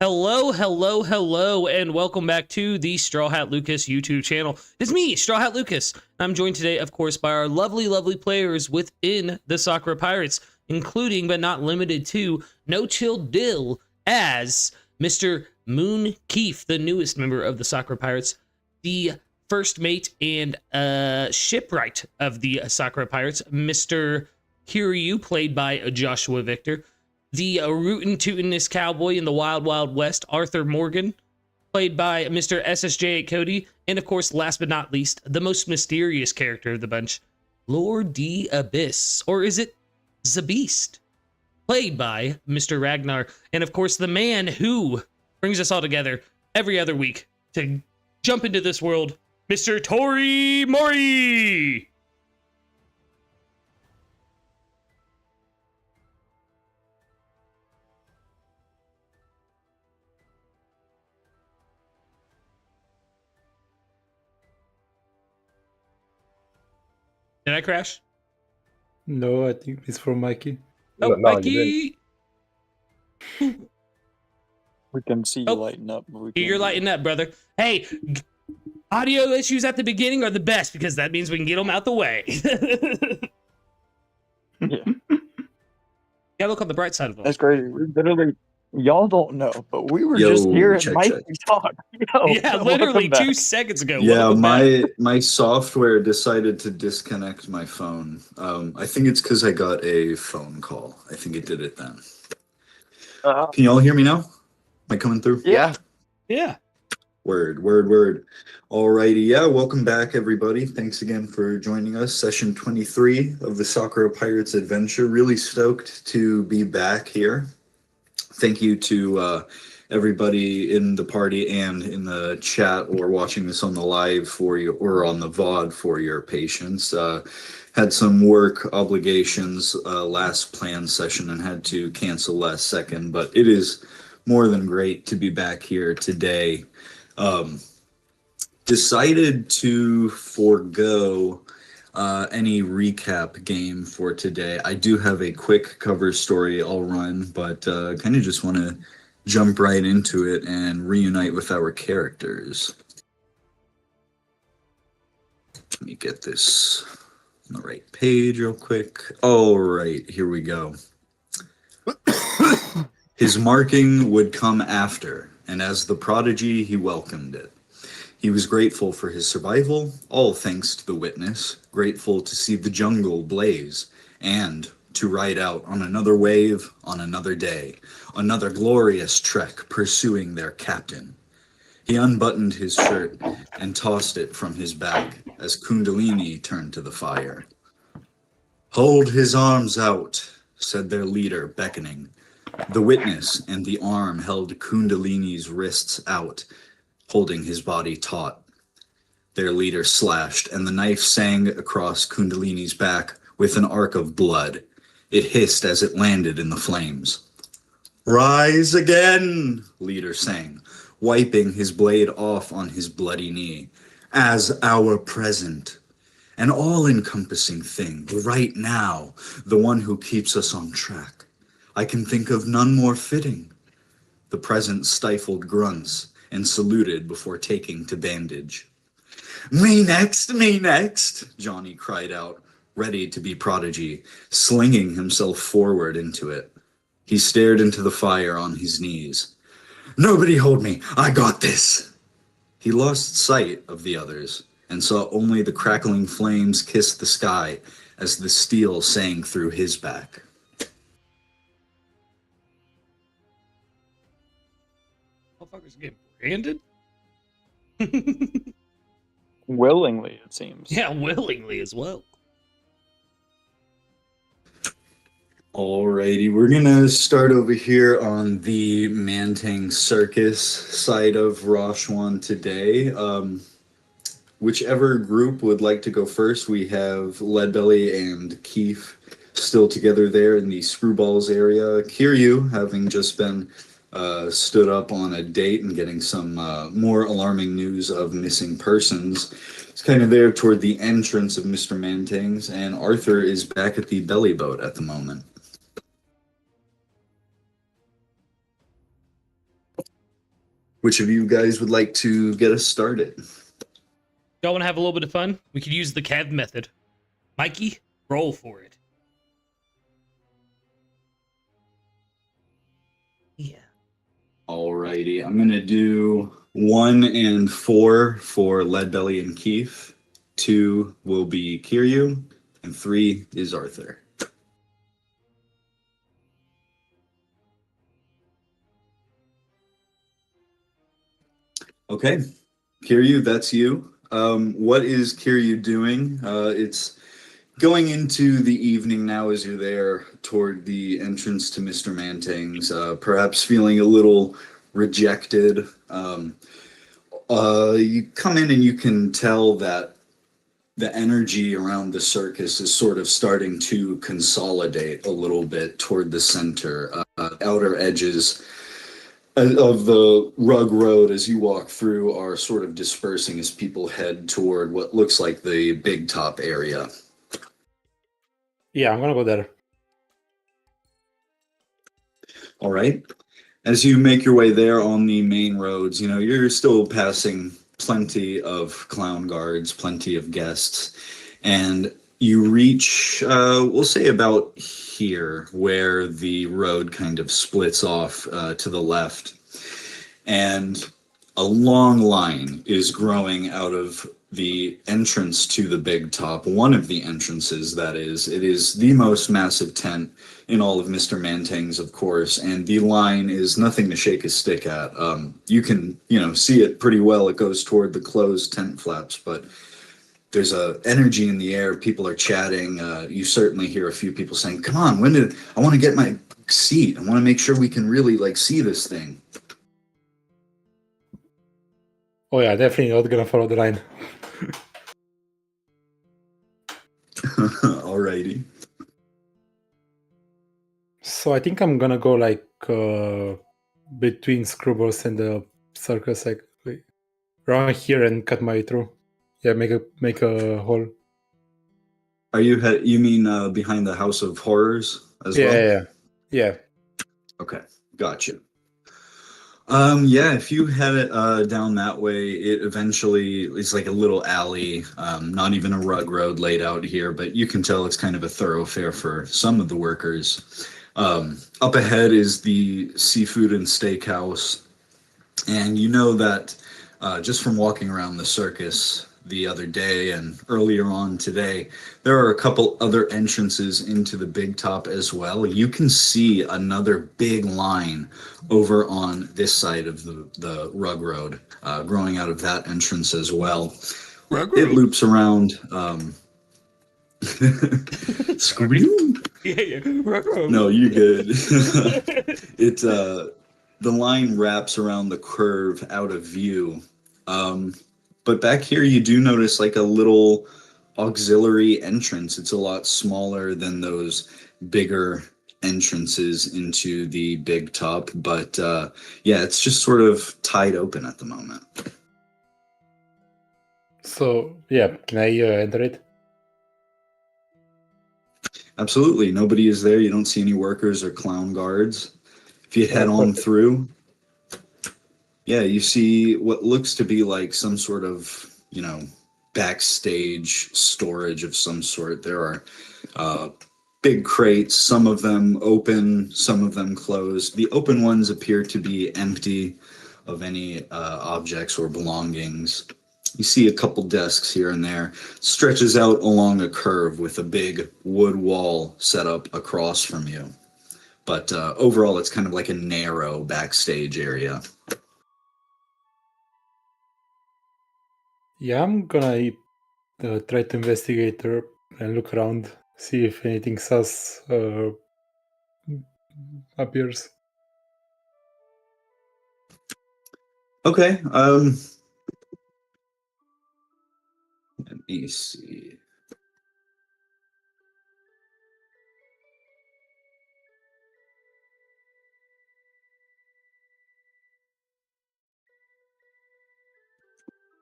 Hello, hello, hello, and welcome back to the StrawHatLucas YouTube channel. It's me, StrawHatLucas. I'm joined today, of course, by our lovely, lovely players within the Sakura Pirates, including, but not limited to, NoChillDill as Mr. Moon Kief, the newest member of the Sakura Pirates, the first mate and shipwright of the Sakura Pirates, Mr. Kiryu, played by JoshuaVykthor, the rootin' tootin'est cowboy in the Wild Wild West, Arthur Morgan, played by Mr. SSJ Cody, and of course, last but not least, the most mysterious character of the bunch, Lord D Abyss, or is it Zabeast, played by Mr. Ragnar, and of course, the man who brings us all together every other week to jump into this world, Mr. ToriMori! Did I crash? No, I think it's from Mikey. Oh, No, Mikey! We can see you lighting up. But You're lighting up, brother. Hey, audio issues at the beginning are the best because that means we can get them out the way. Yeah. Yeah, look on the bright side of it. That's crazy. We literally, y'all don't know, but we were just hearing Mikey talk. Yeah, literally 2 seconds ago. Yeah, my software decided to disconnect my phone. I think it's because I got a phone call. I think it did it then. Can y'all hear me now? Am I coming through? Yeah. Yeah. Word. Alrighty, yeah, welcome back, everybody. Thanks again for joining us. Session 23 of the Sakura Pirates Adventure. Really stoked to be back here. Thank you to everybody in the party and in the chat or watching this on the live for you or on the VOD for your patience. Had some work obligations last planned session and had to cancel last second, but it is more than great to be back here today. Decided to forego any recap game for today. I do have a quick cover story I'll run, but kind of just want to jump right into it and reunite with our characters. Let me get this on the right page real quick. All right, here we go. His marking would come after, and as the prodigy, he welcomed it. He was grateful for his survival, all thanks to the witness, grateful to see the jungle blaze, and to ride out on another wave on another day, another glorious trek pursuing their captain. He unbuttoned his shirt and tossed it from his back as Kundalini turned to the fire. "Hold his arms out," said their leader, beckoning. The witness and the arm held Kundalini's wrists out, holding his body taut. Their leader slashed, and the knife sang across Kundalini's back with an arc of blood. It hissed as it landed in the flames. "Rise again," leader sang, wiping his blade off on his bloody knee. "As our present. An all-encompassing thing, right now, the one who keeps us on track. I can think of none more fitting." The present stifled grunts and saluted before taking to bandage. Me next, Johnny cried out, ready to be prodigy, slinging himself forward into it. He stared into the fire on his knees. "Nobody hold me, I got this." He lost sight of the others and saw only the crackling flames kiss the sky as the steel sang through his back. Motherfuckers get branded? Willingly, it seems. Yeah, willingly as well. Alrighty, we're gonna start over here on the Mantang Circus side of Rashwan today. Whichever group would like to go first, we have Leadbelly and Kief still together there in the Screwballs area. Kiryu, having just been stood up on a date and getting some more alarming news of missing persons. It's kind of there toward the entrance of Mr. Mantang's, and Arthur is back at the belly boat at the moment. Which of you guys would like to get us started? Y'all want to have a little bit of fun? We could use the Kev method. Mikey, roll for it. Yeah. Alrighty, I'm gonna do 1 and 4 for Leadbelly and Kief. 2 will be Kiryu, and 3 is Arthur. Okay, Kiryu, that's you. What is Kiryu doing? It's going into the evening now as you're there toward the entrance to Mr. Mantang's, perhaps feeling a little rejected. You come in and you can tell that the energy around the circus is sort of starting to consolidate a little bit toward the center. Outer edges of the rug road as you walk through are sort of dispersing as people head toward what looks like the big top area. Yeah, I'm gonna go there. All right. As you make your way there on the main roads, you know, you're still passing plenty of clown guards, plenty of guests, and you reach, we'll say about here, where the road kind of splits off to the left, and a long line is growing out of the entrance to the big top. One of the entrances, that is. It is the most massive tent in all of Mr. Mantang's, of course, and the line is nothing to shake a stick at. You can, see it pretty well. It goes toward the closed tent flaps, but there's a energy in the air. People are chatting. You certainly hear a few people saying, "Come on, I want to get my seat. I want to make sure we can really see this thing." Oh yeah, definitely not gonna follow the line. Alrighty. So I think I'm gonna go between Screwballs and the circus, around here and cut my way through. Yeah, make a hole. Are you mean behind the House of Horrors as well? Yeah. Okay, gotcha. Yeah, if you head it down that way, it eventually is like a little alley, not even a rug road laid out here, but you can tell it's kind of a thoroughfare for some of the workers. Up ahead is the seafood and steakhouse, and you know that just from walking around the circus the other day and earlier on today, there are a couple other entrances into the big top as well. You can see another big line over on this side of the rug road, growing out of that entrance as well. It loops around. Screw. Yeah. Rug-road. No, you're good. The line wraps around the curve out of view. But back here, you do notice a little auxiliary entrance. It's a lot smaller than those bigger entrances into the big top. But yeah, it's just sort of tied open at the moment. So yeah, can I enter it? Absolutely. Nobody is there. You don't see any workers or clown guards. If you head on through, yeah, you see what looks to be like some sort of, backstage storage of some sort. There are big crates, some of them open, some of them closed. The open ones appear to be empty of any objects or belongings. You see a couple desks here and there. Stretches out along a curve with a big wood wall set up across from you. But overall, it's kind of like a narrow backstage area. Yeah, I'm gonna try to investigate and look around, see if anything sus appears. Okay. Let me see.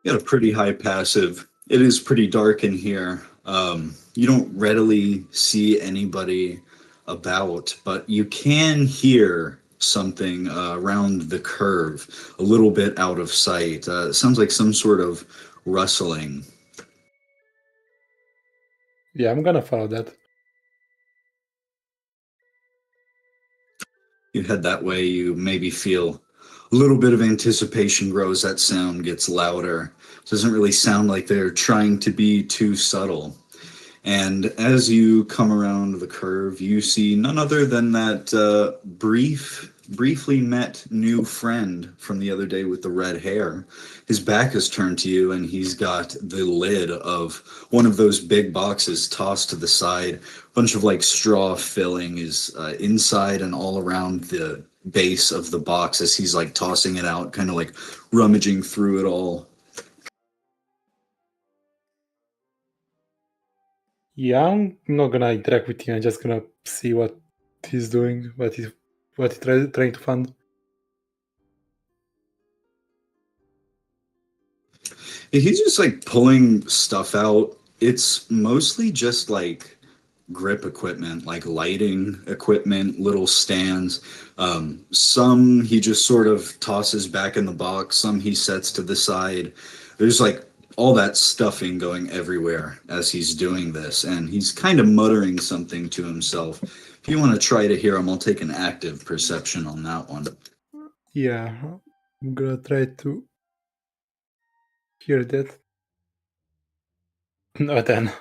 Got a pretty high passive. It is pretty dark in here. You don't readily see anybody about, but you can hear something around the curve, a little bit out of sight. It sounds like some sort of rustling. Yeah, I'm gonna follow that. You head that way, you maybe feel a little bit of anticipation grows, that sound gets louder. It doesn't really sound like they're trying to be too subtle. And as you come around the curve, you see none other than that briefly met new friend from the other day with the red hair. His back is turned to you, and he's got the lid of one of those big boxes tossed to the side. A bunch of like straw filling is inside and all around the base of the box as he's like tossing it out, kind of like rummaging through it all. Yeah, I'm not gonna interact with him. I'm just gonna see what he's doing, what he's trying to find. He's just like pulling stuff out. It's mostly just like grip equipment, like lighting equipment, little stands. Some he just sort of tosses back in the box, some he sets to the side. There's like all that stuffing going everywhere as he's doing this, and he's kind of muttering something to himself. If you want to try to hear him, I'll take an active perception on that one. Yeah, I'm gonna try to hear that. No, 10.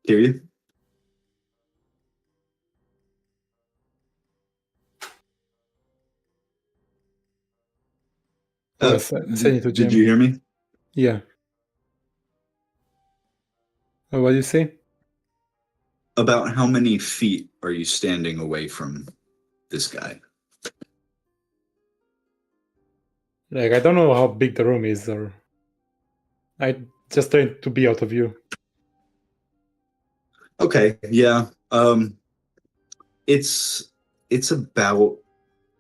Hear you? Send it to Jim. Did you hear me? Yeah. What do you say? About how many feet are you standing away from this guy? Like, I don't know how big the room is, or I just trying to be out of view. Okay, yeah. It's about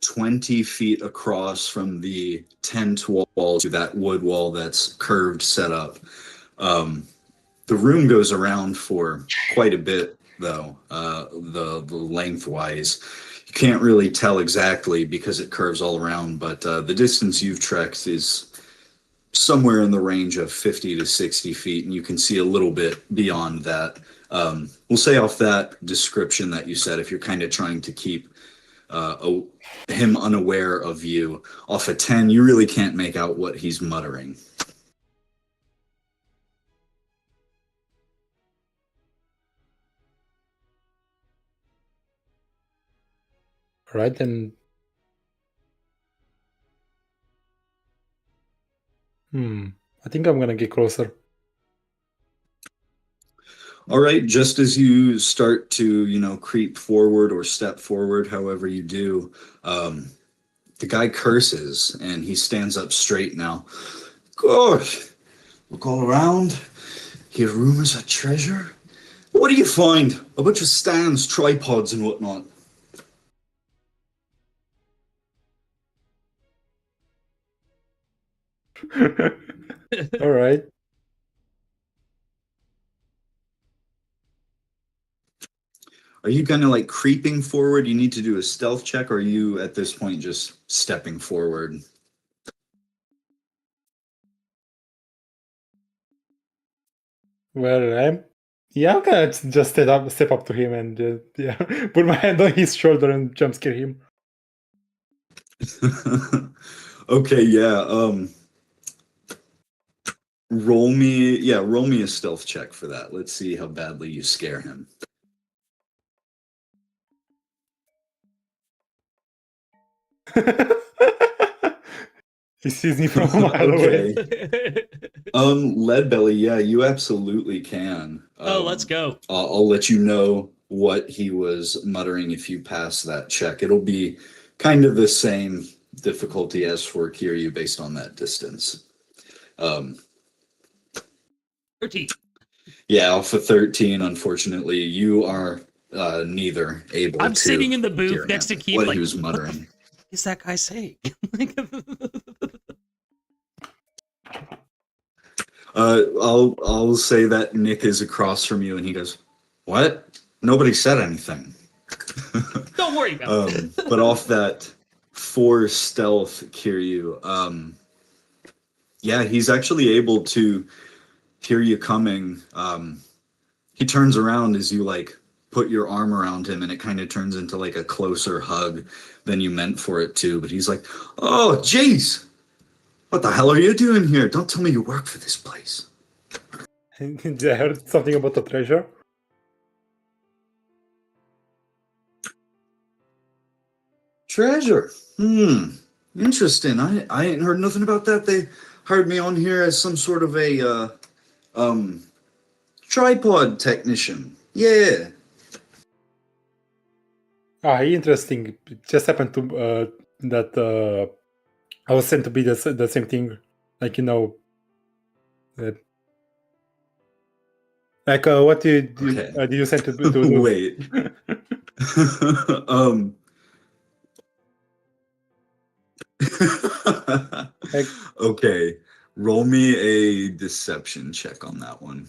20 feet across from the tent wall to that wood wall that's curved set up. The room goes around for quite a bit, though, the lengthwise. You can't really tell exactly because it curves all around, but the distance you've trekked is somewhere in the range of 50 to 60 feet, and you can see a little bit beyond that. We'll say off that description that you said, if you're kind of trying to keep him unaware of you, off a 10, you really can't make out what he's muttering. All right, then. I think I'm gonna get closer. All right, just as you start to, creep forward or step forward, however you do, the guy curses and he stands up straight now. Gosh, look all around. Hear rumors of treasure. What do you find? A bunch of stands, tripods, and whatnot. All right. Are you kind of like creeping forward? You need to do a stealth check, or are you at this point just stepping forward? Well, I'm gonna just step up to him and put my hand on his shoulder and jump scare him. Okay, yeah. Roll me a stealth check for that. Let's see how badly you scare him. He sees me from a mile away. Leadbelly, yeah, you absolutely can. Let's go. I'll let you know what he was muttering if you pass that check. It'll be kind of the same difficulty as for Kiryu based on that distance. 13. Yeah, Alpha 13, unfortunately, you are neither able I'm to sitting in the hear booth next to him, Kief, what like, he was what the muttering. f- is that guy saying? I'll say that Nick is across from you, and he goes, "What? Nobody said anything." Don't worry about it. But off that 4 stealth, Kiryu, yeah, he's actually able to hear you coming. He turns around as you like put your arm around him, and it kind of turns into like a closer hug than you meant for it to. But he's like, "Oh, jeez, what the hell are you doing here? Don't tell me you work for this place." Did I heard something about the treasure? Treasure. Interesting. I ain't heard nothing about that. They hired me on here as some sort of a tripod technician. Yeah. Interesting. It just happened to that I was sent to be the same thing. Like, what did you, Okay. did you send to do? Wait. Okay. Roll me a deception check on that one.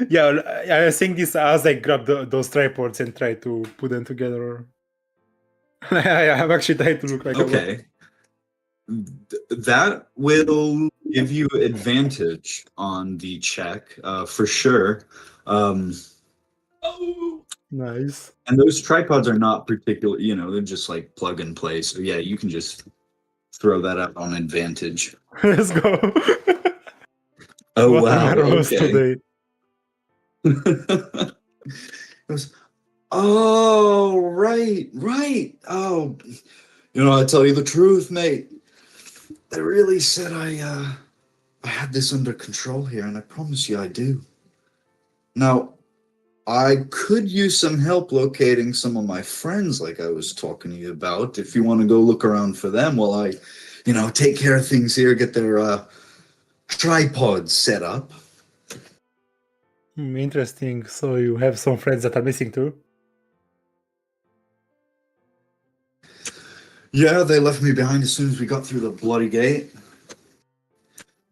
Yeah, I was saying this as I grabbed those tripods and tried to put them together. I'm actually trying to look like Okay. That will give you advantage on the check, for sure. Oh, Nice. And those tripods are not particular, they're just like plug and play. So yeah, you can just throw that up on advantage. Let's go. Oh, What wow. am I roast Okay. today? It was, oh, right. Oh, I tell you the truth, mate. They really said I had this under control here, and I promise you I do. Now, I could use some help locating some of my friends like I was talking to you about. If you want to go look around for them while I, take care of things here, get their tripods set up. Interesting. So you have some friends that are missing too? Yeah, they left me behind as soon as we got through the bloody gate.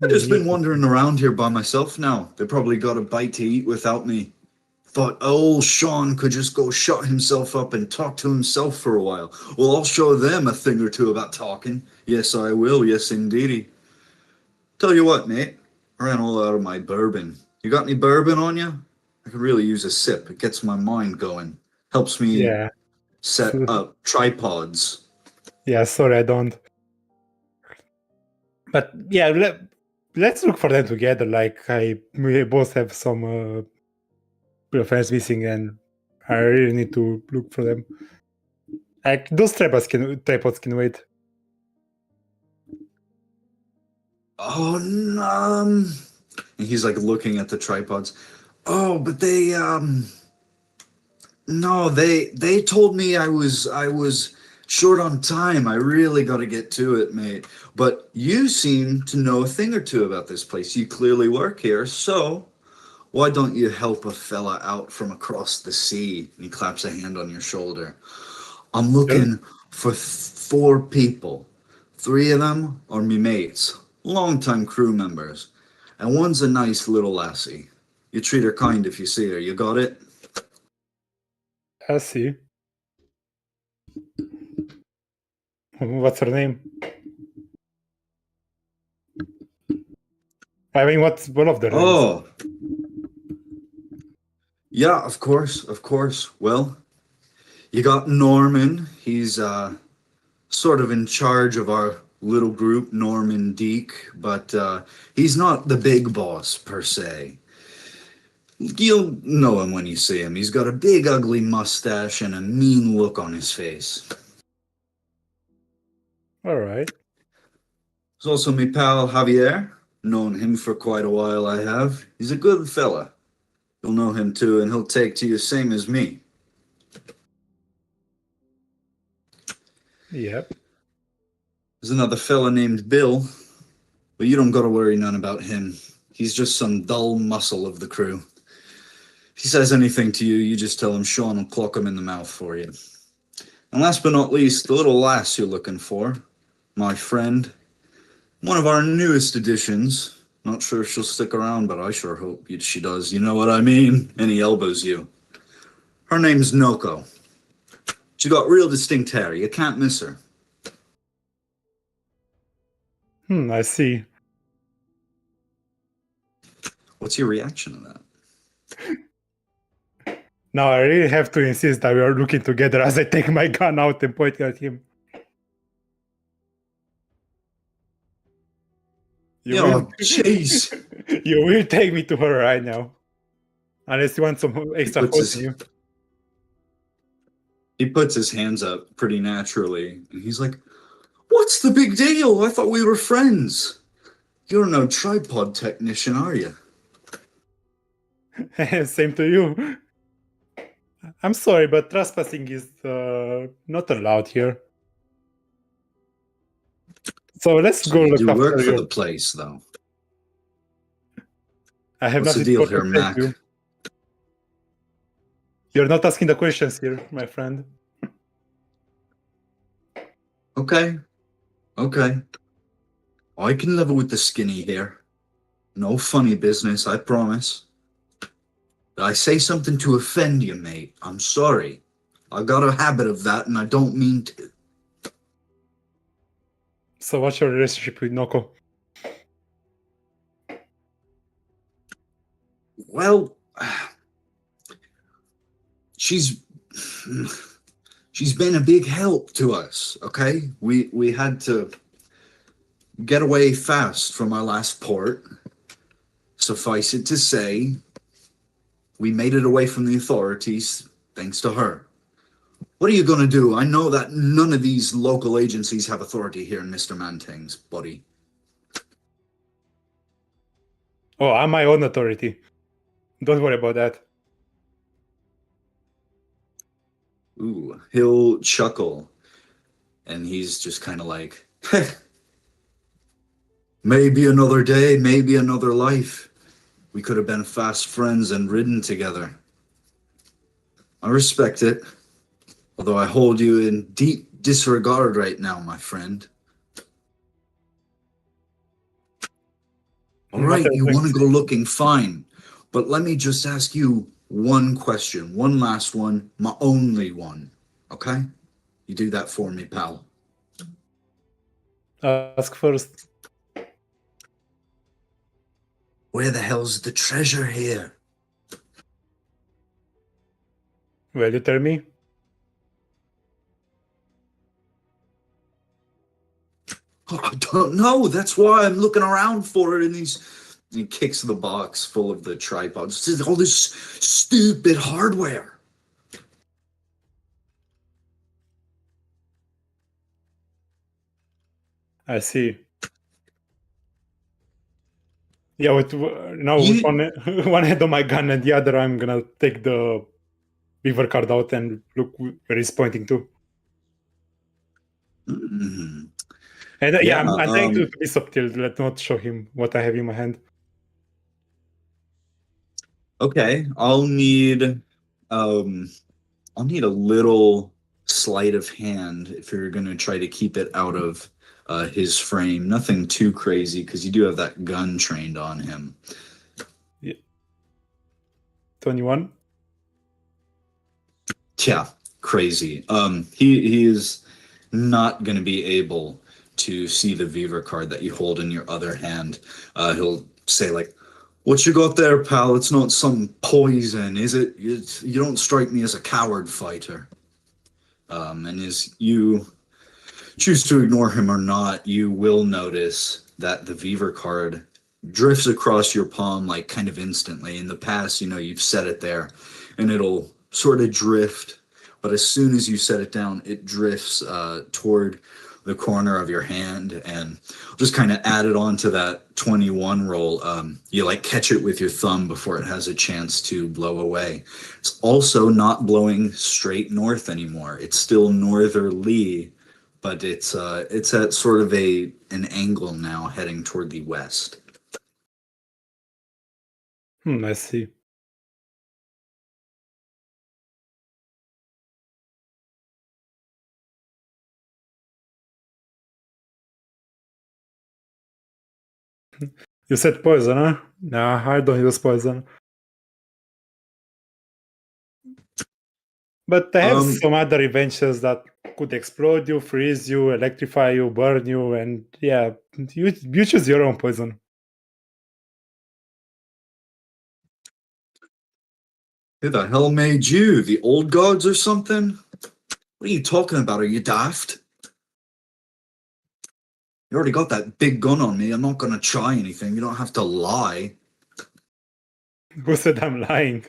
I've just been wandering around here by myself now. They probably got a bite to eat without me. Thought old Sean could just go shut himself up and talk to himself for a while. Well, I'll show them a thing or two about talking. Yes, I will. Yes, indeedy. Tell you what, mate. I ran all out of my bourbon. You got any bourbon on you? I could really use a sip. It gets my mind going. Helps me set up tripods. Yeah, sorry, I don't. But yeah, let's look for them together. Like, we both have some friends missing, and I really need to look for them. Like, those tripods can wait. Oh, no. And he's like looking at the tripods. Oh, but no, they told me I was short on time. I really got to get to it, mate. But you seem to know a thing or two about this place. You clearly work here, so why don't you help a fella out from across the sea? And he claps a hand on your shoulder. I'm looking for 4 people. 3 of them are me mates, longtime crew members, and one's a nice little lassie. You treat her kind if you see her. You got it? I see. What's her name? I mean, what's one of their names? Oh. Yeah, of course. Well, you got Norman. He's sort of in charge of our little group, Norman Deek, but he's not the big boss per se. You'll know him when you see him. He's got a big ugly mustache and a mean look on his face. All right. There's also me pal Javier. Known him for quite a while, I have. He's a good fella. You'll know him too, and he'll take to you same as me. Yep. There's another fella named Bill, but you don't gotta worry none about him. He's just some dull muscle of the crew. he says anything to you, you just tell him Sean will clock him in the mouth for you. And last but not least, the little lass you're looking for, my friend, one of our newest additions. Not sure if she'll stick around, but I sure hope she does. You know what I mean? And he elbows you. Her name's Noko. She got real distinct hair. You can't miss her. I see. What's your reaction to that? Now I really have to insist that we are looking together as I take my gun out and point at him. Jeez. You will take me to her right now. Unless you want some extra force in you. He puts his hands up pretty naturally, and he's like, "What's the big deal? I thought we were friends. You're no tripod technician, are you?" Same to you. I'm sorry, but trespassing is not allowed here. So let's go look after you. You work for the place, though. I have What's the nothing deal to here, Mac? you. You're not asking the questions here, my friend. Okay. I can level with the skinny here. No funny business, I promise. Did I say something to offend you, mate? I'm sorry. I got a habit of that, and I don't mean to. So what's your relationship with Noko? Well, she's been a big help to us, okay? We had to get away fast from our last port. Suffice it to say, we made it away from the authorities thanks to her. What are you going to do? I know that none of these local agencies have authority here in Mr. Mantang's, buddy. Oh, I'm my own authority. Don't worry about that. Ooh, he'll chuckle. And he's just kind of like, maybe another day, maybe another life. We could have been fast friends and ridden together. I respect it. Although I hold you in deep disregard right now, my friend. All right, you want to go looking fine. But let me just ask you one question. One last one. My only one. Okay? You do that for me, pal. Ask first. Where the hell's the treasure here? Well, you tell me. Oh, I don't know. That's why I'm looking around for it in these. He kicks the box full of the tripods. This is all this stupid hardware. I see. Yeah, with now with one hand on my gun and the other, I'm gonna take the beaver card out and look where he's pointing to. Mm-hmm. And yeah, I'm trying to be subtle. Let's not show him what I have in my hand. Okay, I'll need a little sleight of hand if you're gonna try to keep it out of his frame. Nothing too crazy because you do have that gun trained on him. Yeah. 21. Yeah, crazy. He is not gonna be able to see the Viva card that you hold in your other hand. He'll say like, "What you got there, pal? It's not some poison, is it? You don't strike me as a coward fighter." And as you choose to ignore him or not, you will notice that the Viva card drifts across your palm like kind of instantly. In the past, you've set it there and it'll sort of drift, but as soon as you set it down, it drifts toward the corner of your hand, and just kind of add it on to that 21 roll. You like catch it with your thumb before it has a chance to blow away. It's also not blowing straight north anymore. It's still northerly, but it's at sort of an angle now heading toward the west. I see. You said poison, huh? Nah, I don't use poison. But I have some other inventions that could explode you, freeze you, electrify you, burn you, and yeah, you choose your own poison. Who the hell made you? The old gods or something? What are you talking about? Are you daft? You already got that big gun on me. I'm not gonna try anything. You don't have to lie. Who said I'm lying?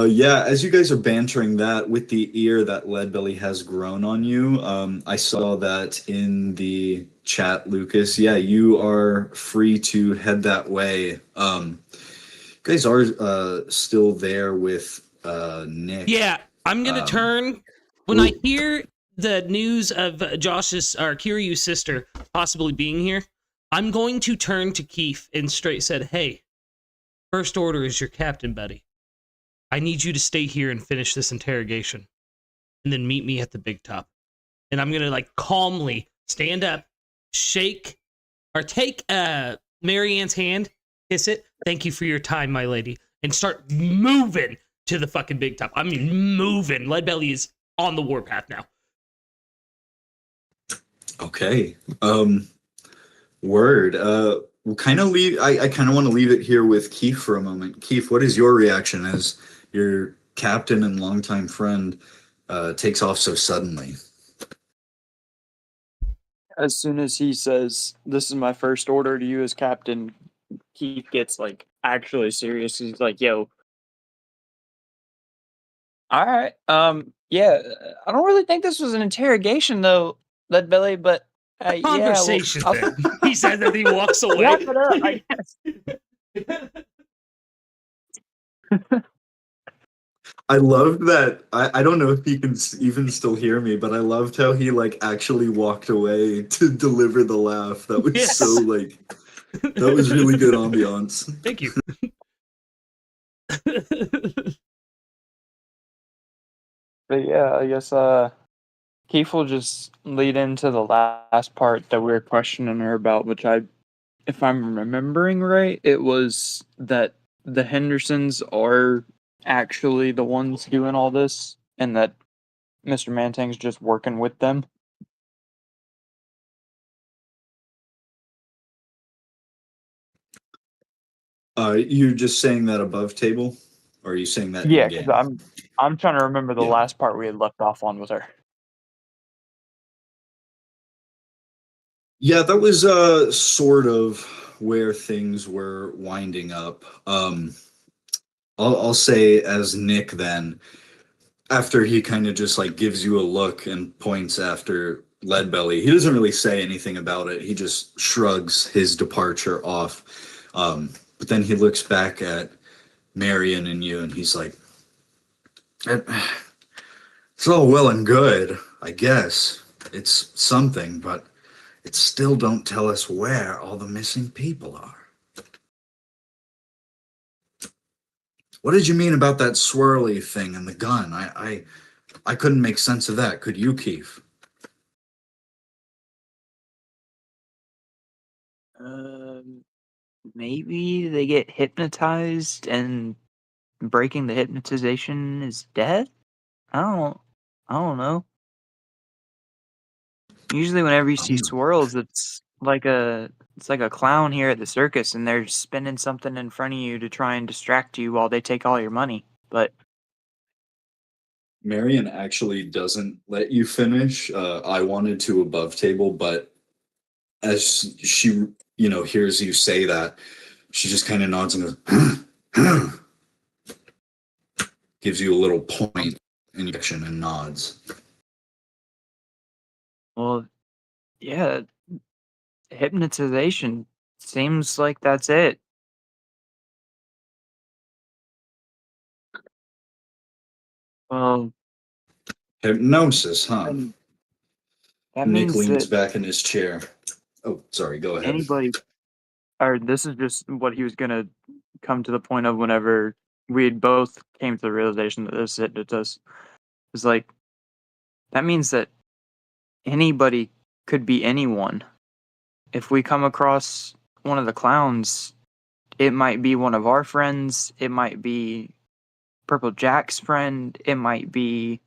Yeah, as you guys are bantering that with the ear that Leadbelly has grown on you, I saw that in the chat, Lucas. Yeah, you are free to head that way. You guys are still there with Nick. Yeah, I'm gonna turn when I hear the news of Josh's or Kiryu's sister possibly being here. I'm going to turn to Kief and straight said, "Hey, First Order is your captain, buddy. I need you to stay here and finish this interrogation, and then meet me at the big top." And I'm gonna like calmly stand up, shake, or take Marianne's hand, kiss it. "Thank you for your time, my lady," and start moving to the fucking big top. I mean, moving. Leadbelly is on the warpath now. Okay. Word. We'll kind of leave. I kind of want to leave it here with Kief for a moment. Kief, what is your reaction as your captain and longtime friend takes off so suddenly? As soon as he says, "This is my first order to you as captain," Keith gets like actually serious. He's like, "Yo, all right, yeah, I don't really think this was an interrogation though, Leadbelly, but Conversation. yeah, Then. He says that he walks away. wrap it up, I guess." I loved that. I don't know if he can even still hear me, but I loved how he like actually walked away to deliver the laugh. That was Yes. so like, that was really good ambiance. Thank you. But yeah, I guess Keith will just lead into the last part that we were questioning her about, which if I'm remembering right, it was that the Hendersons are actually the ones doing all this, and that Mr. Mantang's just working with them. You're just saying that above table, or are you saying that Yeah, in game? because I'm trying to remember the Yeah. last part we had left off on with her. Yeah, that was sort of where things were winding up. I'll say as Nick then, after he kind of just like gives you a look and points after Leadbelly, he doesn't really say anything about it. He just shrugs his departure off. But then he looks back at Marion and you, and he's like, "It's all well and good, I guess. It's something, but it still don't tell us where all the missing people are." "What did you mean about that swirly thing and the gun? I couldn't make sense of that. Could you, Kief?" Maybe they get hypnotized and breaking the hypnotization is death? I don't know. Usually whenever you see swirls, it's like a clown here at the circus, and they're spinning something in front of you to try and distract you while they take all your money. But Marion actually doesn't let you finish. I wanted to above table, but as she, hears you say that, she just kind of nods and goes, gives you a little point injection and nods. well, yeah, hypnotization seems like that's it. Well, Hypnosis, huh? that Nick means leans that back in his chair. Oh, sorry, go ahead. anybody, or this is just what he was gonna come to the point of whenever we had both came to the realization that this hypnotist is like, that means that anybody could be anyone. If we come across one of the clowns, it might be one of our friends, it might be Purple Jack's friend, it might be...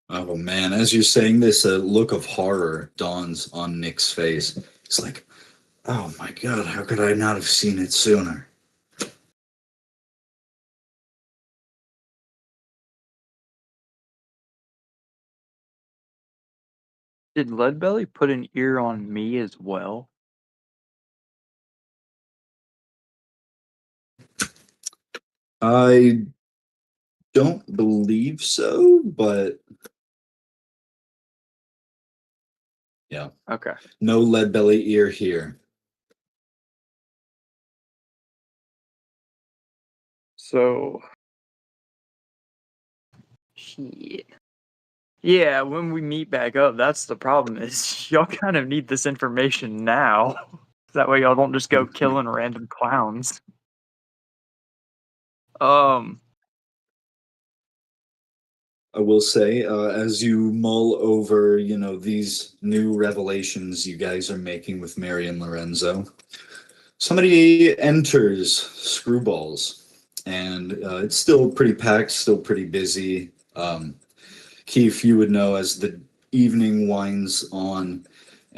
Oh man, as you're saying this, a look of horror dawns on Nick's face. It's like, oh my god, how could I not have seen it sooner? Did Leadbelly put an ear on me as well? I don't believe so, but yeah. Okay. No lead belly ear here. So... Shit. Yeah, when we meet back up, that's the problem, is y'all kind of need this information now. That way y'all don't just go killing random clowns. I will say, as you mull over, these new revelations you guys are making with Mary and Lorenzo, somebody enters Screwballs, and it's still pretty packed, still pretty busy. Kief, you would know as the evening winds on,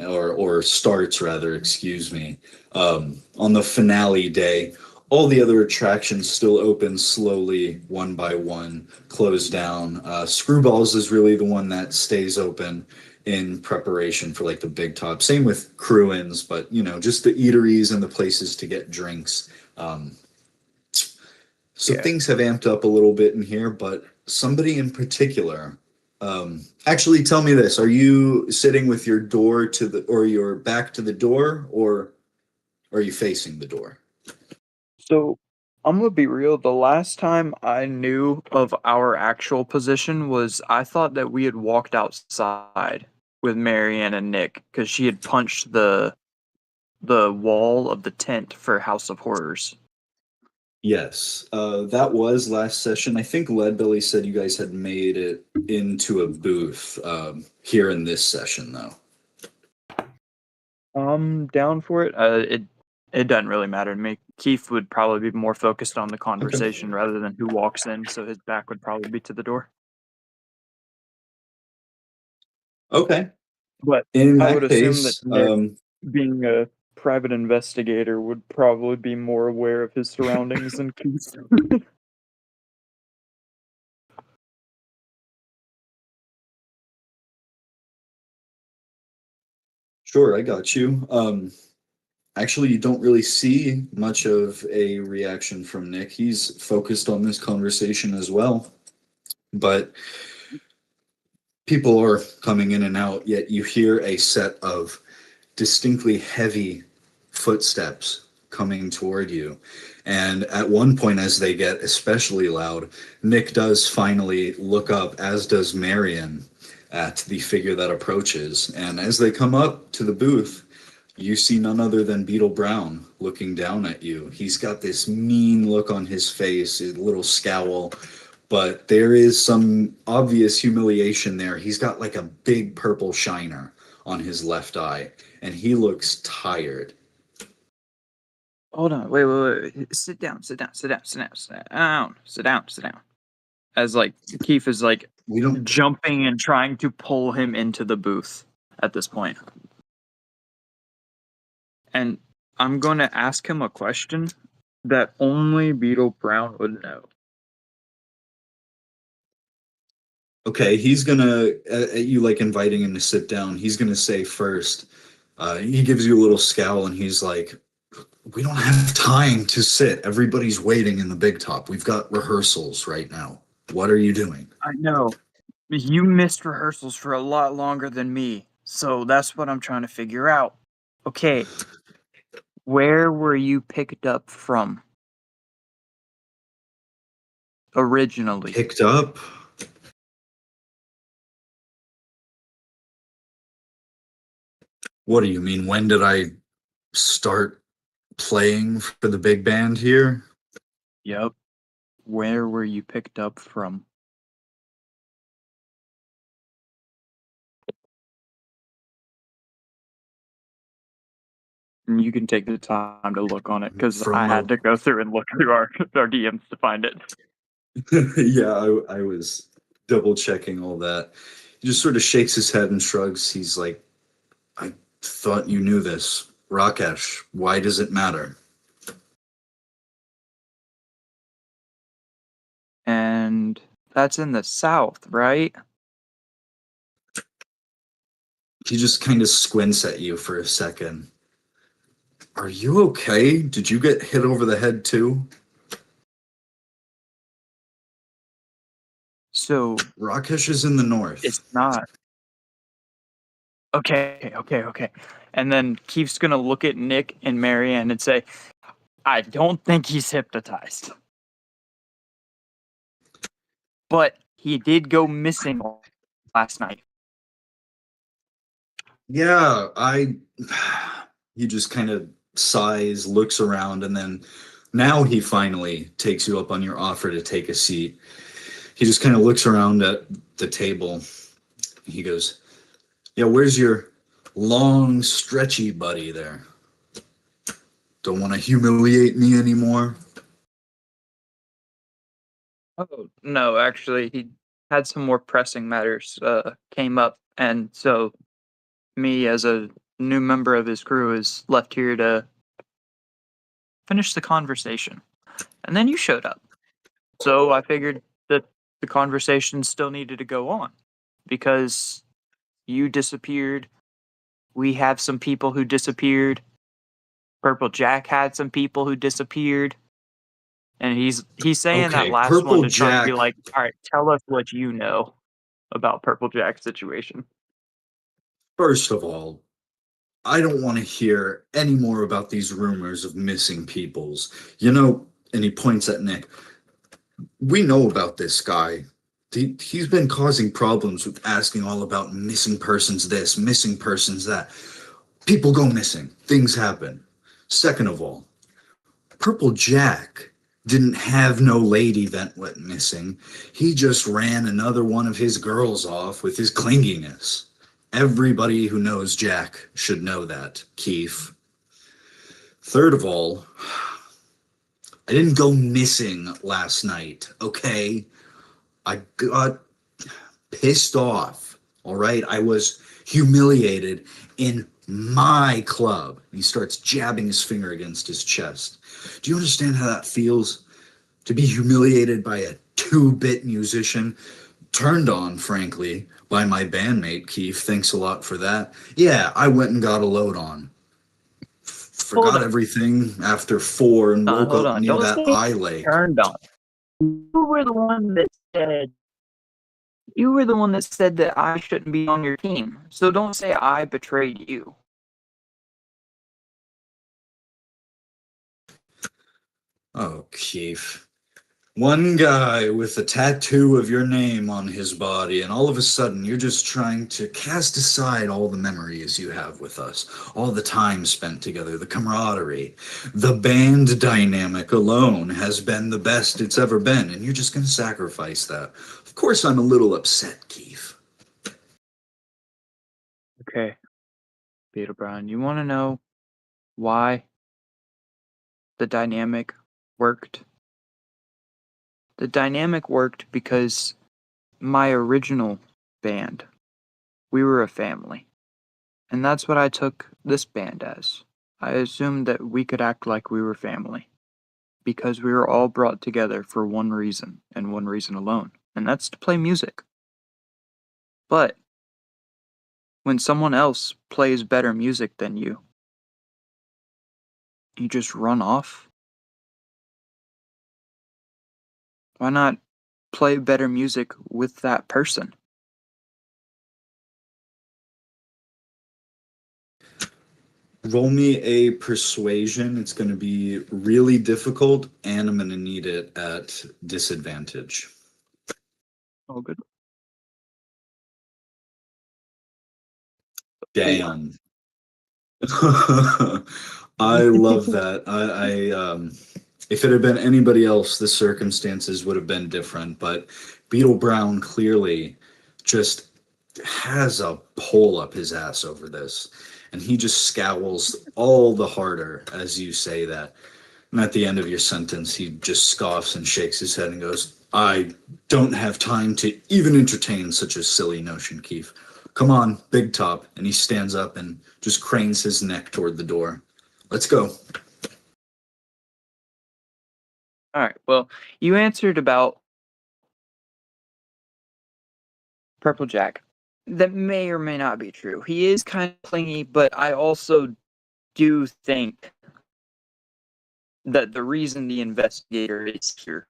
or starts rather, excuse me, on the finale day. All the other attractions still open slowly, one by one, close down. Screwballs is really the one that stays open in preparation for like the big top. Same with Cruins, but just the eateries and the places to get drinks. So Yeah. things have amped up a little bit in here, but somebody in particular. Actually, tell me this: are you sitting with your door or your back to the door, or are you facing the door? So, I'm gonna be real, the last time I knew of our actual position was I thought that we had walked outside with Marianne and Nick, because she had punched the wall of the tent for House of Horrors. Yes, that was last session. I think Leadbelly said you guys had made it into a booth here in this session, though. I'm down for it. It doesn't really matter to me. Kief would probably be more focused on the conversation rather than who walks in, so his back would probably be to the door. Okay. But In I would that assume that case, Nick, being a private investigator, would probably be more aware of his surroundings than Kief. sure, I got you. Actually, you don't really see much of a reaction from Nick. He's focused on this conversation as well. But people are coming in and out, yet you hear a set of distinctly heavy footsteps coming toward you. And at one point, as they get especially loud, Nick does finally look up, as does Marion, at the figure that approaches. And as they come up to the booth, you see none other than Beetle Brown looking down at you. He's got this mean look on his face, a little scowl, but there is some obvious humiliation there. He's got like a big purple shiner on his left eye, and he looks tired. Hold on, wait. Sit down. As like Kief is like We don't. jumping and trying to pull him into the booth at this point. And I'm going to ask him a question that only Beetle Brown would know. Okay, he's gonna, at you like inviting him to sit down, he's gonna say first, he gives you a little scowl and he's like, we don't have time to sit. Everybody's waiting in the big top. We've got rehearsals right now. What are you doing? I know. You missed rehearsals for a lot longer than me, so that's what I'm trying to figure out. Okay, where were you picked up from? Originally. Picked up? What do you mean? When did I start playing for the big band here? Yep. Where were you picked up from? And you can take the time to look on it because From I a- had to go through and look through our DMs to find it. Yeah, I was double checking all that. He just sort of shakes his head and shrugs. He's like, I thought you knew this. Rakesh, why does it matter? And that's in the south, right? He just kind of squints at you for a second. Are you okay? Did you get hit over the head too? So Rakesh is in the north. it's not. Okay. And then Kief's gonna look at Nick and Marianne and say, I don't think he's hypnotized. But he did go missing last night. Yeah, he just kind of sighs, looks around, and then now he finally takes you up on your offer to take a seat. He just kind of looks around at the table. He goes, yeah, where's your long, stretchy buddy there? Don't want to humiliate me anymore? Oh, no, actually, he had some more pressing matters came up, and so me, as a new member of his crew, is left here to finish the conversation. And then you showed up. So I figured that the conversation still needed to go on because you disappeared. We have some people who disappeared. Purple Jack had some people who disappeared. And he's saying that Okay, last Purple one to try and be Jack- like, all right, tell us what you know about Purple Jack's situation. First of all, I don't want to hear any more about these rumors of missing peoples. You know, and he points at Nick. We know about this guy. He's been causing problems with asking all about missing persons this, missing persons that. People go missing. Things happen. Second of all, Purple Jack didn't have no lady that went missing. He just ran another one of his girls off with his clinginess. Everybody who knows Jack should know that, Kief. Third of all, I didn't go missing last night, okay? I got pissed off, all right? I was humiliated in my club. He starts jabbing his finger against his chest. Do you understand how that feels? To be humiliated by a 2-bit musician? Turned on, frankly, by my bandmate, Kief. Thanks a lot for that. Yeah, I went and got a load on. Forgot everything after 4 and woke Hold up on. near Don't that say eye lake. turned on. You were the one that said that I shouldn't be on your team. So don't say I betrayed you. Oh, Kief. One guy with a tattoo of your name on his body, and all of a sudden you're just trying to cast aside all the memories you have with us, all the time spent together, the camaraderie. The band dynamic alone has been the best it's ever been, and you're just going to sacrifice that. Of course I'm a little upset, Kief. Okay. Peter Brown, you want to know why the dynamic worked? The dynamic worked because my original band, we were a family. And that's what I took this band as. I assumed that we could act like we were family. Because we were all brought together for one reason, and one reason alone. And that's to play music. But when someone else plays better music than you just run off? Why not play better music with that person? Roll me a persuasion. It's going to be really difficult, and I'm going to need it at disadvantage. Oh, good. Damn. I love that. If it had been anybody else, the circumstances would have been different, but Beetle Brown clearly just has a pole up his ass over this. and he just scowls all the harder as you say that. And at the end of your sentence, he just scoffs and shakes his head and goes, I don't have time to even entertain such a silly notion, Kief. Come on, Big Top. And he stands up and just cranes his neck toward the door. Let's go. All right. Well, you answered about Purple Jack. That may or may not be true. He is kind of clingy, but I also do think that the reason the investigator is here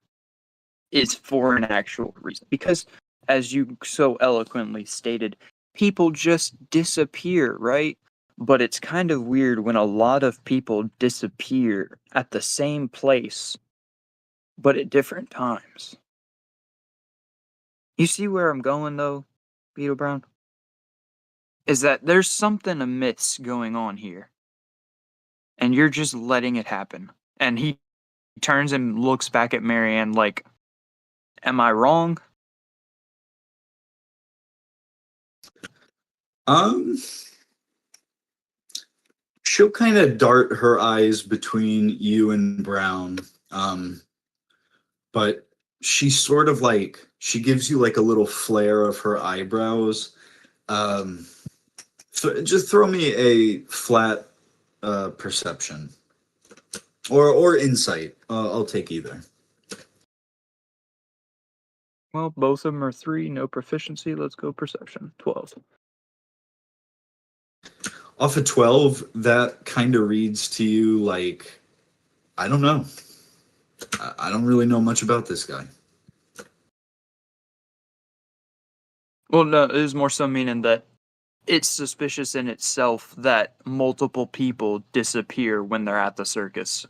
is for an actual reason. Because, as you so eloquently stated, people just disappear, right? But it's kind of weird when a lot of people disappear at the same place, but at different times. You see where I'm going, though, Beetle Brown? Is that there's something amiss going on here. And you're just letting it happen. And he turns and looks back at Marianne like, am I wrong? She'll kind of dart her eyes between you and Brown. But she sort of like, she gives you like a little flare of her eyebrows. So just throw me a flat perception or insight. I'll take either. Well, both of them are 3, no proficiency. Let's go perception. 12. Off of 12, that kind of reads to you like, I don't know. I don't really know much about this guy. Well, no, it is more so meaning that it's suspicious in itself that multiple people disappear when they're at the circus.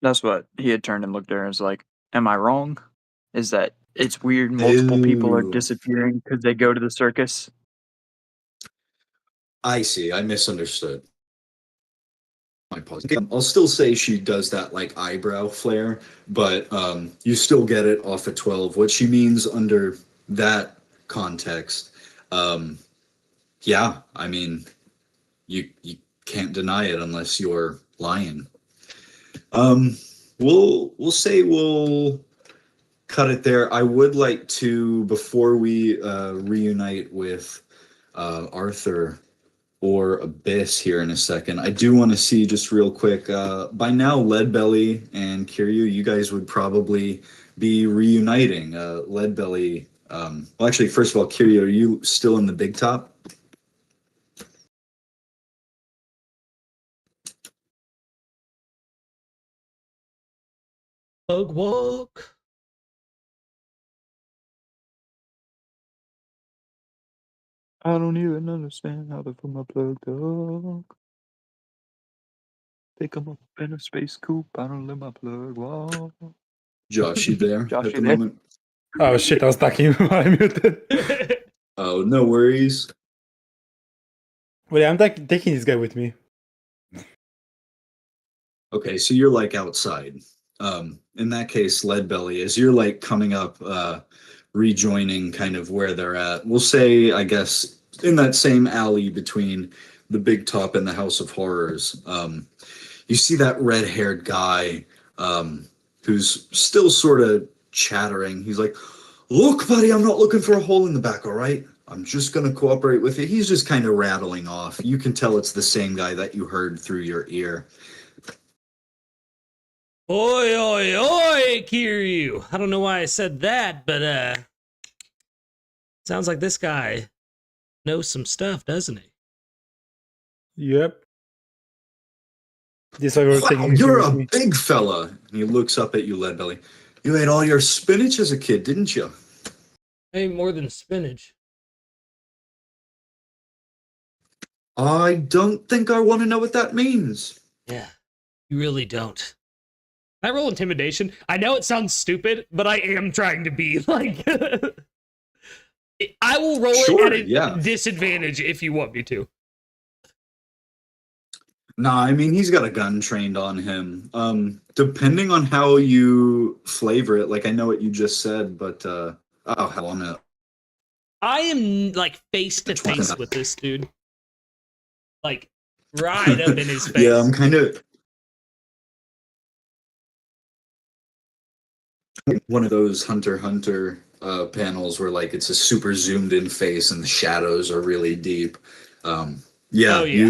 That's what he had turned and looked at her and was like, am I wrong? Is that it's weird multiple people are Ew. disappearing because they go to the circus? I see. I misunderstood. My pause. I'll still say she does that like eyebrow flare, but you still get it off of 12. What she means under that context, yeah, I mean, you can't deny it unless you're lying. We'll say we'll cut it there. I would like to, before we reunite with Arthur or Abyss here in a second, I do want to see just real quick, by now Leadbelly and Kiryu, you guys would probably be reuniting. Leadbelly, well actually, first of all, Kiryu, are you still in the Big Top? Bug walk. I don't even understand how to put my plug dog. Pick 'em up in a space coupe. I don't let my plug walk. Josh, you there Josh, at you the there? moment? Oh shit, I was talking while I muted. Oh, no worries. Wait, I'm taking this guy with me. Okay, so you're like outside. In that case, Leadbelly, as you're like coming up, rejoining kind of where they're at, we'll say, I guess, in that same alley between the Big Top and the House of Horrors, you see that red-haired guy who's still sort of chattering. He's like, look, buddy, I'm not looking for a hole in the back, all right? I'm just going to cooperate with you. He's just kind of rattling off. You can tell it's the same guy that you heard through your ear. Oi, oi, oi, Kiryu. I don't know why I said that, but sounds like this guy knows some stuff, doesn't he? Yep. This way we're Wow, taking you're with a me. big fella. And he looks up at you, Leadbelly. You ate all your spinach as a kid, didn't you? Hey, more than spinach. I don't think I want to know what that means. Yeah, you really don't. Can I roll intimidation? I know it sounds stupid, but I am trying to be like... I will roll Sure, it at a yeah. disadvantage if you want me to. Nah, I mean, he's got a gun trained on him. Depending on how you flavor it, like I know what you just said, but oh, hell, I'm gonna I am like face to face with this dude. Like right up in his face. Yeah, I'm kind of one of those Hunter x Hunter panels where like it's a super zoomed in face and the shadows are really deep. Yeah, Oh, yeah.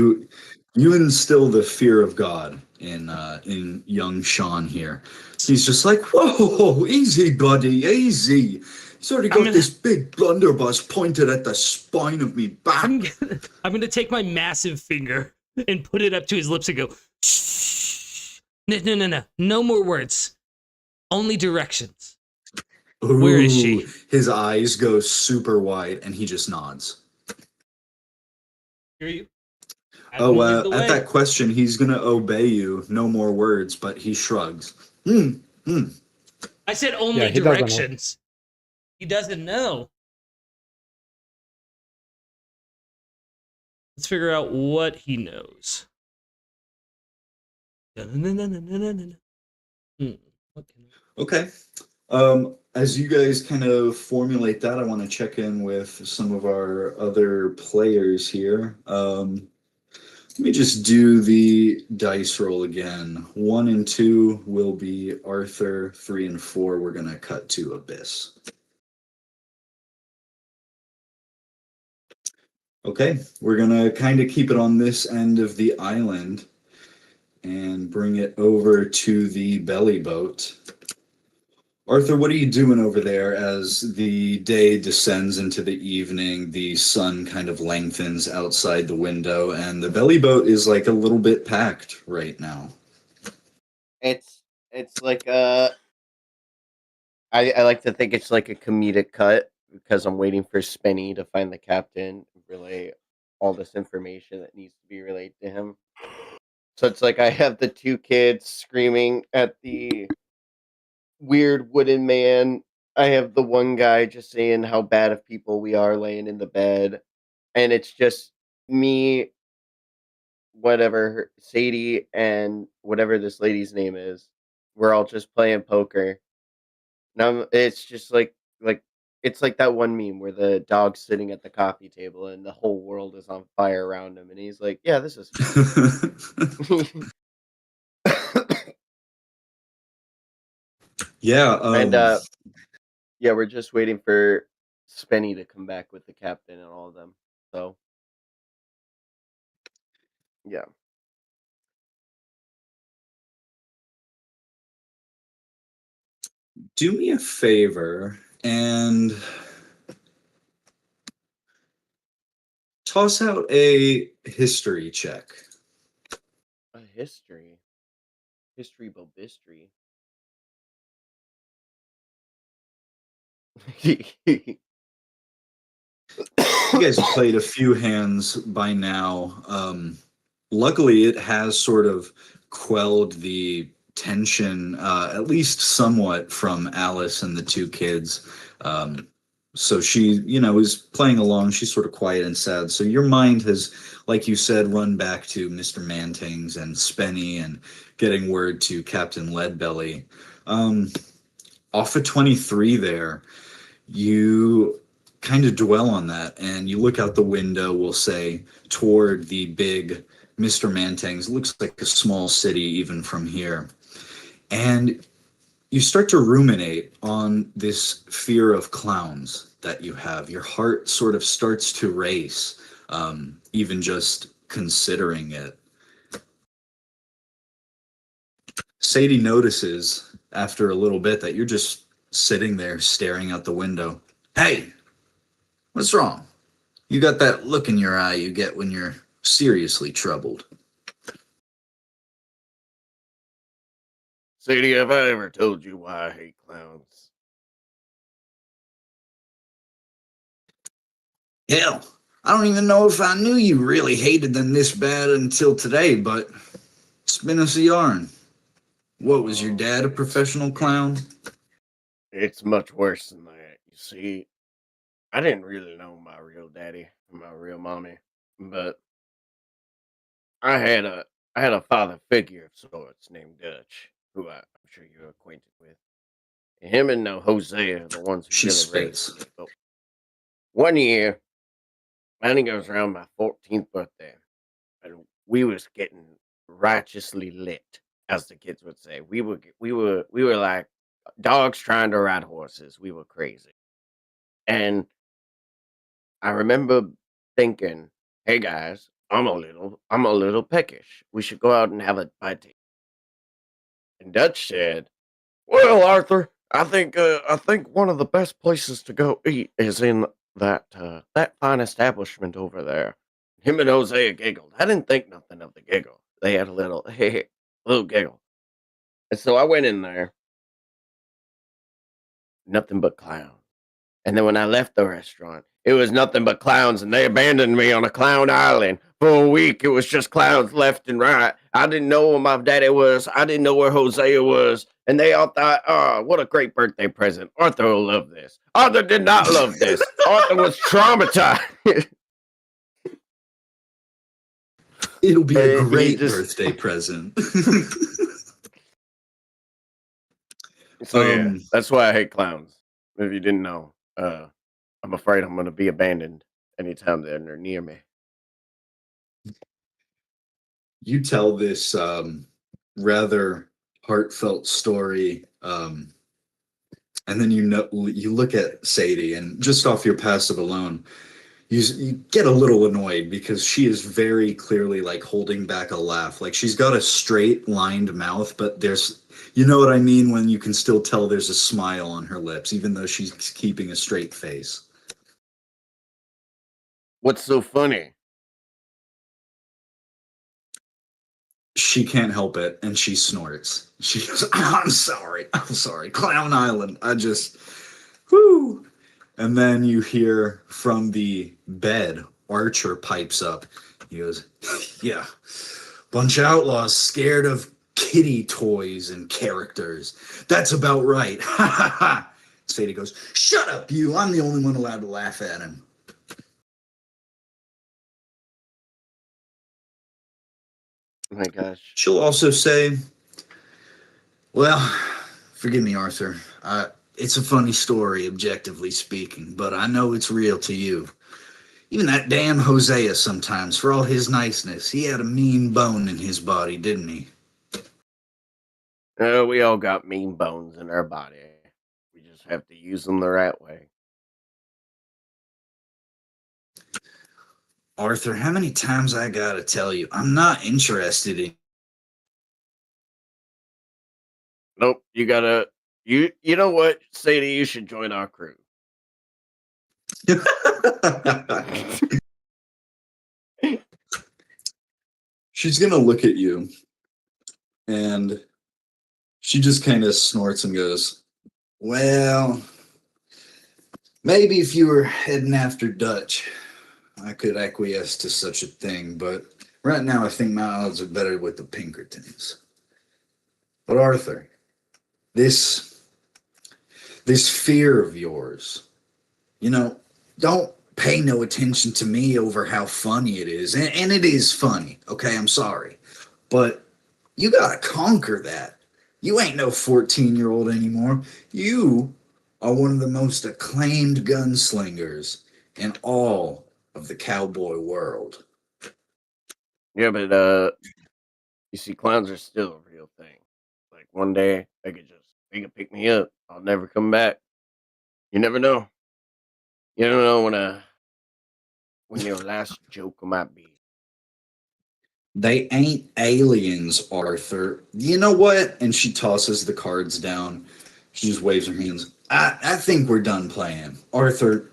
you instill the fear of God in young Sean here. He's just like, whoa, easy, buddy, easy. He's already got this big blunderbuss pointed at the spine of me back. I'm gonna take my massive finger and put it up to his lips and go, shh. No. No more words. Only directions. Ooh, Where is she? His eyes go super wide and he just nods. Hear you? At that question, he's gonna obey you. No more words, but he shrugs. I said only Yeah, he doesn't know. directions. He doesn't know. Let's figure out what he knows. Okay. As you guys kind of formulate that, I want to check in with some of our other players here. Let me just do the dice roll again. 1 and 2 will be Arthur. 3 and 4, we're going to cut to Abyss. Okay, we're going to kind of keep it on this end of the island and bring it over to the belly boat. Arthur, what are you doing over there as the day descends into the evening? The sun kind of lengthens outside the window, and the belly boat is like a little bit packed right now. It's like I like to think it's like a comedic cut because I'm waiting for Spenny to find the captain and relay all this information that needs to be relayed to him. So it's like I have the two kids screaming at the weird wooden man. I have the one guy just saying how bad of people we are laying in the bed. And it's just me, whatever, Sadie, and whatever this lady's name is. We're all just playing poker. Now it's just like it's like that one meme where the dog's sitting at the coffee table and the whole world is on fire around him, and he's like, "Yeah, this is." Yeah, And yeah, we're just waiting for Spenny to come back with the captain and all of them. So yeah. do me a favor and toss out a history check. A history bobistry. You guys have played a few hands by now. Luckily, it has sort of quelled the tension, at least somewhat, from Alice and the two kids. So she, is playing along. She's sort of quiet and sad. So your mind has, like you said, run back to Mr. Mantang's and Spenny and getting word to Captain Leadbelly. Off of 23 there, you kind of dwell on that and you look out the window, we'll say, toward the big Mr. Mantang's. Looks like a small city even from here. And you start to ruminate on this fear of clowns that you have. Your heart sort of starts to race, even just considering it. Sadie notices after a little bit that you're just sitting there staring out the window. Hey, what's wrong? You got that look in your eye you get when you're seriously troubled. Sadie, have I ever told you why I hate clowns? Hell, I don't even know if I knew you really hated them this bad until today, but spin us a yarn. What, was your dad a professional clown? It's much worse than that. You see, I didn't really know my real daddy and my real mommy, but I had a father figure of sorts named Dutch, who I'm sure you're acquainted with. Him and Jose are the ones who She really spits. raised me. Oh, one year, I think it was around my 14th birthday, and we was getting righteously lit, as the kids would say. We were like dogs trying to ride horses. We were crazy. And I remember thinking, "Hey guys, I'm a little peckish. We should go out and have a bite to eat." And Dutch said, "Well, Arthur, I think one of the best places to go eat is in that fine establishment over there." Him and Hosea giggled. I didn't think nothing of the giggle. They had a little little giggle. And so I went in there, nothing but clowns. And then when I left the restaurant, it was nothing but clowns, and they abandoned me on a clown island. For a week, it was just clowns left and right. I didn't know where my daddy was. I didn't know where Hosea was. And they all thought, "Oh, what a great birthday present. Arthur will love this." Arthur did not love this. Arthur was traumatized. It'll be a And he great just- birthday present. So yeah, Um, that's why I hate clowns. If you didn't know, I'm afraid I'm going to be abandoned anytime they're near me. you tell this rather heartfelt story, and then you look at Sadie, and just off your passive alone, you get a little annoyed because she is very clearly like holding back a laugh. Like she's got a straight lined mouth, but there's, you know what I mean, when you can still tell there's a smile on her lips, even though she's keeping a straight face. What's so funny? She can't help it, and she snorts. She goes, I'm sorry, Clown Island. Whoo. And then you hear from the bed, Archer pipes up. He goes, yeah, bunch of outlaws scared of kitty toys and characters. That's about right. Ha ha ha. Sadie goes, shut up, you. I'm the only one allowed to laugh at him. Oh my gosh. She'll also say, well, forgive me, Arthur. It's a funny story, objectively speaking, but I know it's real to you. Even that damn Hosea sometimes, for all his niceness, he had a mean bone in his body, didn't he? We all got mean bones in our body. We just have to use them the right way. Arthur, how many times I gotta tell you, I'm not interested in... Nope, you gotta... You know what, Sadie? You should join our crew. She's gonna look at you, and she just kind of snorts and goes, well, maybe if you were heading after Dutch, I could acquiesce to such a thing, but right now I think my odds are better with the Pinkertons. But Arthur, this fear of yours, don't pay no attention to me over how funny it is. And it is funny, okay? I'm sorry. But you gotta conquer that. You ain't no 14-year-old anymore. You are one of the most acclaimed gunslingers in all of the cowboy world. Yeah, but you see, clowns are still a real thing. Like one day they could pick me up. I'll never come back. You never know. You don't know when your last joke might be. They ain't aliens, Arthur. You know what? And she tosses the cards down. She just waves her hands. I think we're done playing. Arthur,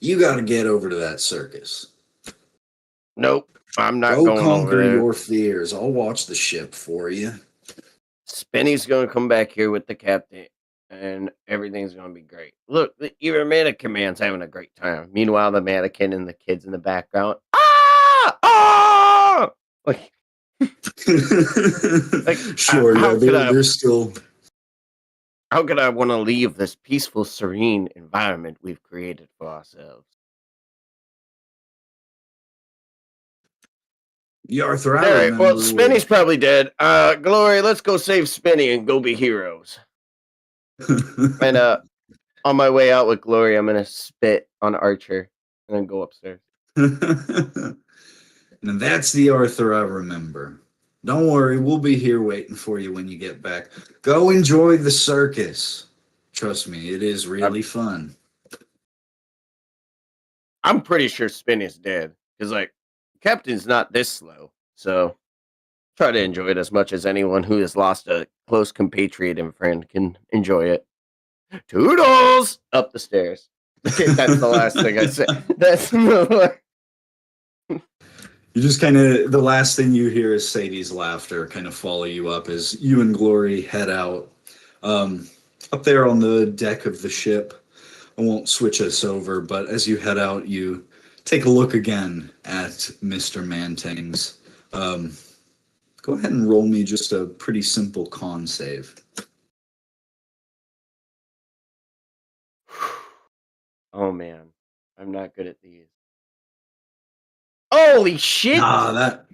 you got to get over to that circus. Nope, I'm not Go going over conquer there. your fears. I'll watch the ship for you. Spinny's gonna come back here with the captain, and everything's gonna be great. Look, your mannequin man's having a great time. Meanwhile, the mannequin and the kids in the background, like, Sure, how yeah, could I- they're still... how could I want to leave this peaceful, serene environment we've created for ourselves? Yeah, Arthur, All right, well, Spinny's probably dead. Glory, let's go save Spinny and go be heroes. And On my way out with Glory, I'm gonna spit on Archer and then go upstairs. And that's the Arthur I remember. Don't worry, we'll be here waiting for you when you get back. Go enjoy the circus. Trust me, it is really fun. I'm pretty sure Spin is dead because like Captain's not this slow, so try to enjoy it as much as anyone who has lost a close compatriot and friend can enjoy it. Toodles up the stairs. That's the last thing I said. That's You just kind of, the last thing you hear is Sadie's laughter kind of follow you up as you and Glory head out. Up there on the deck of the ship, I won't switch us over, but as you head out, you take a look again at Mr. Mantang's. Go ahead and roll me just a pretty simple con save. Oh man, I'm not good at these. Holy shit! That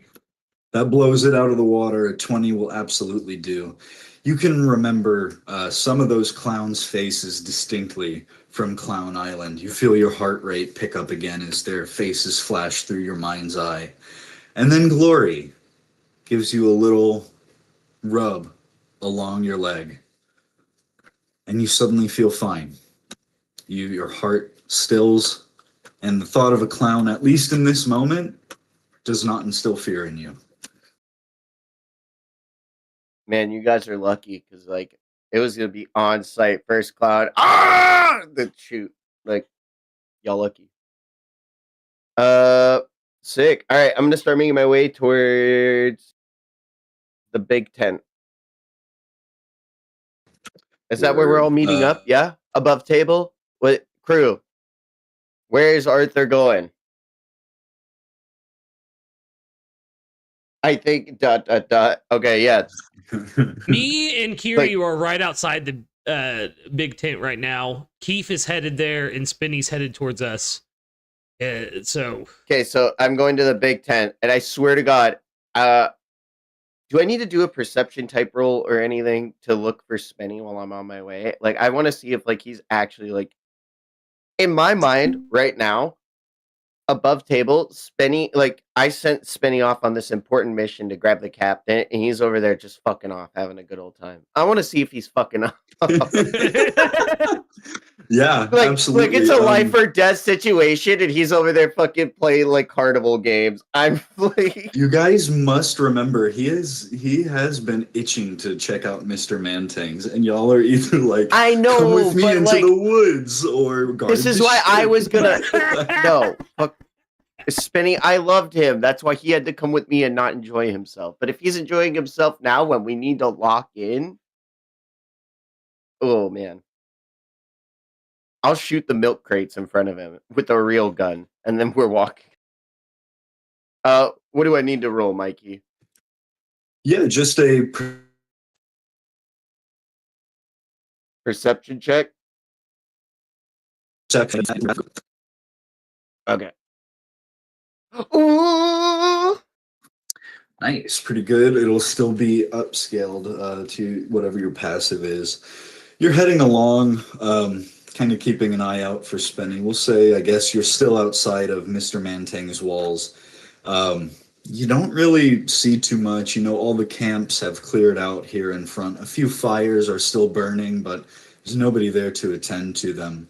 blows it out of the water. A 20 will absolutely do. You can remember some of those clowns' faces distinctly from Clown Island. You feel your heart rate pick up again as their faces flash through your mind's eye. And then Glory gives you a little rub along your leg. And you suddenly feel fine. Your heart stills, and the thought of a clown, at least in this moment, does not instill fear in you. Man, you guys are lucky because like it was gonna be on site first cloud. The shoot. Like y'all lucky. Sick. All right, I'm gonna start making my way towards the big tent. Is that where we're all meeting up? Yeah? Above table? What crew? Where is Arthur going? I think ... Okay, yeah. Me and Kiryu are right outside the big tent right now. Kief is headed there, and Spinny's headed towards us. Okay, so I'm going to the big tent, and I swear to God, do I need to do a perception type roll or anything to look for Spinny while I'm on my way? Like, I want to see if like he's actually like in my mind right now. Above table, Spinny, like I sent Spinny off on this important mission to grab the captain, and he's over there just fucking off, having a good old time. I want to see if he's fucking off. Yeah, like, absolutely. Like it's a life or death situation, and he's over there fucking playing like carnival games. I'm like, you guys must remember he has been itching to check out Mr. Mantang's, and y'all are either like, I know, come with me into like, the woods, or guard this is the why ship. I was gonna no. Fuck. Spinny, I loved him. That's why he had to come with me and not enjoy himself. But if he's enjoying himself now when we need to lock in, oh man. I'll shoot the milk crates in front of him with a real gun, and then we're walking. What do I need to roll, Mikey? Yeah, just a perception check. perception. Okay. Ooh! Nice, pretty good. It'll still be upscaled to whatever your passive is. You're heading along, kind of keeping an eye out for Spinny. We'll say, I guess you're still outside of Mr. Mantang's walls. You don't really see too much. You know, all the camps have cleared out here in front. A few fires are still burning, but there's nobody there to attend to them.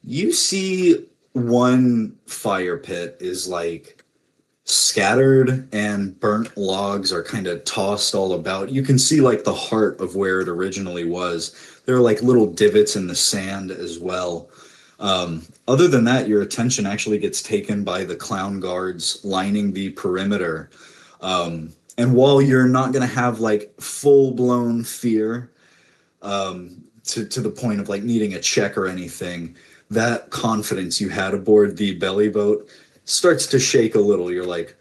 You see one fire pit is like scattered, and burnt logs are kind of tossed all about. You can see like the heart of where it originally was. There are like little divots in the sand as well. Other than that, your attention actually gets taken by the clown guards lining the perimeter. And while you're not going to have like full-blown fear to the point of like needing a check or anything, that confidence you had aboard the belly boat starts to shake a little. You're like,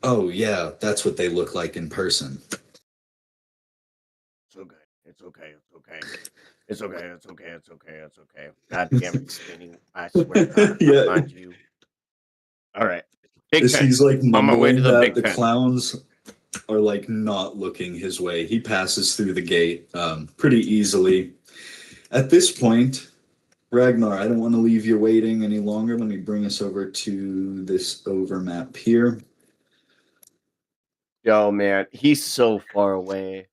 oh yeah, that's what they look like in person. It's okay. It's okay. It's okay. It's okay. It's okay. It's okay. It's okay. God damn it, Spinning. I swear to God, Yeah. I'll find you. All right. Big tent. He's like On my way to mumbling the that big the tent. clowns are like not looking his way. He passes through the gate pretty easily. At this point, Ragnar, I don't want to leave you waiting any longer. Let me bring us over to this overmap here. Yo, man, he's so far away.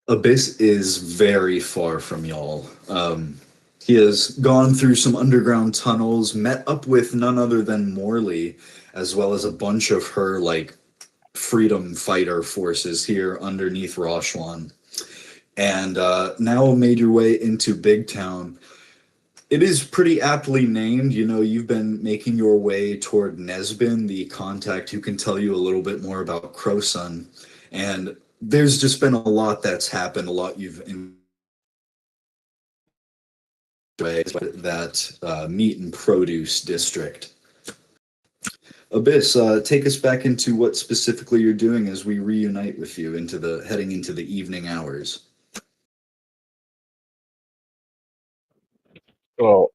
Abyss is very far from y'all. He has gone through some underground tunnels, met up with none other than Morley, as well as a bunch of her, like, freedom fighter forces here underneath Roshuan. And now made your way into Big Town. It is pretty aptly named. You know, you've been making your way toward Nesbin, the contact who can tell you a little bit more about Crowsun. And there's just been a lot that's happened, a lot you've that meat and produce district. Abyss, take us back into what specifically you're doing as we reunite with you heading into the evening hours. Well,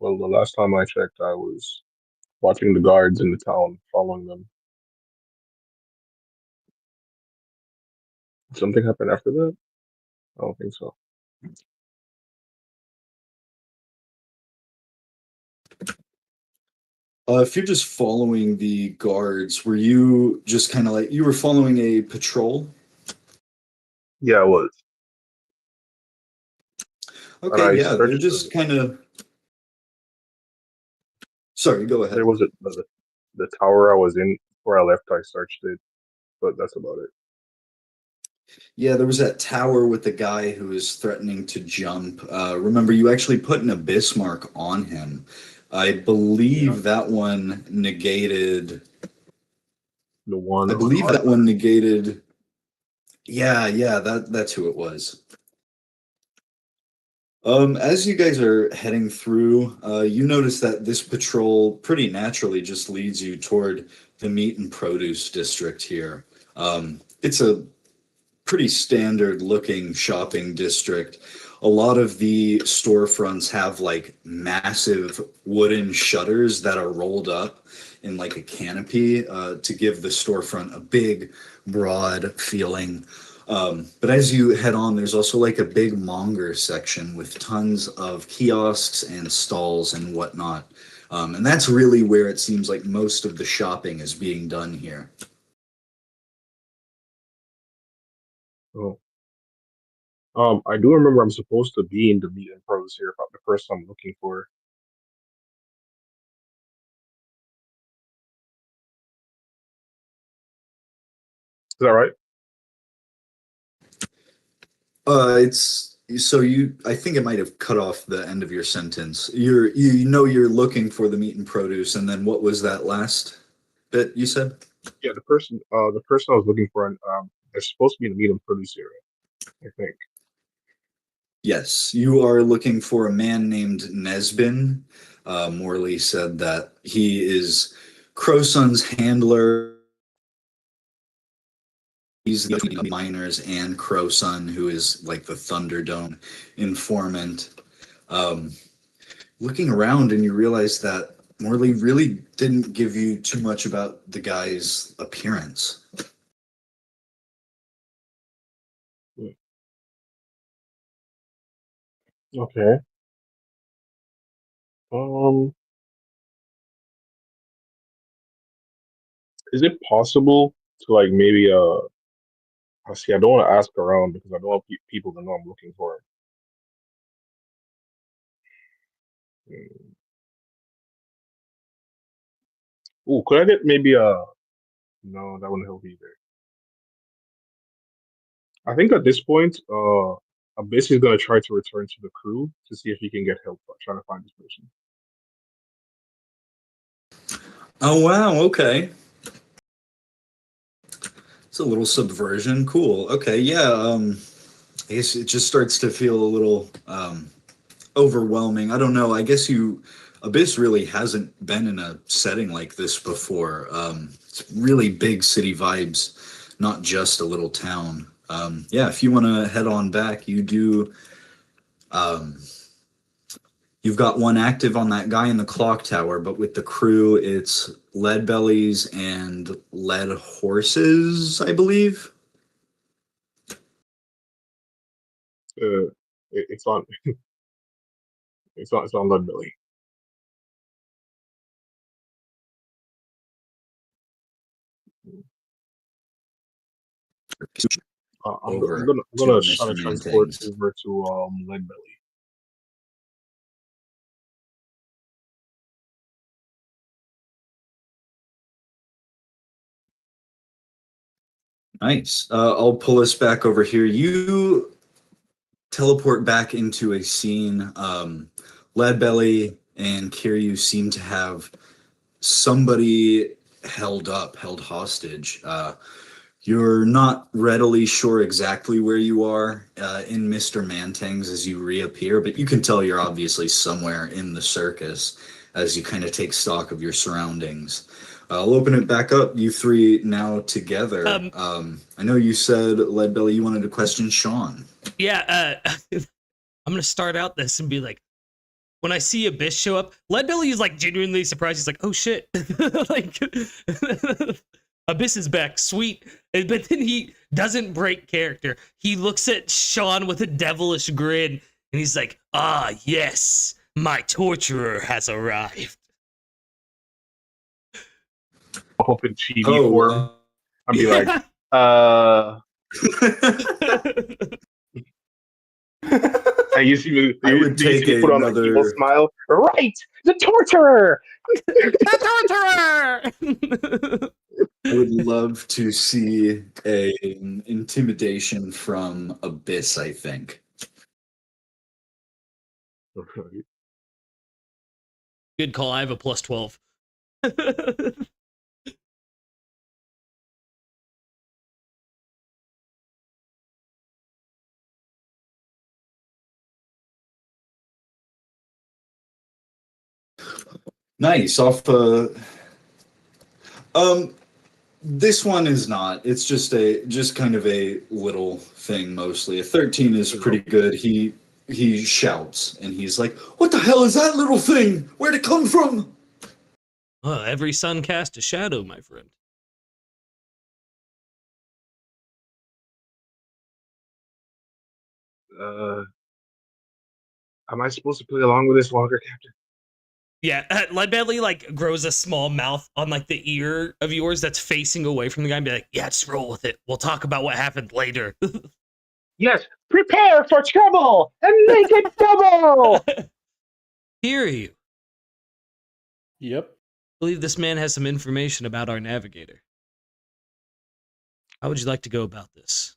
the last time I checked, I was watching the guards in the town, following them. Did something happen after that? I don't think so. If you're just following the guards, were you just kind of like, you were following a patrol? Yeah, I was. Okay, yeah, they're just kind of... Sorry, go ahead. There was the tower I was in before I left. I searched it, but that's about it. Yeah, there was that tower with the guy who was threatening to jump. Remember, you actually put an abyss mark on him. I believe that one negated... The one... I believe that one negated... Yeah, that's who it was. As you guys are heading through, you notice that this patrol pretty naturally just leads you toward the meat and produce district here. It's a pretty standard looking shopping district. A lot of the storefronts have like massive wooden shutters that are rolled up in like a canopy to give the storefront a big, broad feeling. But as you head on, there's also like a big monger section with tons of kiosks and stalls and whatnot. And that's really where it seems like most of the shopping is being done here. Oh. I do remember I'm supposed to be in the meat and produce here about the person I'm looking for. Is that right? It's so you. I think it might have cut off the end of your sentence. You know you're looking for the meat and produce, and then what was that last bit you said? Yeah, the person I was looking for, they're supposed to be in the meat and produce area, I think. Yes, you are looking for a man named Nesbin. Morley said that he is Crowsun's handler. He's the miners and Crowsun, who is like the Thunderdome informant. Looking around, and you realize that Morley really didn't give you too much about the guy's appearance. Okay. Is it possible to like maybe I see. I don't want to ask around because I don't want people to know I'm looking for him. Ooh, could I get maybe no, that wouldn't help either. I think at this point, Abyss is gonna try to return to the crew to see if he can get help trying to find this person. Oh wow, okay. It's a little subversion. Cool. Okay, yeah. I guess it just starts to feel a little overwhelming. I don't know. I guess Abyss really hasn't been in a setting like this before. It's really big city vibes, not just a little town. Yeah, if you want to head on back, you do. You've got one active on that guy in the clock tower, but with the crew, it's Leadbellies and Lead Horses, I believe. It's on. It's on Leadbelly. I'm Over gonna to try to Mr. transport Mantang's. over to Leadbelly. Nice. I'll pull us back over here. You teleport back into a scene. Leadbelly and Kiryu seem to have somebody held hostage. You're not readily sure exactly where you are in Mr. Mantang's as you reappear, but you can tell you're obviously somewhere in the circus as you kind of take stock of your surroundings. I'll open it back up. You three now together. I know you said, Leadbelly, you wanted to question Sean. Yeah, I'm gonna start out this and be like, when I see Abyss show up, Leadbelly is like genuinely surprised. He's like, "Oh shit!" Like, Abyss is back, sweet. But then he doesn't break character. He looks at Sean with a devilish grin, and he's like, "Ah, yes, my torturer has arrived." I'll up in chibi form. I'll be like, you see me, I would take put on an another- evil smile. Right, the torturer. The torturer. I would love to see an intimidation from Abyss, I think. Good call. I have a +12. Nice. This one is not. It's just kind of a little thing mostly. A 13 is pretty good. He shouts and he's like, "What the hell is that little thing? Where'd it come from?" Well, every sun cast a shadow, my friend. Am I supposed to play along with this longer, Captain? Yeah, Leadbelly like grows a small mouth on like the ear of yours that's facing away from the guy and be like, "Yeah, just roll with it. We'll talk about what happened later." Yes, prepare for trouble and make it double. Hear you. Yep. I believe this man has some information about our navigator. How would you like to go about this?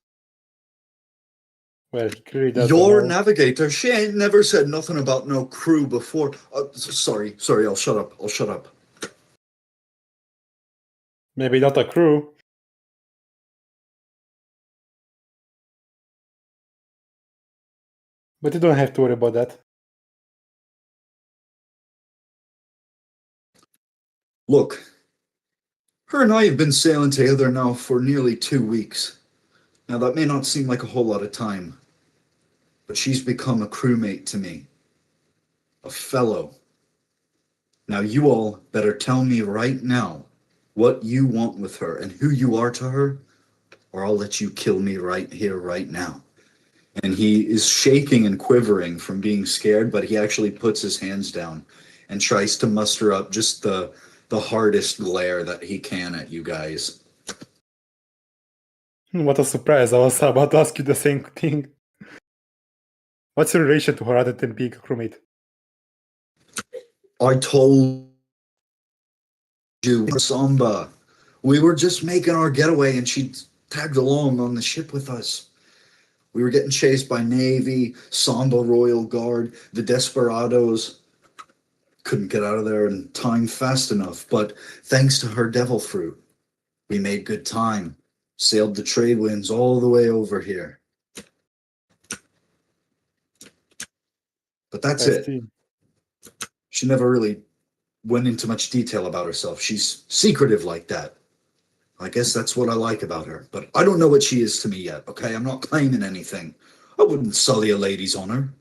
Well, he clearly doesn't Your know. navigator, she ain't never said nothing about no crew before. Sorry, I'll shut up. Maybe not a crew. But you don't have to worry about that. Look, her and I have been sailing together now for nearly 2 weeks. Now, that may not seem like a whole lot of time, but she's become a crewmate to me. A fellow. Now, you all better tell me right now what you want with her and who you are to her, or I'll let you kill me right here, right now. And he is shaking and quivering from being scared, but he actually puts his hands down and tries to muster up just the hardest glare that he can at you guys. What a surprise. I was about to ask you the same thing. What's your relation to her other than being a crewmate? I told you, Samba. We were just making our getaway and she tagged along on the ship with us. We were getting chased by Navy, Samba Royal Guard, the Desperados. Couldn't get out of there in time fast enough, but thanks to her devil fruit, we made good time. Sailed the trade winds all the way over here. But that's it. See. She never really went into much detail about herself. She's secretive like that. I guess that's what I like about her. But I don't know what she is to me yet, okay? I'm not claiming anything. I wouldn't sully a lady's honor.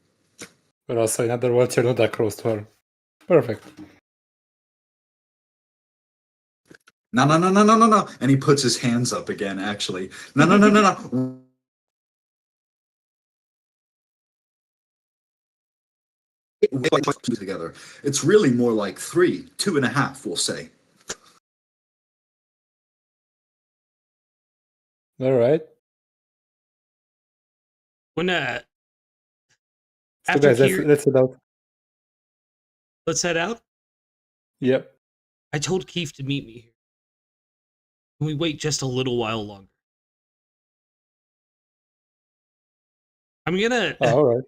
But also, in other words, you're not that close to her. Perfect. No. And he puts his hands up again, actually. No. together. It's really more like 3, 2.5, we'll say. All right. When So after guys, Kiryu, let's head out. let's head out. Yep. I told Kief to meet me here. Can we wait just a little while longer? I'm gonna. Oh, all right.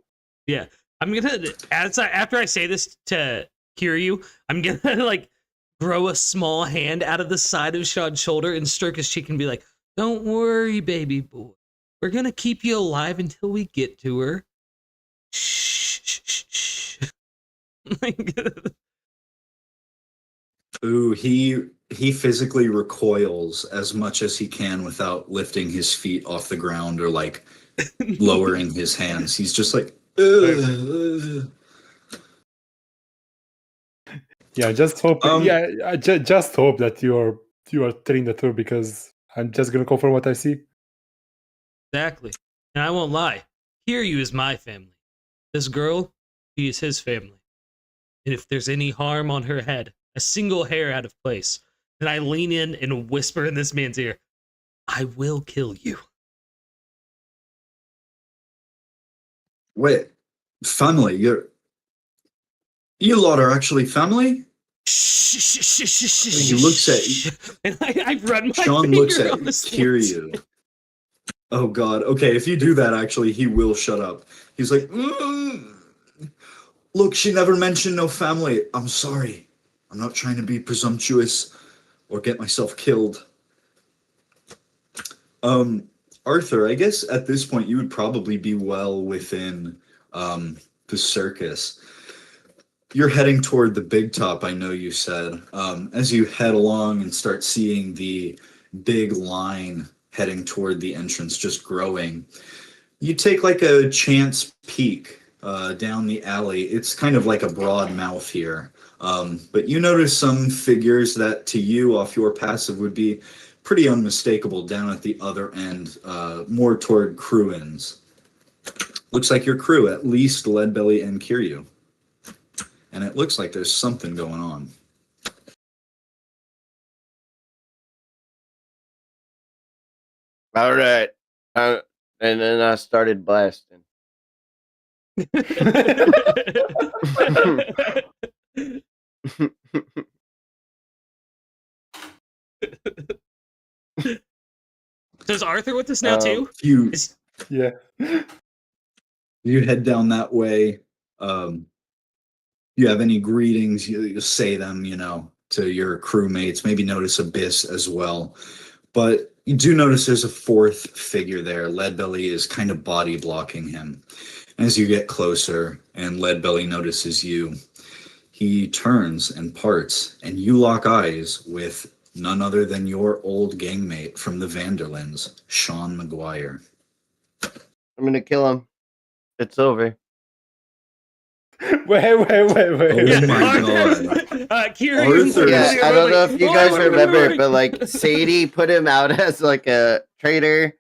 Yeah, I'm gonna. After I say this to Kiryu, I'm gonna like grow a small hand out of the side of Sean's shoulder and stroke his cheek and be like, "Don't worry, baby boy. We're gonna keep you alive until we get to her." Shh, shh, shh, shh. Ooh, he physically recoils as much as he can without lifting his feet off the ground or like lowering his hands. He's just like, ugh. Yeah, just hope. Yeah, I just hope that you are telling the truth, because I'm just gonna confirm what I see. Exactly. And I won't lie. Kiryu is my family. This girl, she is his family. And if there's any harm on her head, a single hair out of place, then I lean in and whisper in this man's ear, I will kill you. Wait, family? You lot are actually family? He looks at and I run my Sean finger looks at on the Kiryu. Oh god. Okay, if you do that, actually, he will shut up. He's like, look, she never mentioned no family. I'm sorry. I'm not trying to be presumptuous or get myself killed. Arthur, I guess at this point you would probably be well within the circus. You're heading toward the big top, I know you said. As you head along and start seeing the big line heading toward the entrance just growing, you take like a chance peek down the alley. It's kind of like a broad mouth here. But you notice some figures that to you off your passive would be pretty unmistakable down at the other end, more toward Cruins. Looks like your crew, at least Leadbelly and Kiryu. And it looks like there's something going on. All right. And then I started blasting. Does Arthur with us now too? Yeah. You head down that way. You have any greetings, you say them, to your crewmates. Maybe notice Abyss as well. But you do notice there's a fourth figure there. Leadbelly is kind of body blocking him. As you get closer and Leadbelly notices you, he turns and parts, and you lock eyes with none other than your old gangmate from the Vanderlands, Sean McGuire. I'm gonna kill him. It's over. Wait. Oh my god. Arthur. Yeah, I don't know if you guys remember, but like Sadie put him out as like a traitor.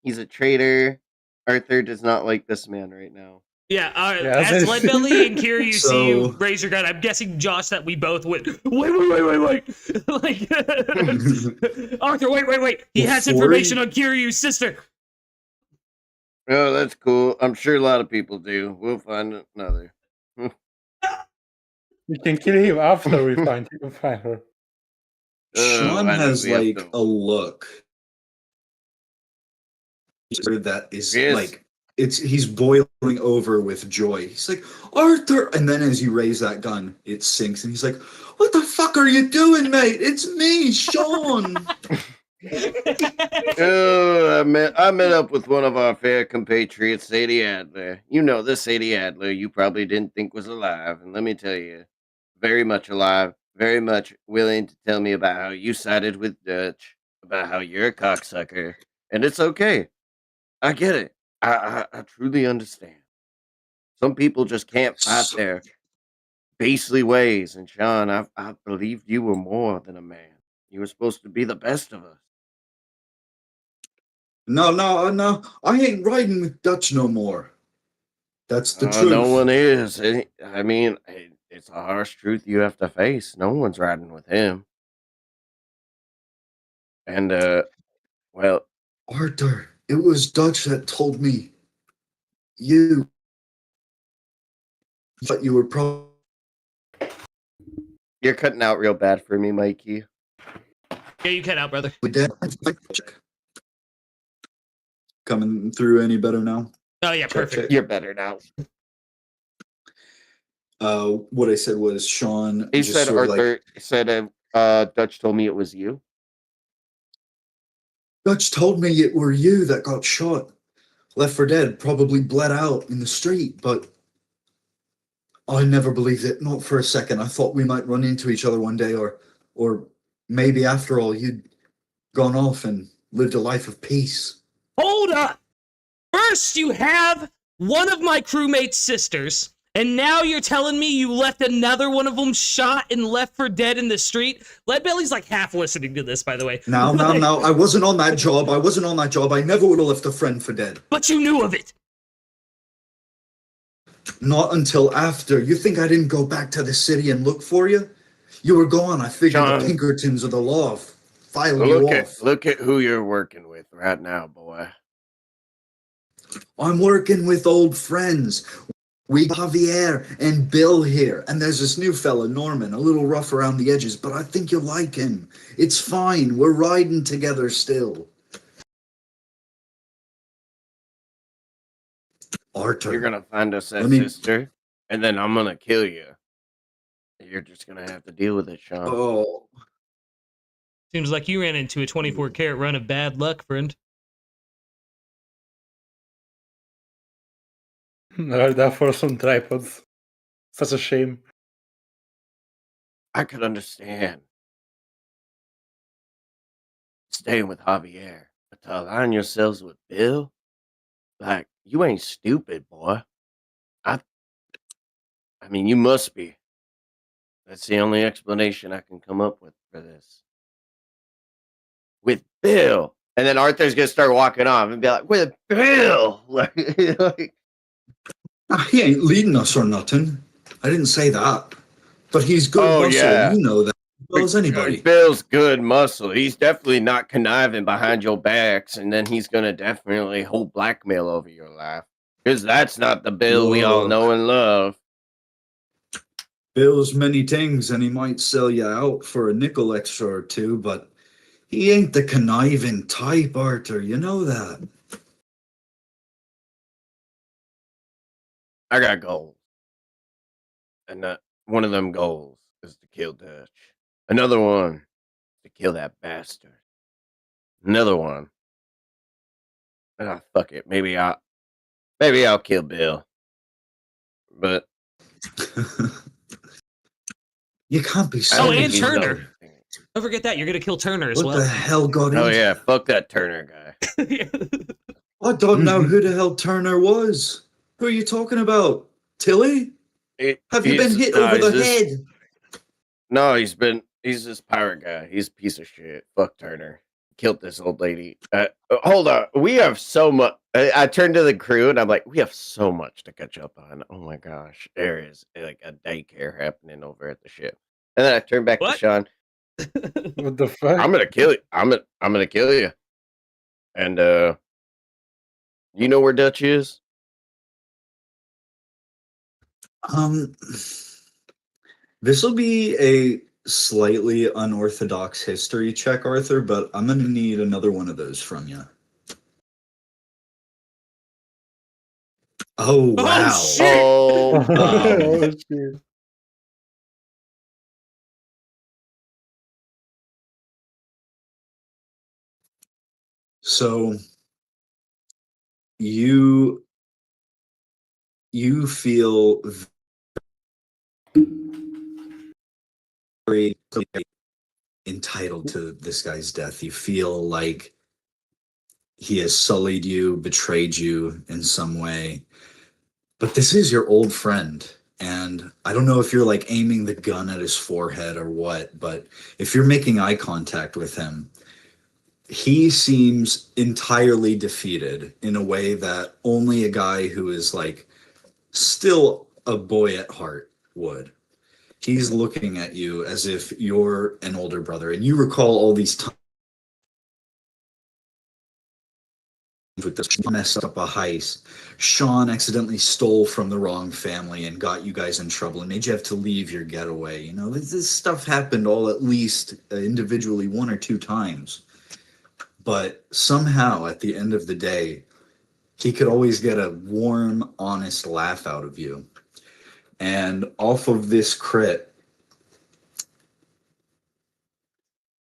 He's a traitor. Arthur does not like this man right now. Yeah, as Leadbelly and Kiryu see you raise your gun, I'm guessing, Josh, that we both went, wait. Like, Arthur, wait. He has information on Kiryu's sister. Oh, that's cool. I'm sure a lot of people do. We'll find another. We can kill him after we find her. Sean has like a look that is like he's boiling over with joy. He's like, Arthur, and then as you raise that gun, it sinks, and he's like, what the fuck are you doing, mate? It's me, Sean. Oh, I met up with one of our fair compatriots, Sadie Adler. You know this Sadie Adler you probably didn't think was alive, and let me tell you, very much alive, very much willing to tell me about how you sided with Dutch, about how you're a cocksucker, and it's okay. I get it. I truly understand. Some people just can't fight their beastly ways, and Sean, I believed you were more than a man. You were supposed to be the best of us. No, I ain't riding with Dutch no more. That's the truth. No one is. I mean, it's a harsh truth you have to face. No one's riding with him. And, well, Arthur, it was Dutch that told me you thought you were probably you're cutting out real bad for me, Mikey. Yeah, you cut out, brother. dead. Coming through any better now? Oh yeah, Check, perfect. check. You're better now. What I said was Sean. He just said sort of Arthur said Dutch told me it was you. Dutch told me it were you that got shot, left for dead, probably bled out in the street, but I never believed it, not for a second. I thought we might run into each other one day, or maybe after all you'd gone off and lived a life of peace. Hold up! First, you have one of my crewmate's sisters, and now you're telling me you left another one of them shot and left for dead in the street? Leadbelly's like half listening to this, by the way. Now, I wasn't on that job. I never would have left a friend for dead. But you knew of it. Not until after. You think I didn't go back to the city and look for you? You were gone. I figured John, the Pinkertons of the law filing you off. Look at who you're working with right now, boy. I'm working with old friends. We got Javier and Bill here, and there's this new fella, Norman, a little rough around the edges, but I think you'll like him. It's fine. We're riding together still. Arthur. You're gonna find us that sister, and then I'm gonna kill you. You're just gonna have to deal with it, Sean. Oh. Seems like you ran into a 24-karat run of bad luck, friend. Heard that for some tripods. Such a shame. I could understand staying with Javier, but to align yourselves with Bill, like, you ain't stupid, boy. I mean, you must be. That's the only explanation I can come up with for this. With Bill. And then Arthur's gonna start walking off and be like, with Bill! Like, He ain't leading us or nothing. I didn't say that. But he's good muscle. Yeah. You know that as well as anybody. Bill's good muscle. He's definitely not conniving behind your backs, and then he's gonna definitely hold blackmail over your life. Because that's not the Bill we all know and love. Bill's many things, and he might sell you out for a nickel extra or two, but he ain't the conniving type, Arthur. You know that. I got goals. And one of them goals is to kill Dutch. Another one, to kill that bastard. Another one. Fuck it. Maybe I'll kill Bill. But you can't be Oh, serious. and Turner. Don't forget that. You're going to kill Turner as well. What the hell got Oh, into yeah. Fuck that Turner guy. I don't know who the hell Turner was. Who are you talking about? Tilly? Have you been hit over the head? No, he's this pirate guy. He's a piece of shit. Fuck Turner. Killed this old lady. Hold on. We have so much. I turned to the crew and I'm like, we have so much to catch up on. Oh my gosh. There is like a daycare happening over at the ship. And then I turned back to Sean. What the fuck? I'm gonna kill you. I'm gonna kill you. And you know where Dutch is? This will be a slightly unorthodox history check, Arthur, but I'm gonna need another one of those from you. Oh wow! shit! Oh, shit. So you feel very entitled to this guy's death. You feel like he has sullied you, betrayed you in some way. But this is your old friend. And I don't know if you're like aiming the gun at his forehead or what, but if you're making eye contact with him, he seems entirely defeated in a way that only a guy who is like still a boy at heart, would. He's looking at you as if you're an older brother, and you recall all these times with this messed up a heist. Sean accidentally stole from the wrong family and got you guys in trouble and made you have to leave your getaway. You know, this stuff happened all at least individually 1 or 2 times. But somehow, at the end of the day, he could always get a warm, honest laugh out of you. And off of this crit,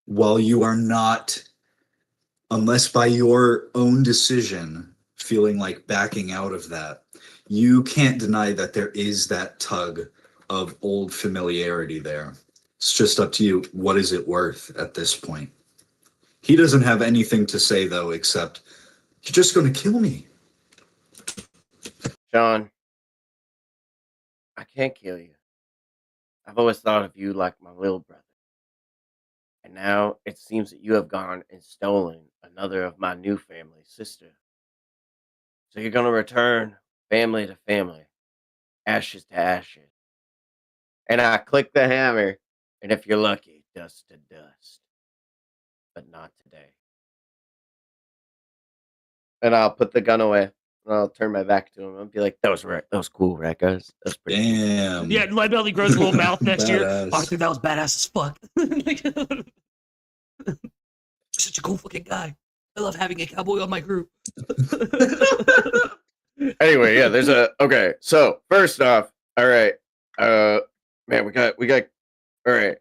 while you are not, unless by your own decision, feeling like backing out of that, you can't deny that there is that tug of old familiarity there. It's just up to you. What is it worth at this point? He doesn't have anything to say, though, except, you're just going to kill me. Sean, I can't kill you. I've always thought of you like my little brother. And now it seems that you have gone and stolen another of my new family's sister. So you're going to return family to family, ashes to ashes. And I click the hammer, and if you're lucky, dust to dust. But not today. And I'll put the gun away. And I'll turn my back to him and be like, that was cool, right, guys? That was pretty cool. Damn. Yeah, Leadbelly grows a little mouth next year. Badass. Oh, I think that was badass as fuck. You're such a cool fucking guy. I love having a cowboy on my crew. Anyway, yeah, there's okay. So first off, all right, man, we got, all right.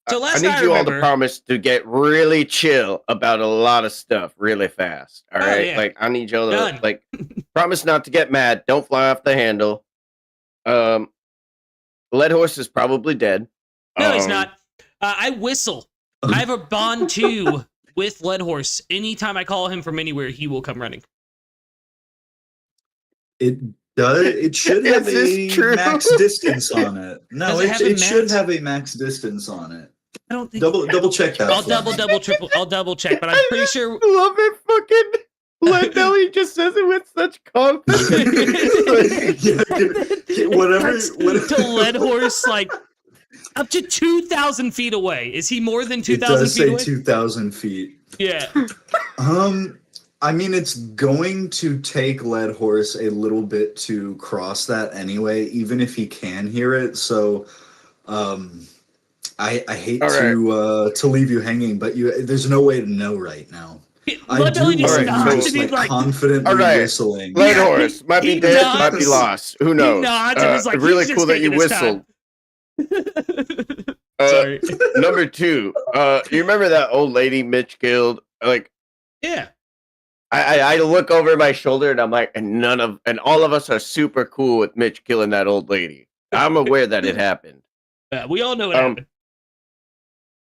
So I last need I you all to remember, promise to get really chill about a lot of stuff really fast. All Oh, right, yeah. like I need y'all to Done. like promise not to get mad. Don't fly off the handle. Lead Horse is probably dead. No, he's not. I whistle. I have a bond too with Lead Horse. Anytime I call him from anywhere, he will come running. It does. It should have Is this a true? max distance on it. No, Does it have a it should max? have a max distance on it. I don't think. Double check that. I'll for me. I'll double check, but I'm pretty sure. Love it, fucking Leadbelly just says it with such confidence. Whatever. To Lead Horse, like up to 2,000 feet away. Is he more than It 2,000 does feet say away? 2,000 feet. Yeah. I mean, it's going to take Lead Horse a little bit to cross that anyway, even if he can hear it. So, I hate to leave you hanging, but there's no way to know right now. I do Leadbelly just want nods you just and he's like like, confidently All right. whistling. Lead Yeah, Horse might be he dead, nods. might be lost. Who knows? He nods and is like, really he's cool just that you taking his time. whistled. Sorry. Number 2, you remember that old lady Mitch killed? Like, Yeah. I look over my shoulder and I'm like, and all of us are super cool with Mitch killing that old lady. I'm aware that it happened. We all know what happened.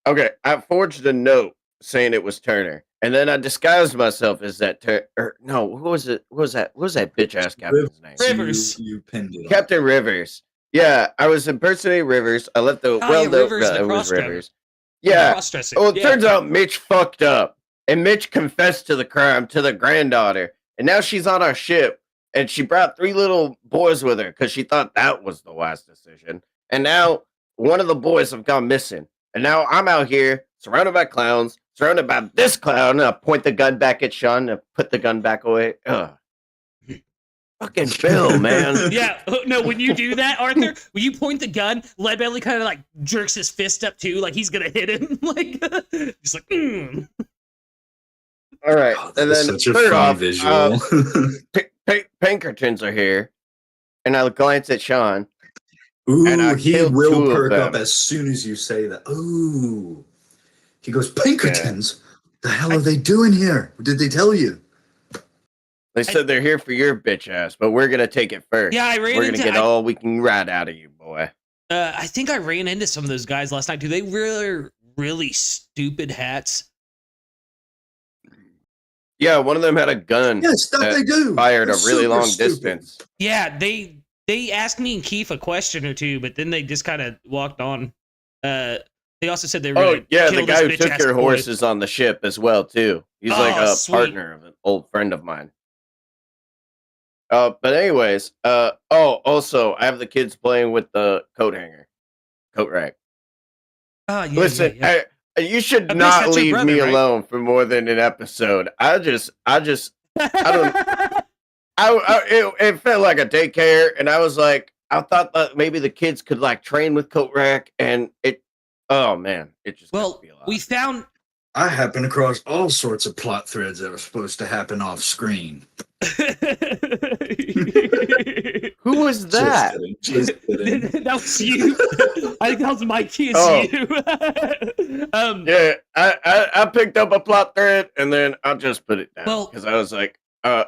Okay, I forged a note saying it was Turner, and then I disguised myself as that. No, who was it? What was that bitch ass captain's name? Rivers. You pinned it. Captain Rivers. Yeah, I was impersonating Rivers. I left the Rivers, the it was cross-dresser. Rivers. Yeah. Cross-dressing. Well, it Yeah. turns out Mitch fucked up, and Mitch confessed to the crime to the granddaughter, and now she's on our ship, and she brought 3 little boys with her because she thought that was the wise decision, and now one of the boys have gone missing, and now I'm out here surrounded by clowns, surrounded by this clown, and I point the gun back at Sean and put the gun back away. Ugh. Fucking Bill, man. Yeah, no, when you do that, Arthur, when you point the gun, Leadbelly kind of like jerks his fist up too, like he's gonna hit him. Like, he's like, All right, Oh, and that's then such a third fun off, visual. Pinkertons are here, and I glance at Sean. Ooh, and I he killed 2 will of perk up them. as soon as you say that. Ooh. He goes, Pinkertons? The hell are they doing here? Did they tell you? They said they're here for your bitch ass, but we're gonna take it first. yeah, I ran We're gonna into. get all we can ride out of you, boy. I think I ran into some of those guys last night. Do they wear really stupid hats? Yeah, one of them had a gun. Yeah, stuff they do. Fired They're a really super long stupid. distance. Yeah, they asked me and Kief a question or two, but then they just kind of walked on. They also said they were Oh gonna yeah, the kill guy who this took bitch-ass your boy. horse is on the ship as well too. He's like Oh, a sweet. partner of an old friend of mine. But anyways, also I have the kids playing with the coat rack. Ah, yeah, Listen, yeah. you should But not that's your leave brother, me right? alone for more than an episode. I it felt like a daycare, and I was like, I thought that maybe the kids could like train with coat rack, and oh man, it just got to Well, be a lot. we found. I happen across all sorts of plot threads that are supposed to happen off screen. Who was that? Just kidding. That was you. I think that was Mikey. Oh. You. Yeah, I picked up a plot thread and then I'll just put it down Well- because I was like, I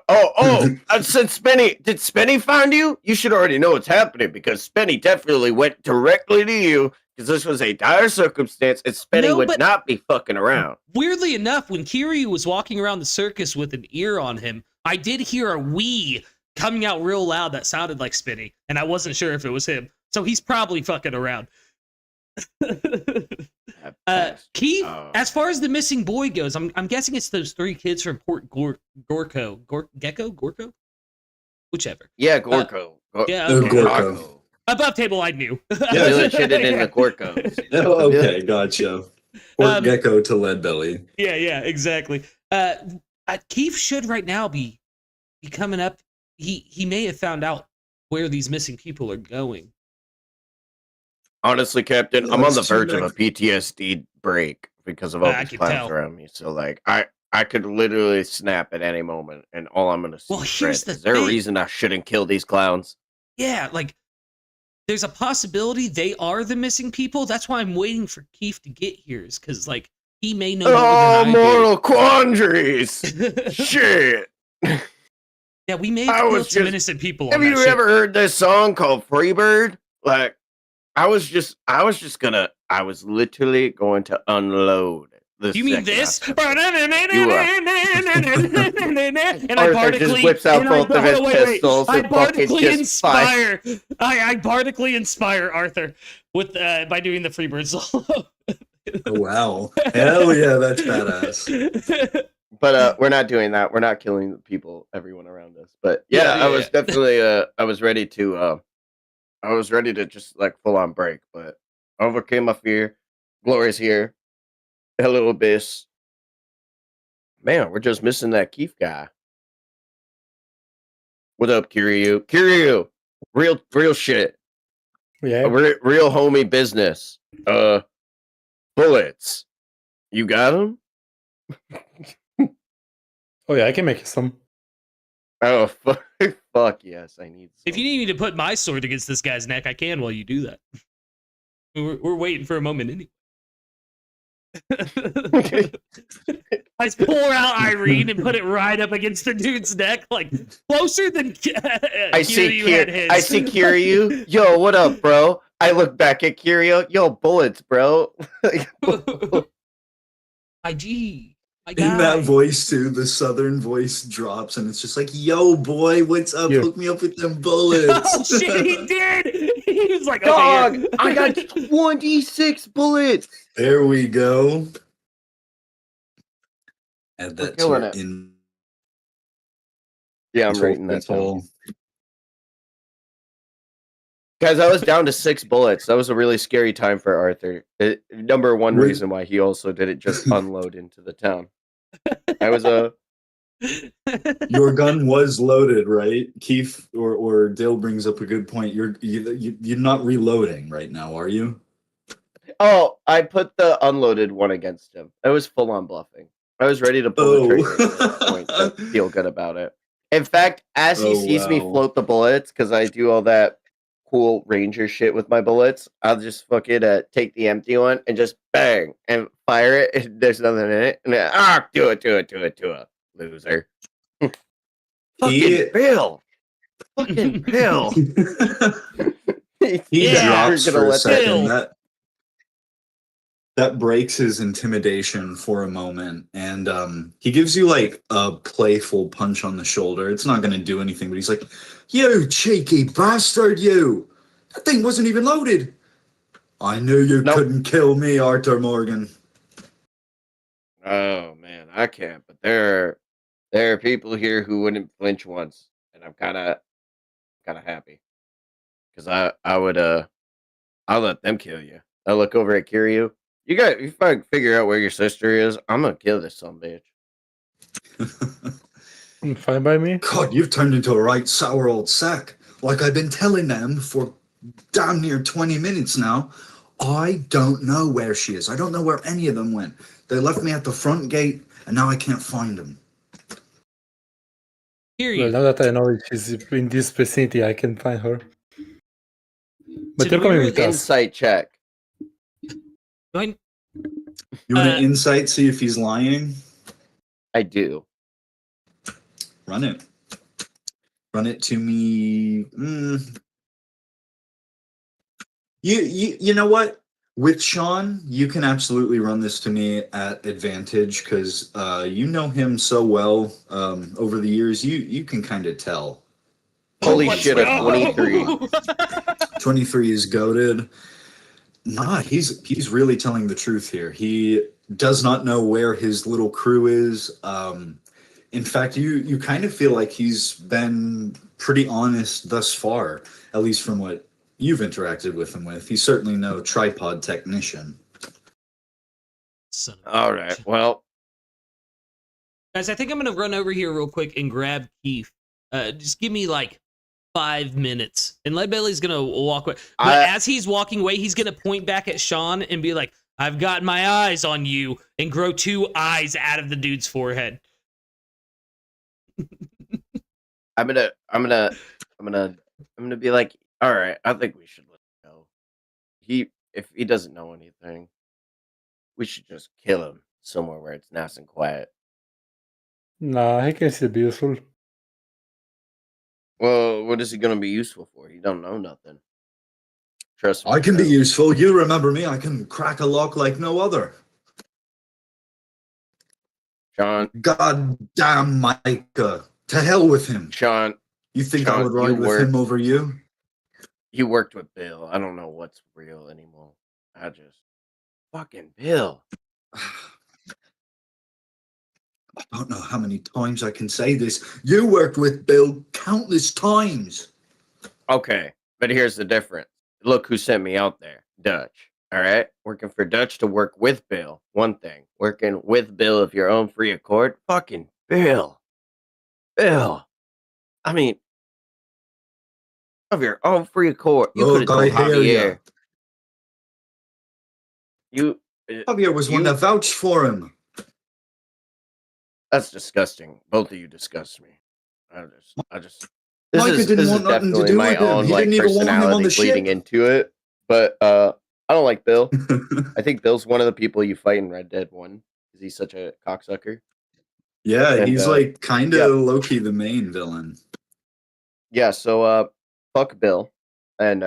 said Spenny, did Spenny find you? You should already know what's happening because Spenny definitely went directly to you because this was a dire circumstance and Spenny No, would but- not be fucking around. Weirdly enough, when Kiryu was walking around the circus with an ear on him, I did hear a wee coming out real loud that sounded like Spinny, and I wasn't sure if it was him. So he's probably fucking around. Kief, as far as the missing boy goes, I'm guessing it's those 3 kids from Port Gorko, whichever. Yeah, Gorko. Yeah, okay. Gorko. Above table, I knew. Yeah, really shitted in the Gorkos. Oh, okay, gotcha. Port Gecko to Leadbelly. Yeah, exactly. Kief should right now be coming up. He may have found out where these missing people are going. Honestly, Captain, Yeah, I'm on the that's too verge of bad. a PTSD break because of all I these can clowns tell. around me. So, like, I could literally snap at any moment, and all I'm gonna see Well, is here's red. the Is there a thing. reason I shouldn't kill these clowns? Yeah, like there's a possibility they are the missing people. That's why I'm waiting for Kief to get here, is because like he may know more Oh, than I mortal quandaries! do. Shit! Yeah, we may I have was killed some just- innocent people. Have on you that ship. ever heard this song called Freebird? Like, I was literally going to unload. You mean this? And I Arthur bardically just whips out and both of his wait. pistols I and fucking bardically just inspire. I bardically inspire Arthur with by doing the Freebird solo. Oh, wow. Hell yeah, that's badass. But we're not doing that. We're not killing the people, everyone around us. But yeah, Yeah, I was definitely I was ready to just like full on break, but I overcame my fear. Glory's here. Hello, Abyss. Man, we're just missing that Kief guy. What up, Kiryu? Kiryu! Real shit. Yeah. Real homie business. Bullets. You got them? Oh yeah, I can make some. Oh, fuck yes, I need some. If you need me to put my sword against this guy's neck, I can while you do that. We're waiting for a moment anyway. I just pull out Irene and put it right up against the dude's neck, like closer than I see Kiryu had his. I see Kiryu. Yo, what up, bro? I look back at Kiryu. Yo, bullets, bro. IG. My In guy. that voice, too, the southern voice drops, and it's just like, yo, boy, what's up? Yeah. Hook me up with them bullets. Oh shit, he did! He was like, Dog, okay, here. I got 1d6 bullets. There we go. Add that to killing your it. in. Yeah, I'm writing that That's down. all. Guys, I was down to 6 bullets. That was a really scary time for Arthur. Number one Really? reason why he also didn't just unload into the town. I was Your gun was loaded, right? Kief or Dill brings up a good point. You're not reloading right now, are you? Oh, I put the unloaded one against him. I was full on bluffing. I was ready to pull the trigger at this point to feel good about it. In fact, as he sees me wow. float the bullets, because I do all that cool ranger shit with my bullets, I'll just fucking take the empty one and just bang and fire it. And there's nothing in it. And then, do it, loser. Fucking Bill. Fucking Bill. He Yeah, drops you're for gonna a let second. that- That breaks his intimidation for a moment, and he gives you like a playful punch on the shoulder. It's not going to do anything, but he's like, "You cheeky bastard, you! That thing wasn't even loaded. I knew you Nope. couldn't kill me, Arthur Morgan." Oh man, I can't. But there are people here who wouldn't flinch once, and and I'm kind of happy because I would I'll let them kill you. I look over at Kiryu. If I figure out where your sister is, I'm gonna kill this son of a bitch. Fine by me. God, you've turned into a right sour old sack. Like I've been telling them for damn near 20 minutes now. I don't know where she is. I don't know where any of them went. They left me at the front gate, and now I can't find them. Here Well, you. now that I know she's in this vicinity, I can find her. But So you're do we coming really with us. Insight check. Going, You want to insight, see if he's lying? I do. Run it. Run it to me. You know what? With Sean, you can absolutely run this to me at advantage because you know him so well over the years. You can kind of tell. Holy let's shit, go. a 23. 23 is goaded. Nah, he's really telling the truth here. He does not know where his little crew is. In fact, you kind of feel like he's been pretty honest thus far, at least from what you've interacted with him with. He's certainly no tripod technician. Son of a All bitch. right. Well, Guys, I think I'm gonna run over here real quick and grab Kief. Just give me like 5 minutes, and Leadbelly's gonna walk away. But as he's walking away, he's gonna point back at Sean and be like, "I've got my eyes on you," and grow 2 eyes out of the dude's forehead. I'm gonna be like, all right, I think we should let him go. If he doesn't know anything, we should just kill him somewhere where it's nice and quiet. Nah, he can still be useful. Well, what is he gonna be useful for? He don't know nothing. Trust me. I can be bro. useful. You remember me. I can crack a lock like no other. Sean. God damn Micah. To hell with him. Sean, You think I Sean, would ride with him over you? you worked with Bill. I don't know what's real anymore. I just fucking Bill. I don't know how many times I can say this. You worked with Bill countless times. Okay, but here's the difference. Look who sent me out there. Dutch. All right? Working for Dutch to work with Bill. One thing. Working with Bill of your own free accord. Fucking Bill. Bill. I mean, of your own free accord. You could have Look, I told hear Javier. Javier was one that vouched for him. That's disgusting. Both of you disgust me. I just. Micah didn't this want is nothing to definitely do my with him. own He like didn't even want him on personality the bleeding ship. into it. But I don't like Bill. I think Bill's one of the people you fight in Red Dead 1 because he's such a cocksucker. Yeah, And, he's like kind of yeah. low-key the main villain. Yeah, so fuck Bill. And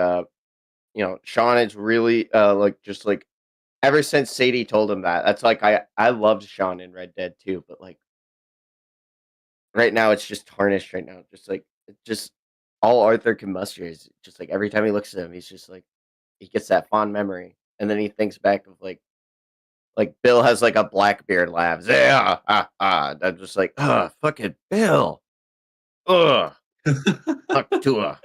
Sean is really just ever since Sadie told him that's like I loved Sean in Red Dead 2, but like right now it's just tarnished right now. Just all Arthur can muster is just like every time he looks at him, he's just like he gets that fond memory. And then he thinks back of like Bill has like a Blackbeard laughs. Yeah, I'm just like, fucking Bill. Ugh. Fuck Tua.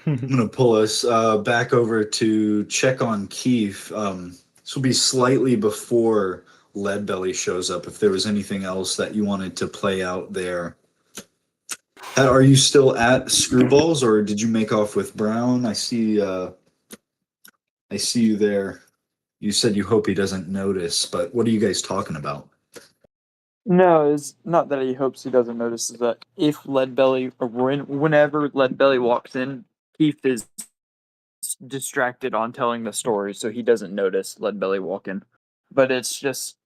I'm gonna pull us back over to check on Kief. This will be slightly before Leadbelly shows up. If there was anything else that you wanted to play out there, are you still at Screwballs, or did you make off with Brown? I see you there. You said you hope he doesn't notice, but what are you guys talking about? No, it's not that he hopes he doesn't notice. Is that if Leadbelly or whenever Leadbelly walks in, Kief is distracted on telling the story, so he doesn't notice Leadbelly walk in. But it's just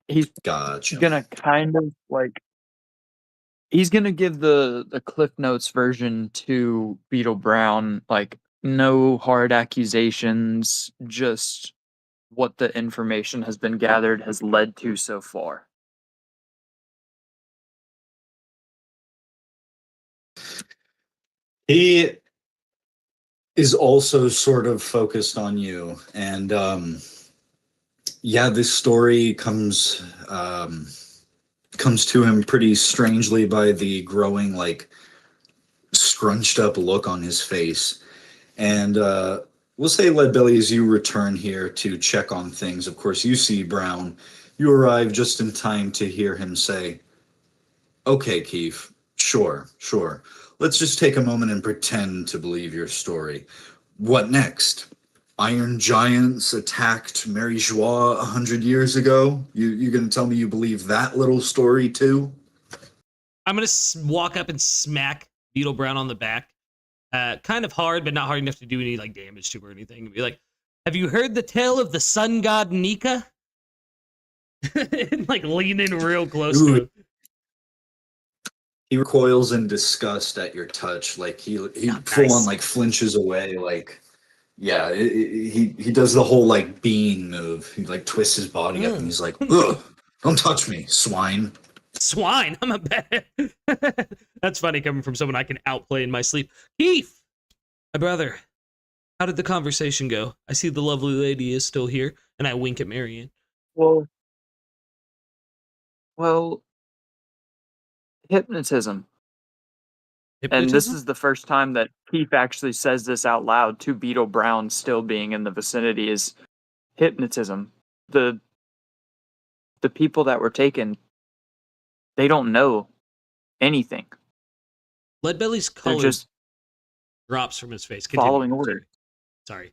he's Gotcha. gonna kind of like he's gonna give the Cliff Notes version to Beetle Brown, like no hard accusations, just what the information has been gathered has led to so far. He is also sort of focused on you, and yeah, this story comes comes to him pretty strangely by the growing, like, scrunched up look on his face. And we'll say, Leadbelly, as you return here to check on things, of course, you see Brown. You arrive just in time to hear him say, "Okay, Kief, sure. Let's just take a moment and pretend to believe your story. What next? Iron giants attacked Mary Joie 100 years ago? You gonna tell me you believe that little story too?" I'm gonna walk up and smack Beetle Brown on the back, kind of hard, but not hard enough to do any like damage to her or anything. And be like, "Have you heard the tale of the sun god Nika?" And like lean in real close to him. He recoils in disgust at your touch, like he Oh, full nice. on like flinches away, like yeah, he does the whole like being move. He like twists his body up and he's like, "Ugh, don't touch me, swine." Swine, I'm a bad. That's funny coming from someone I can outplay in my sleep. Kief, my brother, how did the conversation go? I see the lovely lady is still here, and I wink at Marianne. Well, hypnotism. And this Hypnotism? is the first time that Keith actually says this out loud to Beetle Brown still being in the vicinity is hypnotism. The people that were taken, they don't know anything. Leadbelly's They're color just drops from his face. Continue. following orders. Sorry.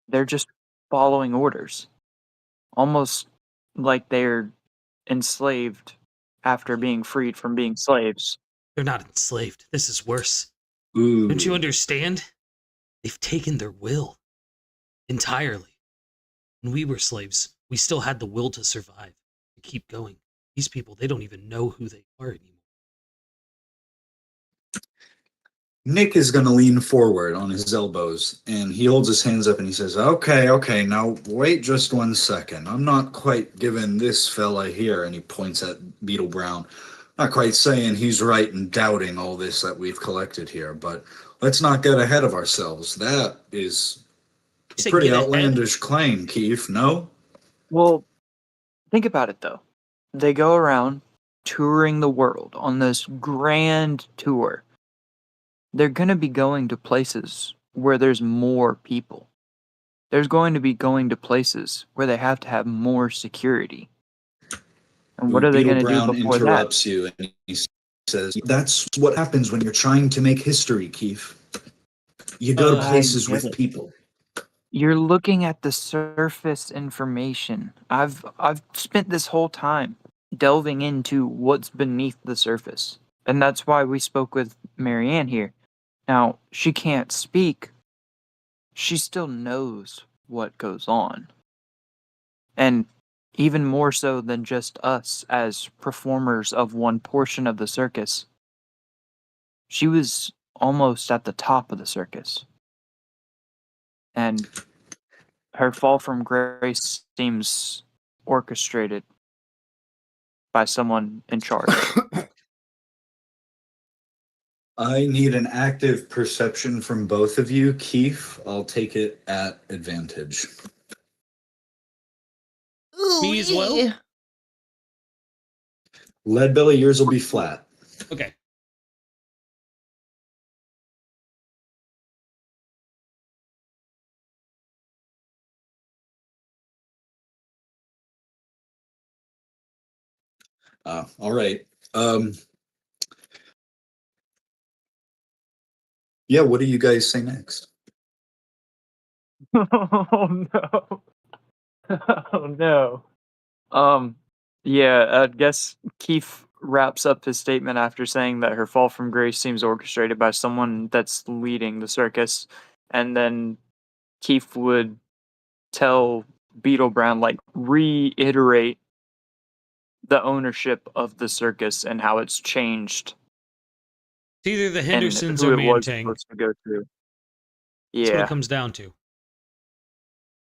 They're just following orders. Almost like they're enslaved after being freed from being slaves. They're not enslaved. This is worse. Ooh. Don't you understand? They've taken their will entirely. When we were slaves, we still had the will to survive, to keep going. These people, they don't even know who they are anymore. Nick is going to lean forward on his elbows, and he holds his hands up and he says, okay, now wait just 1 second. I'm not quite giving this fella here, and he points at Beetle Brown, not quite saying he's right in doubting all this that we've collected here, but let's not get ahead of ourselves. That is You a say pretty get ahead? outlandish claim, Kief, no? Well, think about it though. They go around touring the world on this grand tour. They're going to be going to places where there's more people. There's going to be going to places where they have to have more security. And what are they Beetle going to do Brown before interrupts you, and he says, "That's what happens when you're trying to make history, Kief. You go to I places get with it. people." You're looking at the surface information. I've spent this whole time delving into what's beneath the surface. And that's why we spoke with Marianne here. Now, she can't speak. She still knows what goes on. And even more so than just us as performers of one portion of the circus. She was almost at the top of the circus. And her fall from grace seems orchestrated by someone in charge. I need an active perception from both of you. Kief, I'll take it at advantage. Me as well? Leadbelly, yours will be flat. Okay. All right. Yeah, what do you guys say next? Oh no. Oh no. Yeah, I guess Keith wraps up his statement after saying that her fall from grace seems orchestrated by someone that's leading the circus. And then Keith would tell Beetle Brown, like, reiterate the ownership of the circus and how it's changed It's either the and Hendersons who or it was Mantang. supposed to go to. That's what it Yeah. comes down to.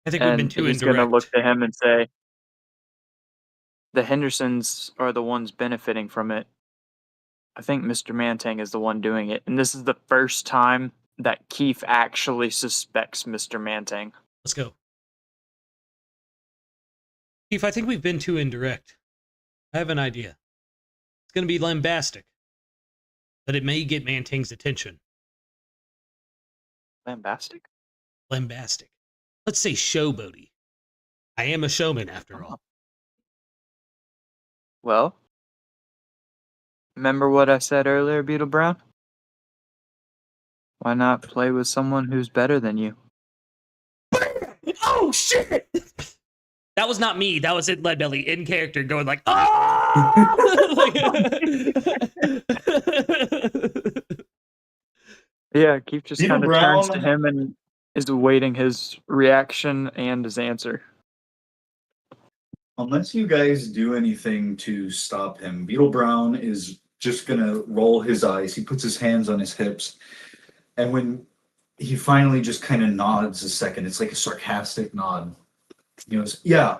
I think we've been And too he's going to look indirect. to him and say, the Hendersons are the ones benefiting from it. I think Mr. Mantang is the one doing it. And this is the first time that Keith actually suspects Mr. Mantang. Let's go. Keith, I think we've been too indirect. I have an idea. It's going to be lambastic. But it may get Mantang's attention. Lambastic? Lambastic. Let's say showboaty. I am a showman after all. Well, remember what I said earlier, Beetle Brown? Why not play with someone who's better than you? Oh, shit! That was not me. That was it, Leadbelly, in character, going like, oh! Yeah, Kief just Beetle kind of turns to Brown- him and is awaiting his reaction and his answer. Unless you guys do anything to stop him, Beetle Brown is just gonna roll his eyes. He puts his hands on his hips, and when he finally just kind of nods a second, it's like a sarcastic nod. He goes, "Yeah,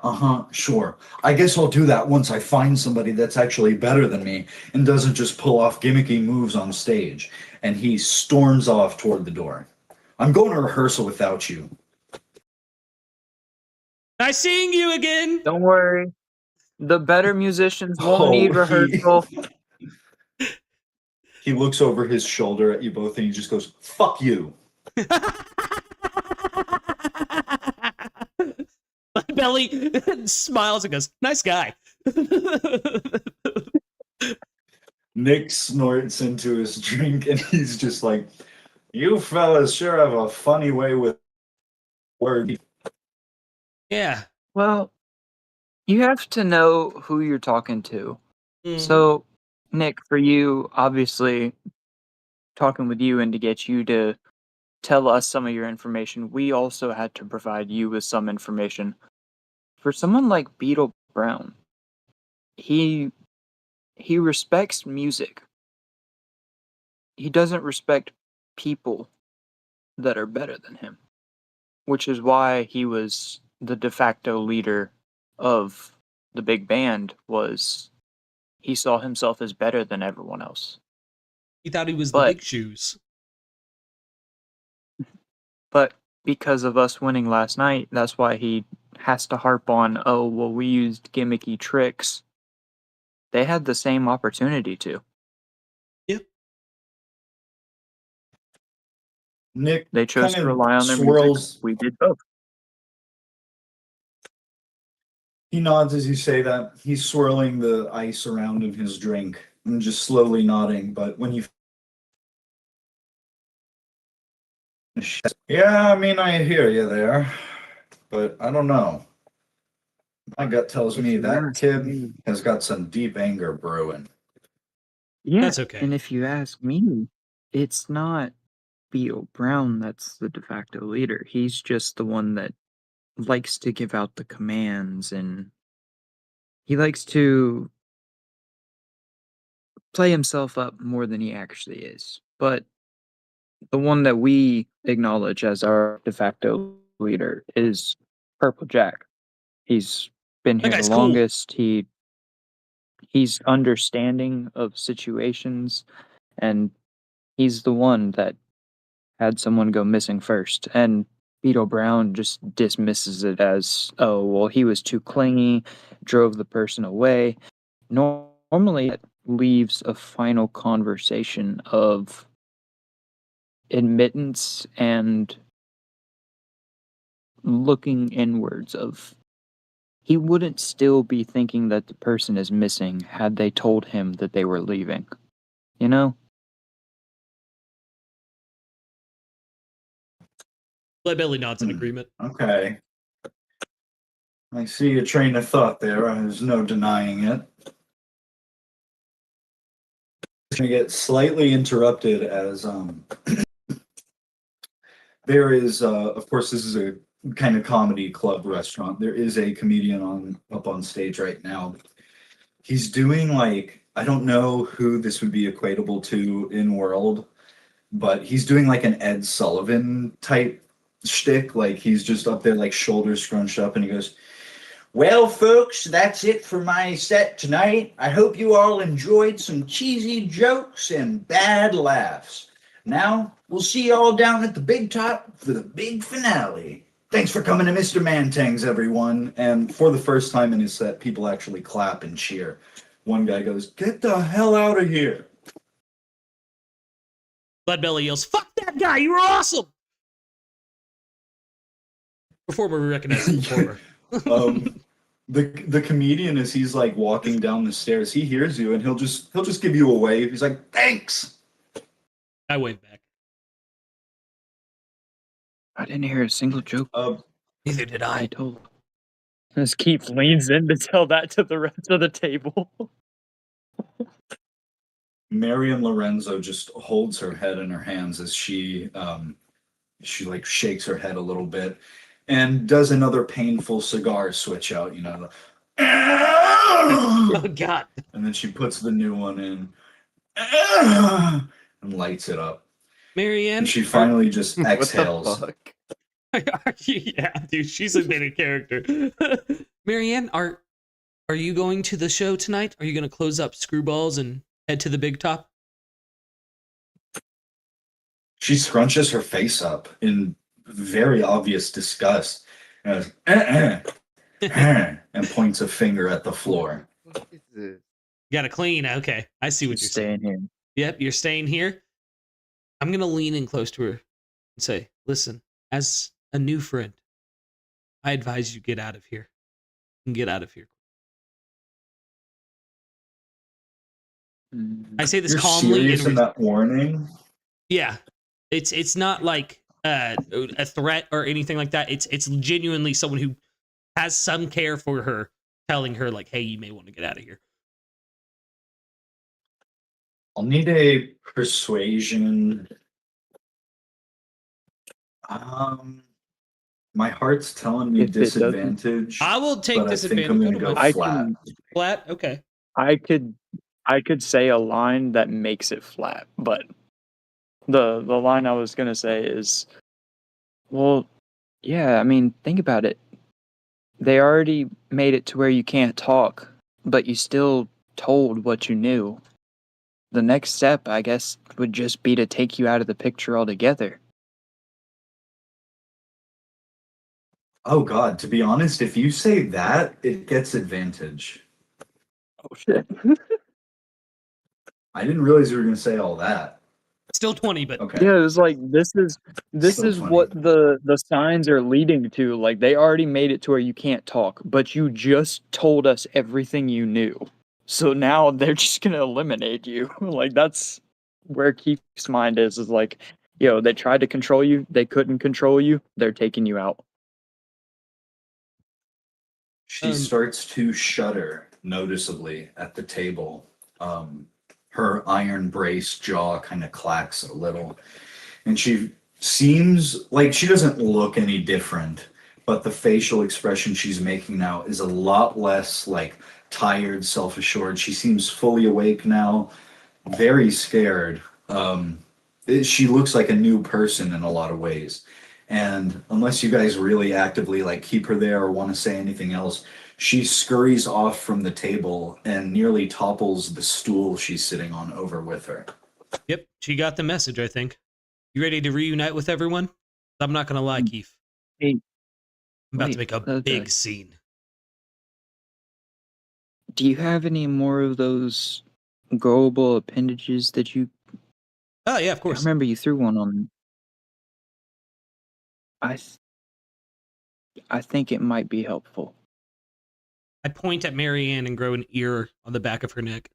sure. I guess I'll do that once I find somebody that's actually better than me and doesn't just pull off gimmicky moves on stage." And he storms off toward the door. "I'm going to rehearsal without you." Nice seeing you again! Don't worry. The better musicians won't Oh, need rehearsal. He looks over his shoulder at you both and he just goes, "Fuck you." Belly smiles and goes, nice guy. Nick snorts into his drink and he's just like, "You fellas sure have a funny way with words." Yeah. Well, you have to know who you're talking to. So, Nick, for you, obviously, talking with you and to get you to tell us some of your information, we also had to provide you with some information. For someone like Beetle Brown, he respects music. He doesn't respect people that are better than him, which is why he was the de facto leader of the big band. Was he saw himself as better than everyone else. He thought he was the But- big shoes. But because of us winning last night, that's why he has to harp on, oh, well, we used gimmicky tricks. They had the same opportunity to. Nick They chose kind to of rely on their swirls. music. We did both. He nods as you say that. He's swirling the ice around in his drink and just slowly nodding. But when you, yeah, I mean, I hear you there, but I don't know. My gut tells me that kid has got some deep anger brewing. Yeah, That's okay. And if you ask me, it's not Beetle Brown that's the de facto leader. He's just the one that likes to give out the commands, and he likes to play himself up more than he actually is. But the one that we acknowledge as our de facto leader is Purple Jack. He's been That here guy's the cool. longest. He's understanding of situations, and he's the one that had someone go missing first. And Beetle Brown just dismisses it as, oh, well, he was too clingy, drove the person away. Normally, it leaves a final conversation of admittance and looking inwards of he wouldn't still be thinking that the person is missing had they told him that they were leaving. You know? Leadbelly nods in agreement. Okay. I see a train of thought there. There's no denying it. It's going to get slightly interrupted as there is, of course, this is a kind of comedy club restaurant. There is a comedian up on stage right now. He's doing like, I don't know who this would be equatable to in world, but he's doing like an Ed Sullivan type shtick. Like he's just up there like shoulders scrunched up and he goes, "Well, folks, that's it for my set tonight. I hope you all enjoyed some cheesy jokes and bad laughs. Now, we'll see you all down at the big top for the big finale. Thanks for coming to Mr. Mantang's, everyone." And for the first time in his set, people actually clap and cheer. one guy goes, "Get the hell out of here!" Leadbelly yells, "Fuck that guy! You were awesome!" Performer recognizes performer. The comedian, as he's like walking down the stairs, he hears you and he'll just give you a wave. He's like, "Thanks." I wave back. I didn't hear a single joke. Neither did I I. told. As Keith leans in to tell that to the rest of the table. Marion Lorenzo just holds her head in her hands as she like shakes her head a little bit and does another painful cigar switch out, you know. Oh God. And then she puts the new one in and lights it up. Marianne. And she finally just What exhales. the fuck? Yeah, dude, she's a bit of character. Marianne, are you going to the show tonight? Are you going to close up Screwballs and head to the big top? She scrunches her face up in very obvious disgust and goes, and points a finger at the floor. What is this? Got to clean. Okay, I see what you're saying. Staying here. Yep, you're staying here. I'm going to lean in close to her and say, listen, as a new friend, I advise you get out of here. And get out of here. I say this You're calmly. serious in that warning? Yeah, it's not like a threat or anything like that. It's genuinely someone who has some care for her, telling her like, hey, you may want to get out of here. I'll need a persuasion. My heart's telling me If it doesn't- disadvantage. I will take but I think I'm disadvantage. gonna go I flat. can Flat. Okay. I could say a line that makes it flat, but the line I was gonna say is, well, yeah, I mean, think about it. They already made it to where you can't talk, but you still told what you knew. The next step, I guess, would just be to take you out of the picture altogether. Oh God, to be honest, if you say that, it gets advantage. Oh shit. I didn't realize you were gonna say all that. Still 20, but Okay. Yeah, it's like this is Still 20. what the signs are leading to. Like they already made it to where you can't talk, but you just told us everything you knew. So now they're just gonna eliminate you. Like that's where Kief's mind is like, yo, they tried to control you, they couldn't control you, they're taking you out. She starts to shudder noticeably at the table. Her iron brace jaw kind of clacks a little. And she seems like she doesn't look any different, but the facial expression she's making now is a lot less like tired, self-assured. She seems fully awake now, very scared. She looks like a new person in a lot of ways. And unless you guys really actively like keep her there or want to say anything else, she scurries off from the table and nearly topples the stool she's sitting on over with her. yep, she got the message, I think. You ready to reunite with everyone? I'm not going to lie, Kief. Hey, I'm about to wait, make a okay. big scene. Do you have any more of those growable appendages that you Oh, yeah, of I course. remember you threw one on. I think it might be helpful. I point at Marianne and grow an ear on the back of her neck.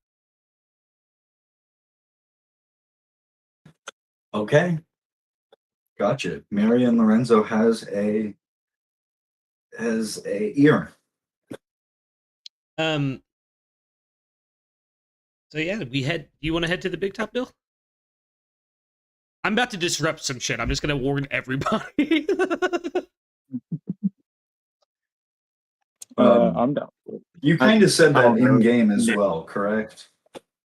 Okay. Gotcha. Marion Lorenzo has a ear. So yeah, you want to head to the big top, Bill? I'm about to disrupt some shit. I'm just gonna warn everybody. I'm down. You kind of said I that don't know. in game as well, correct?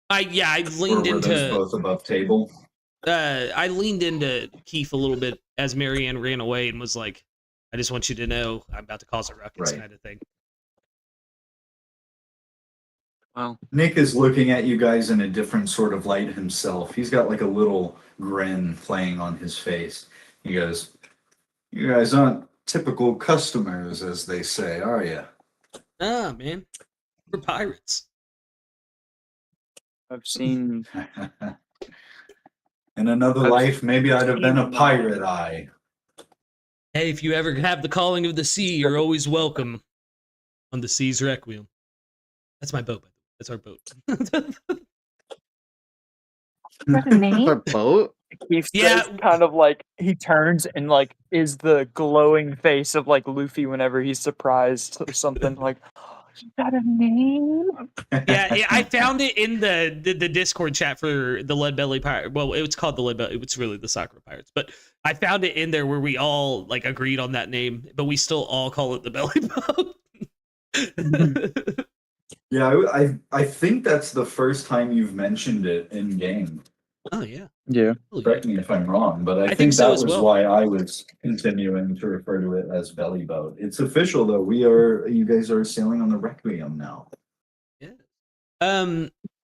I Or leaned were those into both above table? I leaned into Kief a little bit as Marianne ran away and was like, I just want you to know I'm about to cause a ruckus Right. kind of thing. Wow. Nick is looking at you guys in a different sort of light himself. He's got like a little grin playing on his face. He goes, "You guys aren't typical customers, as they say, are you?" Ah, man. We're pirates. I've seen. In another I've life, maybe I'd have been a seen, pirate eye. Hey, if you ever have the calling of the sea, you're always welcome on the sea's requiem. That's my boat. That's our boat. Our boat? Kief Yeah. says kind of like he turns and like is the glowing face of like Luffy whenever he's surprised or something like. Is that a name? Yeah, I found it in the Discord chat for the Leadbelly Pirate. Well, it's called the Leadbelly. It's really the Sakura Pirates, but I found it in there where we all like agreed on that name, but we still all call it the Belly Boat. Yeah, I think that's the first time you've mentioned it in game. Oh yeah. Yeah. Correct me if I'm wrong, but I think so that as was well. why I was continuing to refer to it as belly boat. It's official though. You guys are sailing on the Requiem now. Yeah.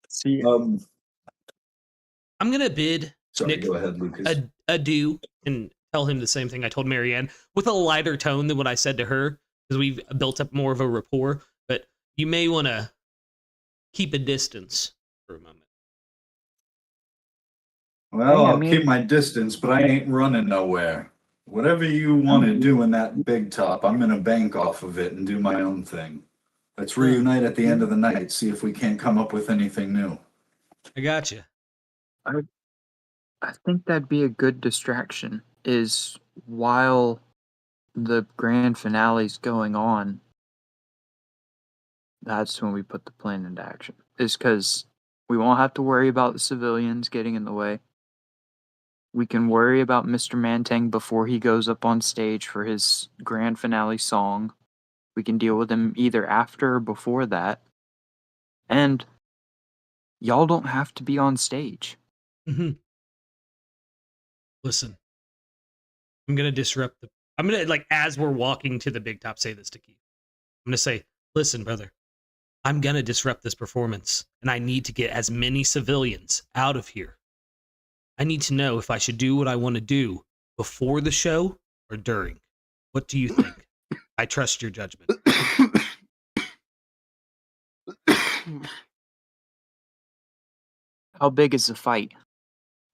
See, I'm gonna bid Sorry, Nick go ahead, Lucas. adieu and tell him the same thing I told Marianne with a lighter tone than what I said to her because we've built up more of a rapport. But you may want to keep a distance for a moment. Well, I I'll mean- keep my distance, but I ain't running nowhere. Whatever you want to do in that big top, I'm gonna bank off of it and do my own thing. Let's reunite at the end of the night, see if we can't come up with anything new. I got you. I think that'd be a good distraction. Is while the grand finale's going on, that's when we put the plan into action. Is because we won't have to worry about the civilians getting in the way. We can worry about Mr. Mantang before he goes up on stage for his grand finale song. We can deal with him either after or before that. And y'all don't have to be on stage. Mm-hmm. Listen, I'm gonna disrupt the. I'm gonna like as we're walking to the big top, say this to Kief. I'm gonna say, listen, brother, I'm gonna disrupt this performance, and I need to get as many civilians out of here. I need to know if I should do what I want to do before the show or during. What do you think? I trust your judgment. How big is the fight?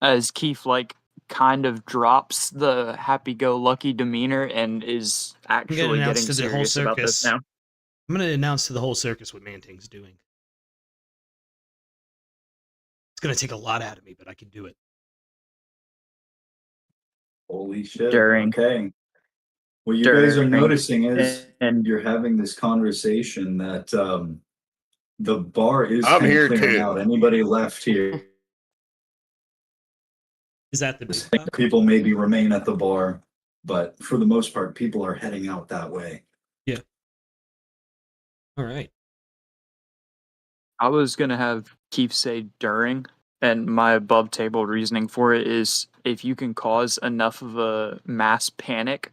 As Kief like kind of drops the happy-go-lucky demeanor and is actually announce getting to the whole serious about this circus. now. I'm gonna announce to the whole circus what Mantang's doing. It's gonna take a lot out of me, but I can do it. Holy shit. During. Okay. What you guys are During. noticing is And you're having this conversation that the bar is I'm kind of here clearing too. out. Anybody left here? Is that the big top? People maybe remain at the bar, but for the most part, people are heading out that way. All right. I was gonna have Kief say during, and my above table reasoning for it is if you can cause enough of a mass panic,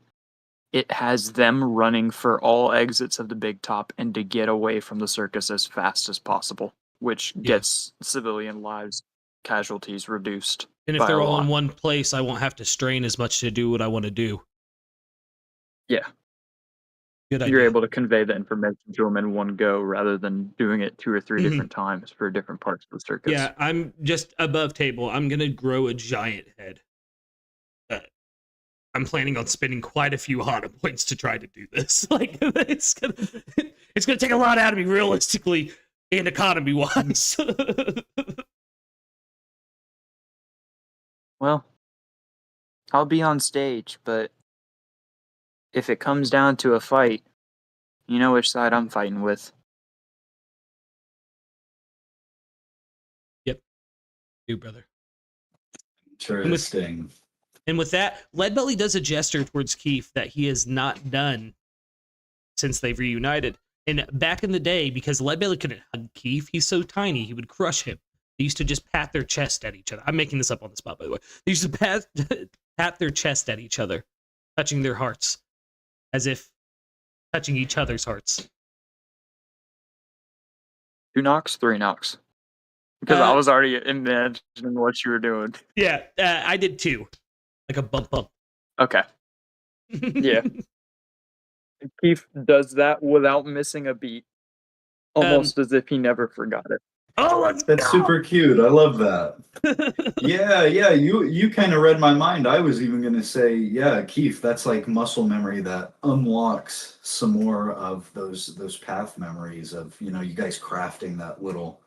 it has them running for all exits of the big top and to get away from the circus as fast as possible, which gets civilian lives casualties reduced. And if by they're a all in lot. one place, I won't have to strain as much to do what I want to do. Yeah. Good idea. You're able to convey the information to them in one go rather than doing it 2 or 3 Mhm. different times for different parts of the circus. Yeah, I'm just above table. I'm gonna grow a giant head. I'm planning on spending quite a few Hana points to try to do this. Like it's gonna take a lot out of me realistically and economy wise. Well, I'll be on stage, but if it comes down to a fight, you know which side I'm fighting with. You brother. Interesting. And with that, Leadbelly does a gesture towards Kief that he has not done since they've reunited. And back in the day, because Leadbelly couldn't hug Kief, he's so tiny, he would crush him. They used to just pat their chest at each other. I'm making this up on the spot, by the way. They used to pat their chest at each other, touching their hearts, as if touching each other's hearts. 2 knocks, 3 knocks. Because I was already imagining what you were doing. Yeah, I did 2. Like a bump bump. Okay. Yeah. Kief does that without missing a beat. Almost as if he never forgot it. Oh, let's That's go! super cute. I love that. Yeah, you kind of read my mind. I was even gonna say, yeah, Kief, that's like muscle memory that unlocks some more of those path memories of, you know, you guys crafting that little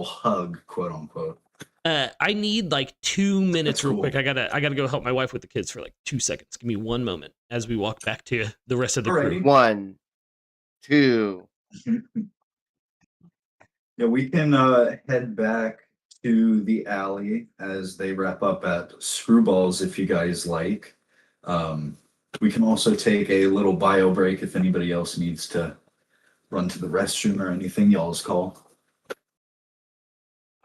hug, quote unquote. I need like 2 minutes That's real cool. quick. I gotta go help my wife with the kids for like 2 seconds. Give me 1 moment as we walk back to the rest of the crew. Alrighty. 1, 2. Yeah, we can head back to the alley as they wrap up at Screwballs if you guys like. We can also take a little bio break if anybody else needs to run to the restroom or anything. Y'all's call.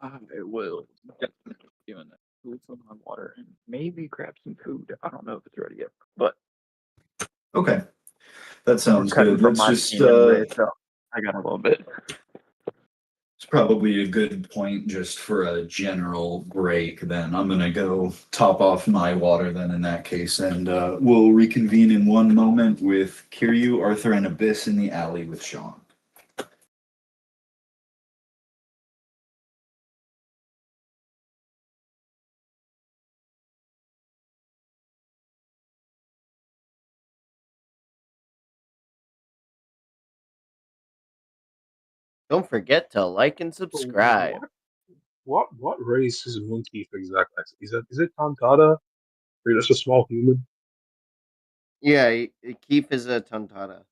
I will definitely be doing that. Cool some on water and maybe grab some food. I don't know if it's ready yet, but Okay, that sounds cutting good. from Let's my just. team anyway, so I got a little bit. It's probably a good point just for a general break. Then I'm gonna go top off my water. Then in that case, and we'll reconvene in one moment with Kiryu, Arthur, and Abyss in the alley with Sean. Don't forget to like and subscribe. What race is Moonkeef exactly? Is it Tantata? Or just a small human? Yeah, Keef is a Tantata.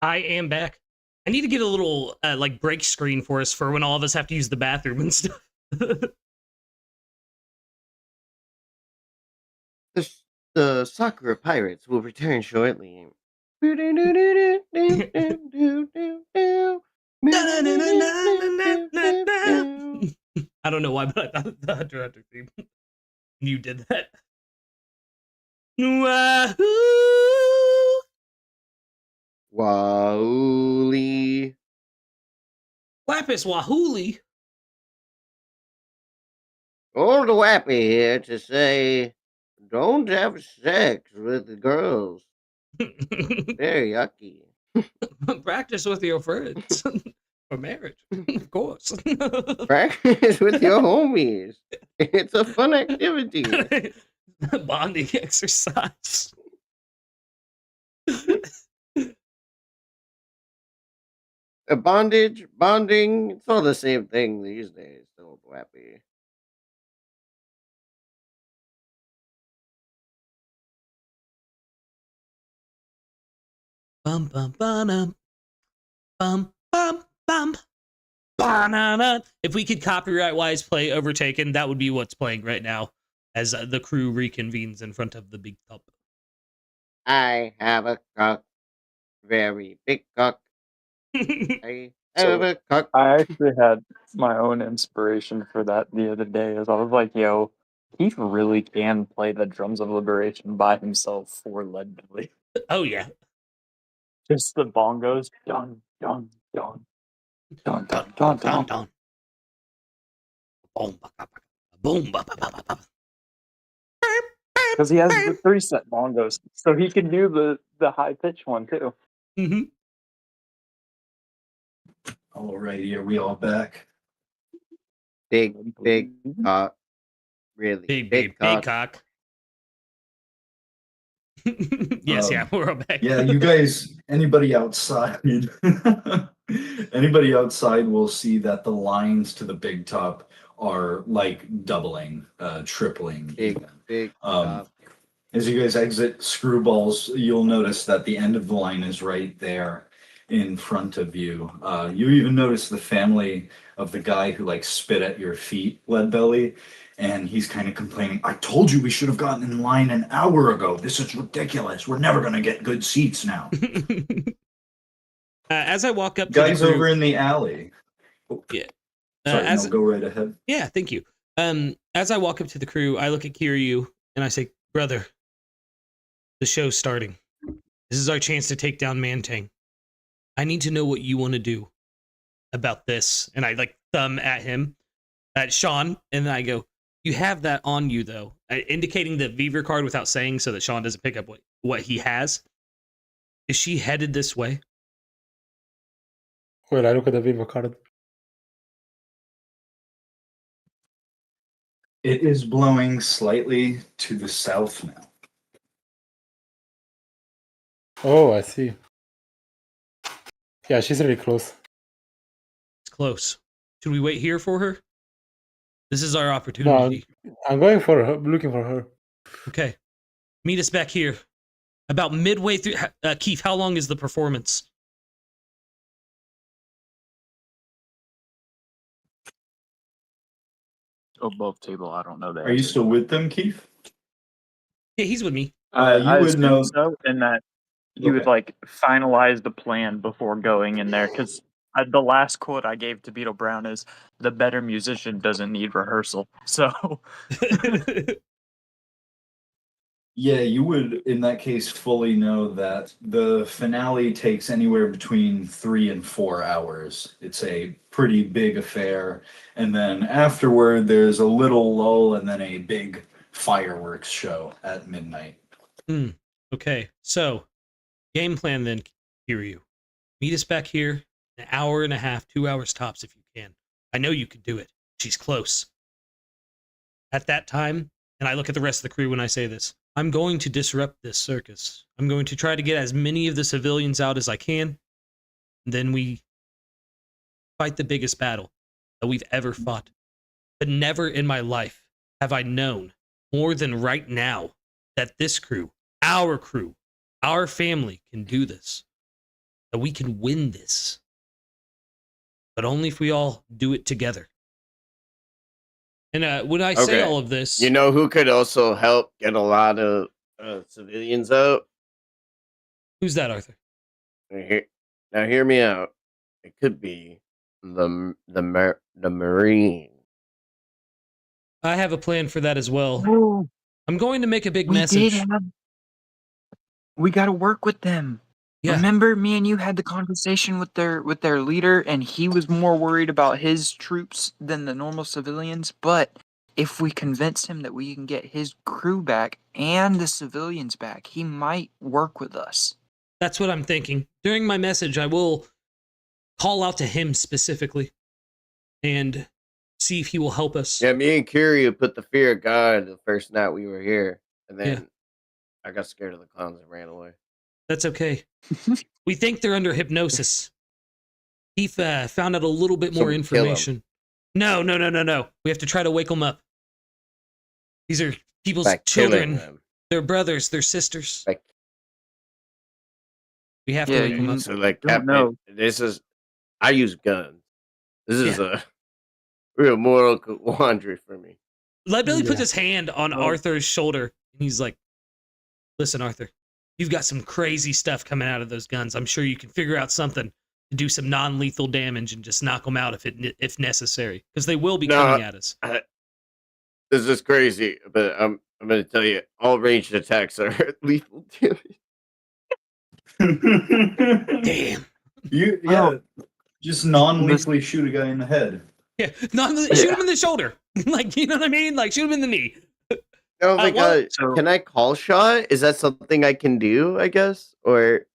I am back. I need to get a little like break screen for us for when all of us have to use the bathroom and stuff. The Sakura pirates will return shortly. I don't know why, but I thought the Hunter theme. You did that. Wahoo! Wauli. Lapis Wahuli. Old Wappy here to say, don't have sex with the girls. They're yucky. Practice with your friends for marriage, of course. Practice with your homies. It's a fun activity. Bonding exercise. Bonding, it's all the same thing these days, Old Wappy. Bum bum bum bum bum bum. Banana. If we could copyright wise play Overtaken, that would be what's playing right now as the crew reconvenes in front of the big tub. I have a cock, very big cock. I have So, a cock. I actually had my own inspiration for that the other day as I was like, yo, he really can play the drums of liberation by himself for Leadbelly. Oh yeah. Just the bongos. Dun dun dun. Dun dun dun dun. Dun. Boom boom. Because he has the 3-set bongos, so he can do the high pitch one too. Mm-hmm. Alrighty, are we all back? Big cock. Really Big cock. Yes, yeah, we're all back. Yeah, you guys, anybody outside will see that the lines to the big top are like doubling, tripling. Big Um, as you guys exit Screwballs, you'll notice that the end of the line is right there in front of you. You even notice the family of the guy who like spit at your feet, Leadbelly, and he's kind of complaining, I told you we should have gotten in line an hour ago. This is ridiculous. We're never going to get good seats now. As I walk up to Guys the crew, over in the alley. Oh, yeah. Sorry, no, go right ahead. Yeah, thank you. As I walk up to the crew, I look at Kiryu and I say, brother, the show's starting. This is our chance to take down Mantang. I need to know what you want to do about this. And I like thumb at him, at Sean, and then I go, you have that on you though, indicating the Viver card without saying so that Sean doesn't pick up what he has. Is she headed this way? Well, I look at the Viva card. It is blowing slightly to the south now. Oh, I see. Yeah, she's really close. It's close. Should we wait here for her? This is our opportunity. No, I'm going for her, looking for her. Okay. Meet us back here. About midway through. Kief, how long is the performance? Above table, I don't know that. Are you still with them, Kief? Yeah, he's with me. You I would assume know. so, and that you would Okay. like finalize the plan before going in there, because the last quote I gave to Beetle Brown is, "The better musician doesn't need rehearsal." So Yeah, you would, in that case, fully know that the finale takes anywhere between 3 and 4 hours. It's a pretty big affair. And then afterward, there's a little lull and then a big fireworks show at midnight. Okay, so game plan then, Kiryu. Meet us back here in an hour and a half, 2 hours tops if you can. I know you can do it. She's close. At that time, and I look at the rest of the crew when I say this, I'm going to disrupt this circus. I'm going to try to get as many of the civilians out as I can. Then we fight the biggest battle that we've ever fought. But never in my life have I known more than right now that this crew, our family can do this. That we can win this. But only if we all do it together. And when I say all of this... You know who could also help get a lot of civilians out? Who's that, Arthur? Now hear me out. It could be the Marine. I have a plan for that as well. I'm going to make a big message. We got to work with them. Yeah. Remember, me and you had the conversation with their leader, and he was more worried about his troops than the normal civilians. But if we convince him that we can get his crew back and the civilians back, he might work with us. That's what I'm thinking. During my message, I will call out to him specifically and see if he will help us. Yeah, me and Kiryu put the fear of God the first night we were here, and then I got scared of the clowns and ran away. That's okay. We think they're under hypnosis. He found out a little bit more information. No. We have to try to wake them up. These are people's children. They're brothers. They're sisters. We have to wake them up. So, like, Captain, I use guns. This is a real moral quandary for me. Leadbelly puts his hand on Arthur's shoulder, and he's like, listen, Arthur, you've got some crazy stuff coming out of those guns. I'm sure you can figure out something to do some non-lethal damage and just knock them out if necessary, because they will be coming at us. This is crazy, but I'm going to tell you, all ranged attacks are lethal damage. Damn. Just non-lethally shoot a guy in the head. Yeah, shoot him in the shoulder. Like, you know what I mean? Like, shoot him in the knee. Oh my god! Can I call shot? Is that something I can do? I guess, but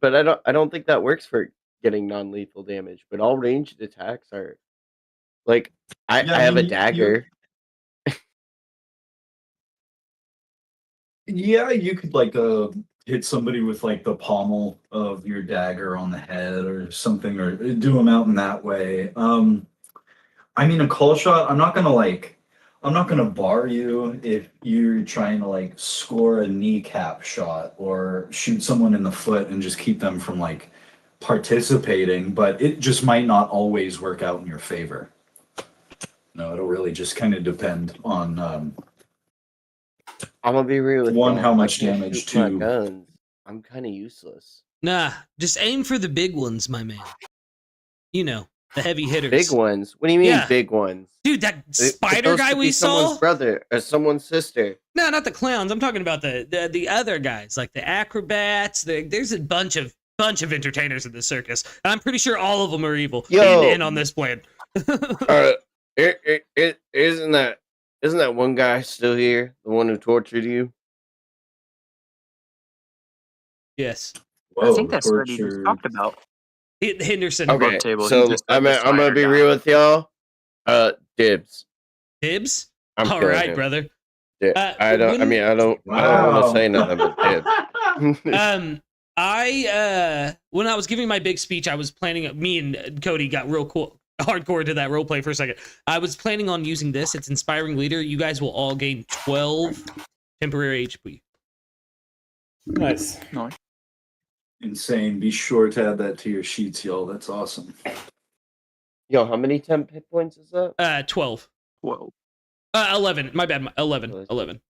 I don't think that works for getting non-lethal damage. But all ranged attacks are like I have a dagger. Yeah, you could like hit somebody with like the pommel of your dagger on the head or something, or do them out in that way. I mean, a call shot, I'm not gonna bar you if you're trying to like score a kneecap shot or shoot someone in the foot and just keep them from like participating, but it just might not always work out in your favor. No, it'll really just kind of depend on I'm gonna be real with one, y'all. how If I much can't damage, shoot my two. guns, I'm kind of useless. Nah, just aim for the big ones, my man. You know, the heavy hitters. Big ones? What do you mean Yeah. big ones? Dude, that It- spider those guy could we be someone's saw? brother or someone's sister. No, not the clowns. I'm talking about the other guys, like the acrobats. There's a bunch of entertainers in the circus, and I'm pretty sure all of them are evil Yo. and in on this plan. Isn't that one guy still here? The one who tortured you? Yes, I think that's what he just torture. talked about. Henderson. Okay, table, he so just said I'm the gonna spider be guy. real with y'all. Dibs. Dibs. I'm All killing right, him. brother. I don't want to say nothing but dibs. When I was giving my big speech, I was planning. Me and Cody got real cool, hardcore to that roleplay for a second. I was planning on using this. It's inspiring leader. You guys will all gain 12 temporary HP. Nice. Insane. Be sure to add that to your sheets, y'all. That's awesome. Yo, how many temp hit points is that? 12. Whoa. 11. My bad. 11. 11.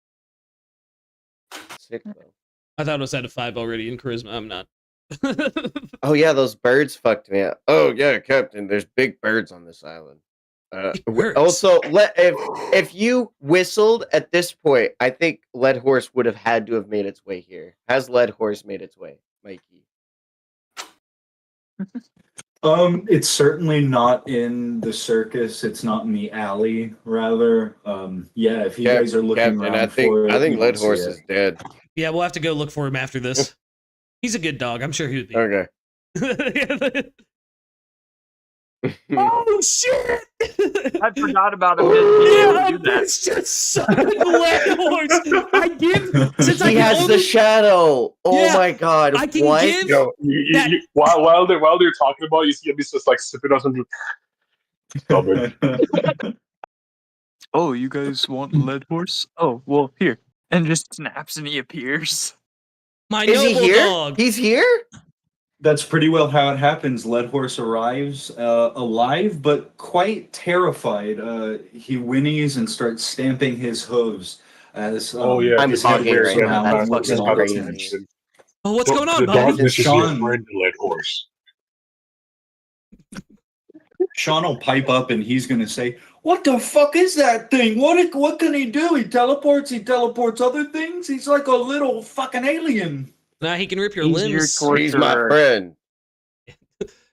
Sick though. I thought I was at a 5 already in charisma. I'm not. Oh yeah, those birds fucked me up. Oh yeah, Captain. There's big birds on this island. Birds. Also, if you whistled at this point, I think Lead Horse would have had to have made its way here. Has Lead Horse made its way, Mikey? It's certainly not in the circus. It's not in the alley, rather. Yeah, if you guys are looking Captain, around I for it, think you Lead won't see Horse it. is dead. Yeah, we'll have to go look for him after this. He's a good dog. I'm sure he would be. Okay. Oh shit! I forgot about him. Yeah, Do that. it's just such a Lead Horse. I give since I He can has only, the shadow. Oh Yeah, my god! I can what? give Yo, that. while they're talking about it, you see him just like sipping on some. Stubborn. Oh, you guys want lead horse? Oh, well, here. And just snaps and he appears. My Is he noble here? dog. He's here? That's pretty well how it happens. Lead Horse arrives alive, but quite terrified. He whinnies and starts stamping his hooves as Oh yeah, I'm he's hogging very right now. sound That's man, fucking got crazy. attention. Oh, what's going on, The buddy? darkness is Sean- your friend, Lead Horse. Sean will pipe up and he's going to say, "What the fuck is that thing? What can he do? He teleports other things? He's like a little fucking alien." Nah, he can rip your He's your limbs. torturer. He's my friend.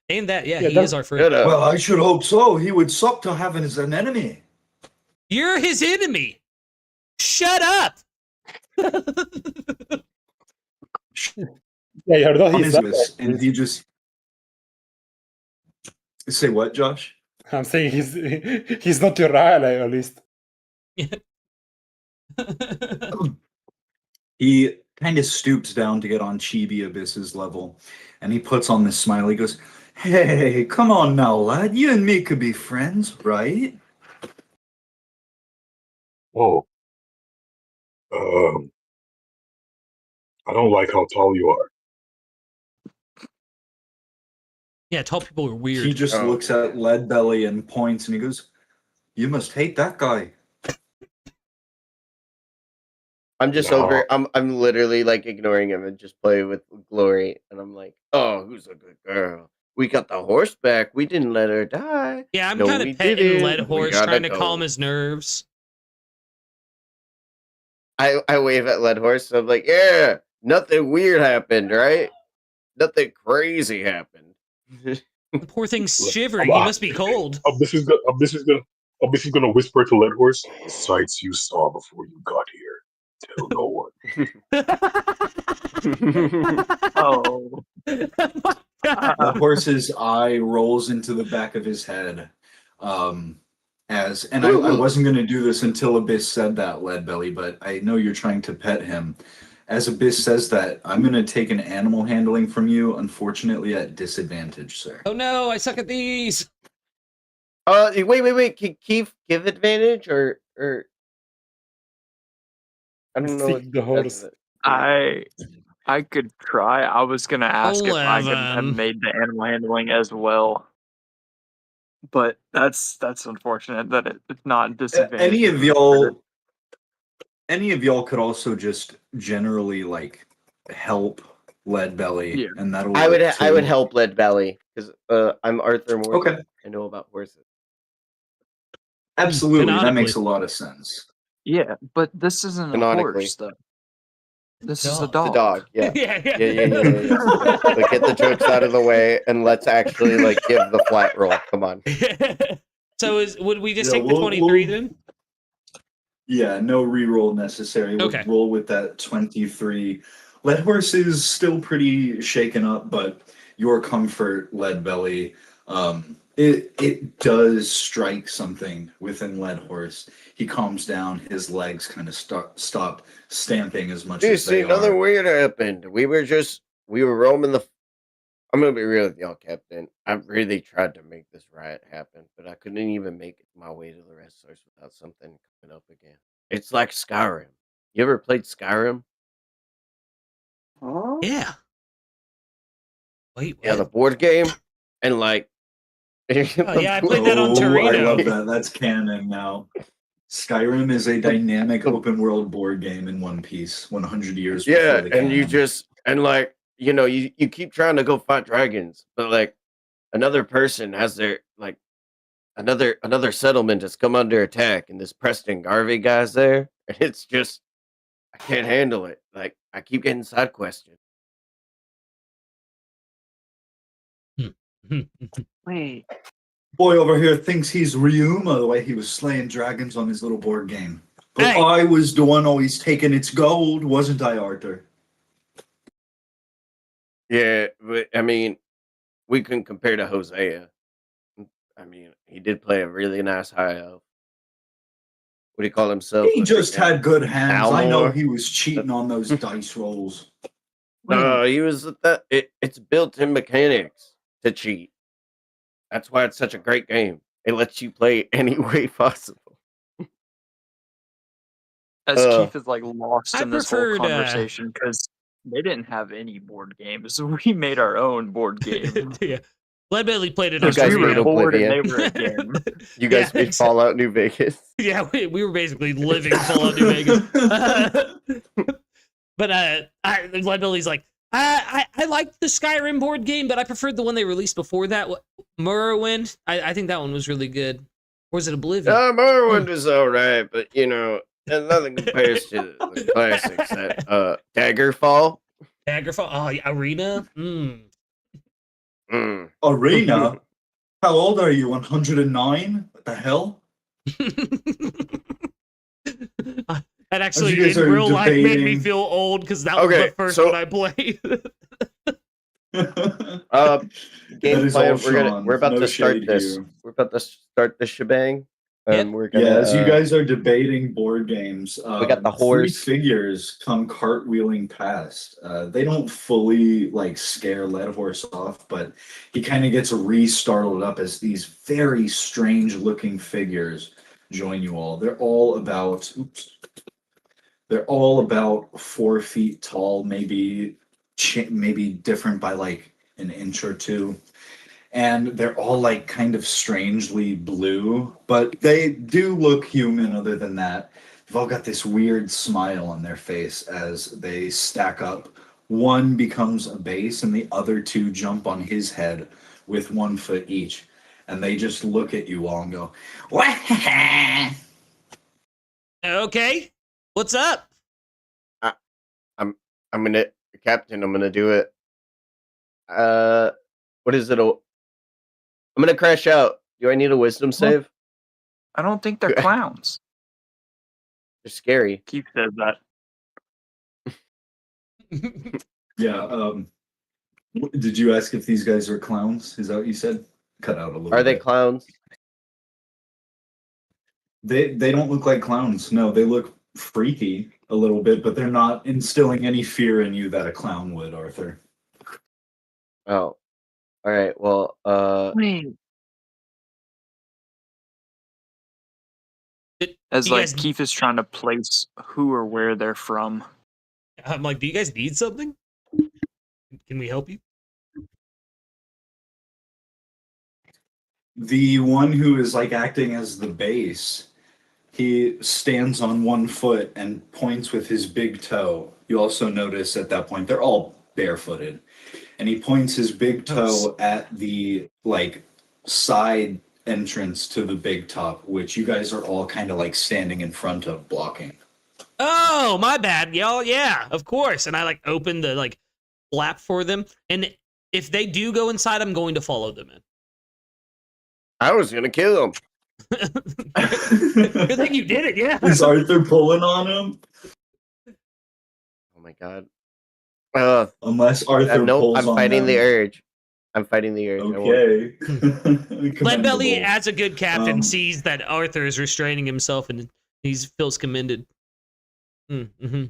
And that, yeah, Yeah, he that- is our friend. Shut up. Well, I should hope so. He would suck to have as an enemy. You're his enemy. Shut up. Yeah, you heard that he's And he just... Say what, Josh? I'm saying he's not your ally, at least. He kind of stoops down to get on Chibi Abyss's level, and he puts on this smile. He goes, "Hey, come on now, lad. You and me could be friends, right?" Oh. I don't like how tall you are. Yeah, tall people are weird. He just looks at Leadbelly and points, and he goes, "You must hate that guy." I'm just No. over. I'm literally like ignoring him and just play with Glory, and I'm like, oh, who's a good girl? We got the horse back. We didn't let her die. Yeah, I'm No, kind we of petting didn't. Lead We Horse, gotta trying to go. calm his nerves. I wave at Lead Horse. I'm like, yeah, nothing weird happened, right? Nothing crazy happened. The poor thing's shivering. He must be cold. This is gonna whisper to Lead Horse. The sights you saw before you got here. Tell no one. Oh. The horse's eye rolls into the back of his head. I wasn't going to do this until Abyss said that, Leadbelly, but I know you're trying to pet him. As Abyss says that, I'm going to take an animal handling from you, unfortunately at disadvantage, sir. Oh no, I suck at these. Wait. Can Kief give advantage or I don't know. Seek the horse. I could try. I was gonna ask if I could have 11. made the animal handling as well. but that's unfortunate that it's not disadvantage. Any of y'all could also just generally like help Leadbelly, Yeah. and that'll. I would too. help Leadbelly because I'm Arthur Morgan. Okay. I know about horses. Absolutely, that Canonically. makes a lot of sense. Yeah, but this isn't a Canonically. horse, though. This is a Dog. It's a dog. dog. Yeah. Yeah. But get the jokes out of the way and let's actually like give the flat roll. Come on. So would we just Yeah, take the 23 then? Yeah, no reroll necessary. We'll Okay. roll with that 23. Leadhorse is still pretty shaken up, but your comfort, Leadbelly, it does strike something within Leadhorse. He calms down. His legs kind of stop stamping as much You as they see, nothing are. weird happened. We were roaming the. I'm gonna be real with y'all, Captain. I really tried to make this riot happen, but I couldn't even make my way to the rest source without something coming up again. It's like Skyrim. You ever played Skyrim? Yeah. Wait, Yeah, the what? board game, and like. yeah, I played that on I Torino. love that. That's canon now. Skyrim is a dynamic open world board game in One Piece, 100 years Yeah, before the and you canon. just like you keep trying to go fight dragons, but like another person has their like another settlement has come under attack, and this Preston Garvey guy's there, and it's just I can't handle it. Like I keep getting side questioned. Wait. Boy over here thinks he's Ryuma the way he was slaying dragons on his little board game. But Hey. I was the one always taking its gold, wasn't I, Arthur? Yeah, but I mean, we couldn't compare to Hosea. I mean, he did play a really nice high elf. What do you call himself? He just had good hands. I know Almor? he was cheating on those dice rolls. No, he was it's built in mechanics to cheat. That's why it's such a great game. It lets you play any way possible. As Kief is like lost I in this whole preferred, conversation because they didn't have any board games. We made our own board game. Yeah. Leadbelly played it You on guys we made Torino. were bored and Oblivion. they were a game. You guys Yeah, made Fallout New Vegas. Yeah, we were basically living Fallout New Vegas. But Leadbelly's like, I liked the Skyrim board game, but I preferred the one they released before that. Morrowind. I think that one was really good. Or was it Oblivion? Morrowind was alright, but nothing compares to the classics. That Daggerfall. Daggerfall. Oh, yeah, Arena. Arena? How old are you? 109? What the hell? That actually you guys in are real life made me debating- feel old because that was Okay, the first so- one I played. Game is plan. all Sean. We're about No to start shade this. here. We're about to start this shebang. Yep. We're gonna. Yeah, as you guys are debating board games, we got the horse. 3 figures come cartwheeling past. They don't fully like scare Leadhorse off, but he kind of gets re-startled up as these very strange looking figures join you all. They're all about 4 feet tall, maybe different by like an inch or two. And they're all like kind of strangely blue, but they do look human other than that. They've all got this weird smile on their face as they stack up. One becomes a base and the other 2 jump on his head with 1 foot each. And they just look at you all and go, "Wah!" Okay, what's up? I'm gonna, Captain. I'm gonna do it. What is it? I'm gonna crash out. Do I need a wisdom save? I don't think they're clowns. They're scary. Kief said that. Yeah, did you ask if these guys are clowns? Is that what you said? Cut out a little bit. Are they clowns? They don't look like clowns. No, they look freaky a little bit, but they're not instilling any fear in you that a clown would, Arthur. Oh, all right. Well, Wait. As you like guys- Kief is trying to place who or where they're from. I'm like, do you guys need something? Can we help you? The one who is like acting as the base, he stands on one foot and points with his big toe. You also notice at that point they're all barefooted, and he points his big toe at the like side entrance to the big top, which you guys are all kind of like standing in front of, blocking. Oh, my bad, y'all. Yeah, of course. And I like open the like flap for them, and if they do go inside, I'm going to follow them in. I was gonna kill him. Good thing you did it. Yeah. Is Arthur pulling on him? Oh my god. Unless Arthur Nope, pulls I'm on fighting them. the urge. I'm fighting the urge. Okay. Leadbelly, Commendable. as a good captain, sees that Arthur is restraining himself, and he feels commended. They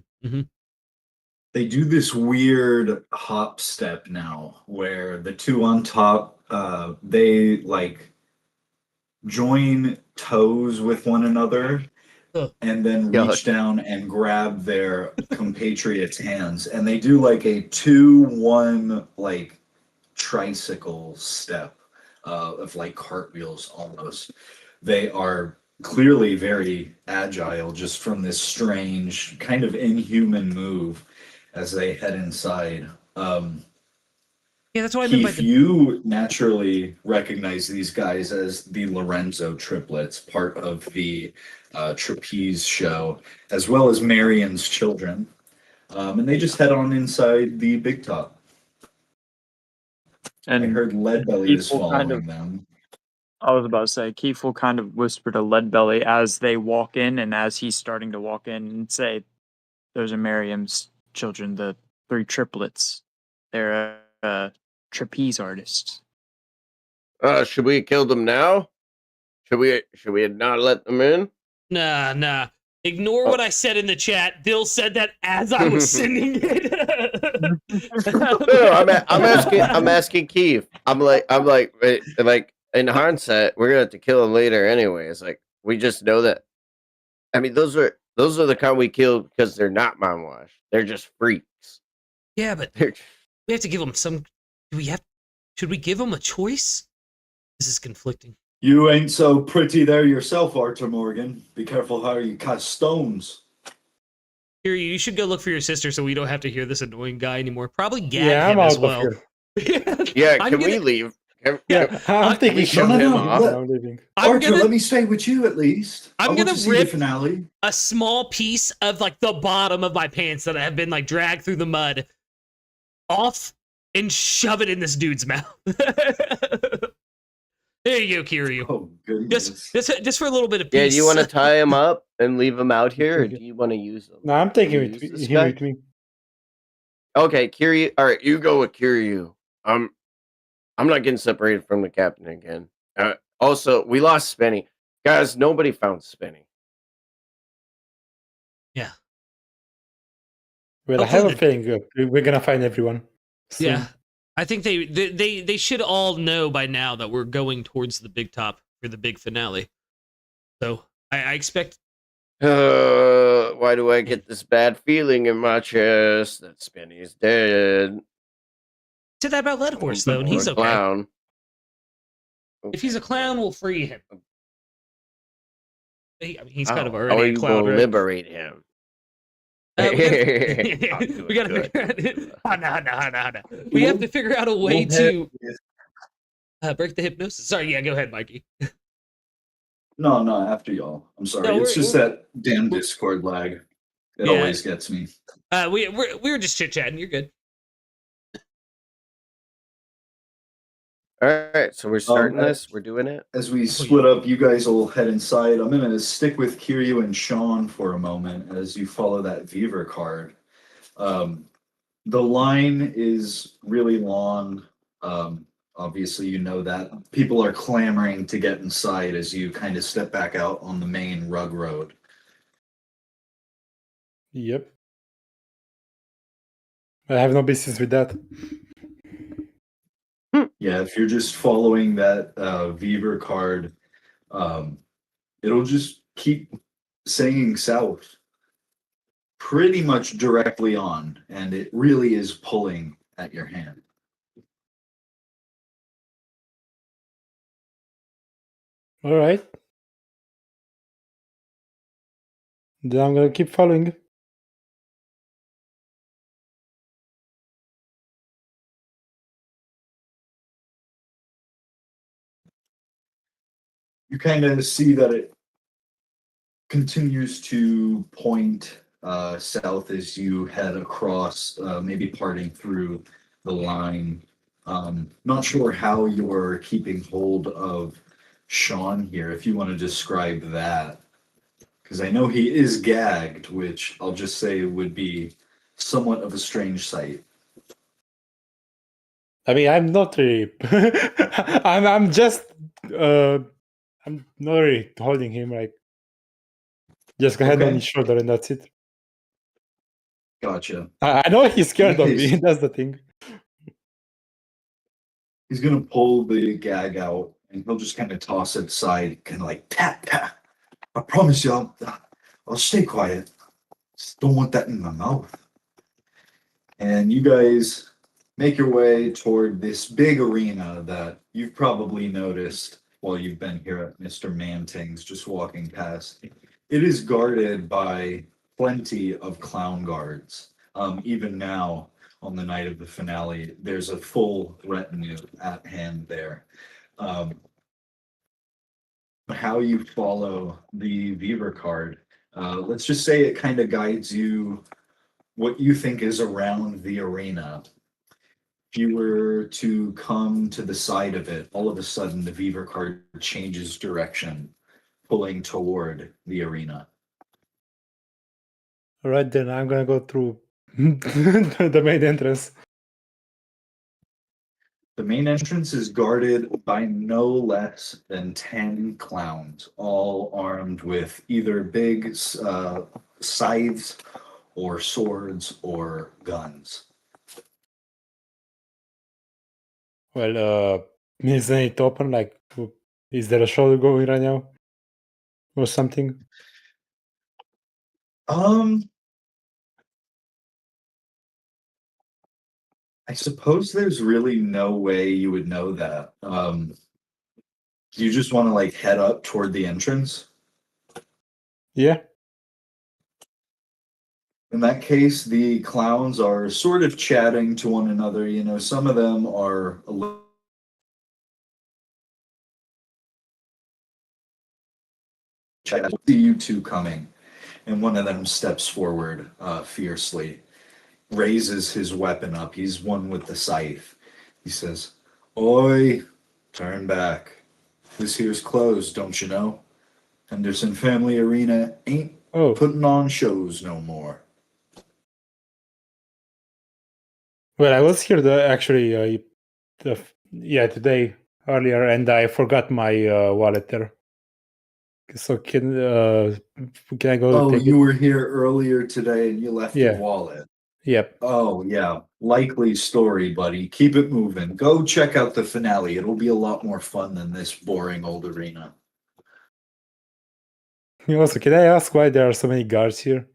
do this weird hop step now where the two on top, they like join toes with one another and then reach down and grab their compatriots' hands, and they do like a 2-1 like tricycle step of like cartwheels almost. They are clearly very agile just from this strange kind of inhuman move as they head inside. Yeah, that's what I meant by Kief, you naturally recognize these guys as the Lorenzo triplets, part of the trapeze show, as well as Marion's children. And they just head on inside the big top. And I heard Leadbelly is Kief will following them. I was about to say, Kief will kind of whisper to Leadbelly as they walk in, and as he's starting to walk in, and say, "Those are Miriam's children, the 3 triplets. They're trapeze artists." Should we kill them now? Should we not let them in? Nah. Ignore what I said in the chat. Dill said that as I was sending it. No, I'm asking Kief. I'm like in hindsight, we're gonna have to kill him later anyways. Like we just know that. I mean, those are the kind we kill because they're not mind washed. They're just freaks. Yeah, but we have to give them some. Should we give them a choice? This is conflicting. You ain't so pretty there yourself, Arthur Morgan. Be careful how you cast stones. Here, you should go look for your sister so we don't have to hear this annoying guy anymore. Probably gag Yeah, him I'm as out well. of here. Yeah, I'm can gonna- we leave? Yeah, I'm taking shut some him time. off. I'm leaving. Arthur, let me stay with you at least. I'm I want gonna to see rip- the finale. a small piece of like the bottom of my pants that have been like dragged through the mud off and shove it in this dude's mouth. There you go, Kiryu. Oh goodness. Just for a little bit of peace. Yeah, do you want to tie him up and leave him out here, or do you want to use him? No, I'm taking You him use this with guy? me. Okay, Kiryu. All right, you go with Kiryu. I'm not getting separated from the captain again. Also, we lost Spenny. Guys, nobody found Spenny. Yeah. Well, I Hopefully have a feeling we're gonna find everyone. soon. Yeah. I think they should all know by now that we're going towards the big top for the big finale. So I expect. Why do I get this bad feeling in my chest that Spenny's dead? Said that about Leadhorse though, and Or he's a okay. clown. If he's a clown, we'll free him. He's kind of How already are a you clown, gonna right? liberate him? We I'm gotta doing figure good. out. No. We have to figure out a way to break the hypnosis. Sorry, yeah, go ahead, Mikey. No, after y'all. I'm sorry. No, it's just that damn Discord lag. It Yeah. always gets me. We were just chit chatting. You're good. All right, so we're starting Um, this. We're doing it. As we split up, you guys will head inside. I'm gonna stick with Kiryu and Sean for a moment as you follow that Viver card. The line is really long. Obviously, you know that. People are clamoring to get inside as you kind of step back out on the main rug road. Yep. I have no business with that. Yeah, if you're just following that Viver card, it'll just keep saying south pretty much directly on, and it really is pulling at your hand. All right. Then I'm gonna keep following. You kind of see that it continues to point south as you head across, maybe parting through the line. Not sure how you're keeping hold of Sean here, if you want to describe that. Because I know he is gagged, which I'll just say would be somewhat of a strange sight. I mean, I'm not really. I'm just. I'm not really holding him. Like, just a hand on Okay. his shoulder, and that's it. Gotcha. I know he's scared of me. Nice. That's the thing. He's gonna pull the gag out and he'll just kind of toss it aside, kind of like tap tap. I promise you, I'll stay quiet. Just don't want that in my mouth. And you guys make your way toward this big arena that you've probably noticed while you've been here at Mr. Mantang's, just walking past. It is guarded by plenty of clown guards. Even now, on the night of the finale, there's a full retinue at hand there. How you follow the Viver card, let's just say it kind of guides you what you think is around the arena. If you were to come to the side of it, all of a sudden the Viver card changes direction, pulling toward the arena. All right, then I'm gonna go through the main entrance. The main entrance is guarded by no less than 10 clowns, all armed with either big scythes or swords or guns. Well, isn't it open? Like, is there a show going right now, or something? I suppose there's really no way you would know that. Do you just want to like head up toward the entrance? Yeah. In that case, the clowns are sort of chatting to one another. You know, some of them are a little see you two coming, and one of them steps forward fiercely, raises his weapon up. He's one with the scythe. He says, "Oi, turn back. This here's closed, don't you know? Henderson Family Arena ain't Oh, putting on shows no more." well, I was here actually, today earlier, and I forgot my wallet there. So can I go Oh, take you it? were here earlier today and you left your Yeah. wallet. Yep. Oh, yeah. Likely story, buddy. Keep it moving. Go check out the finale. It'll be a lot more fun than this boring old arena. Also, can I ask why there are so many guards here?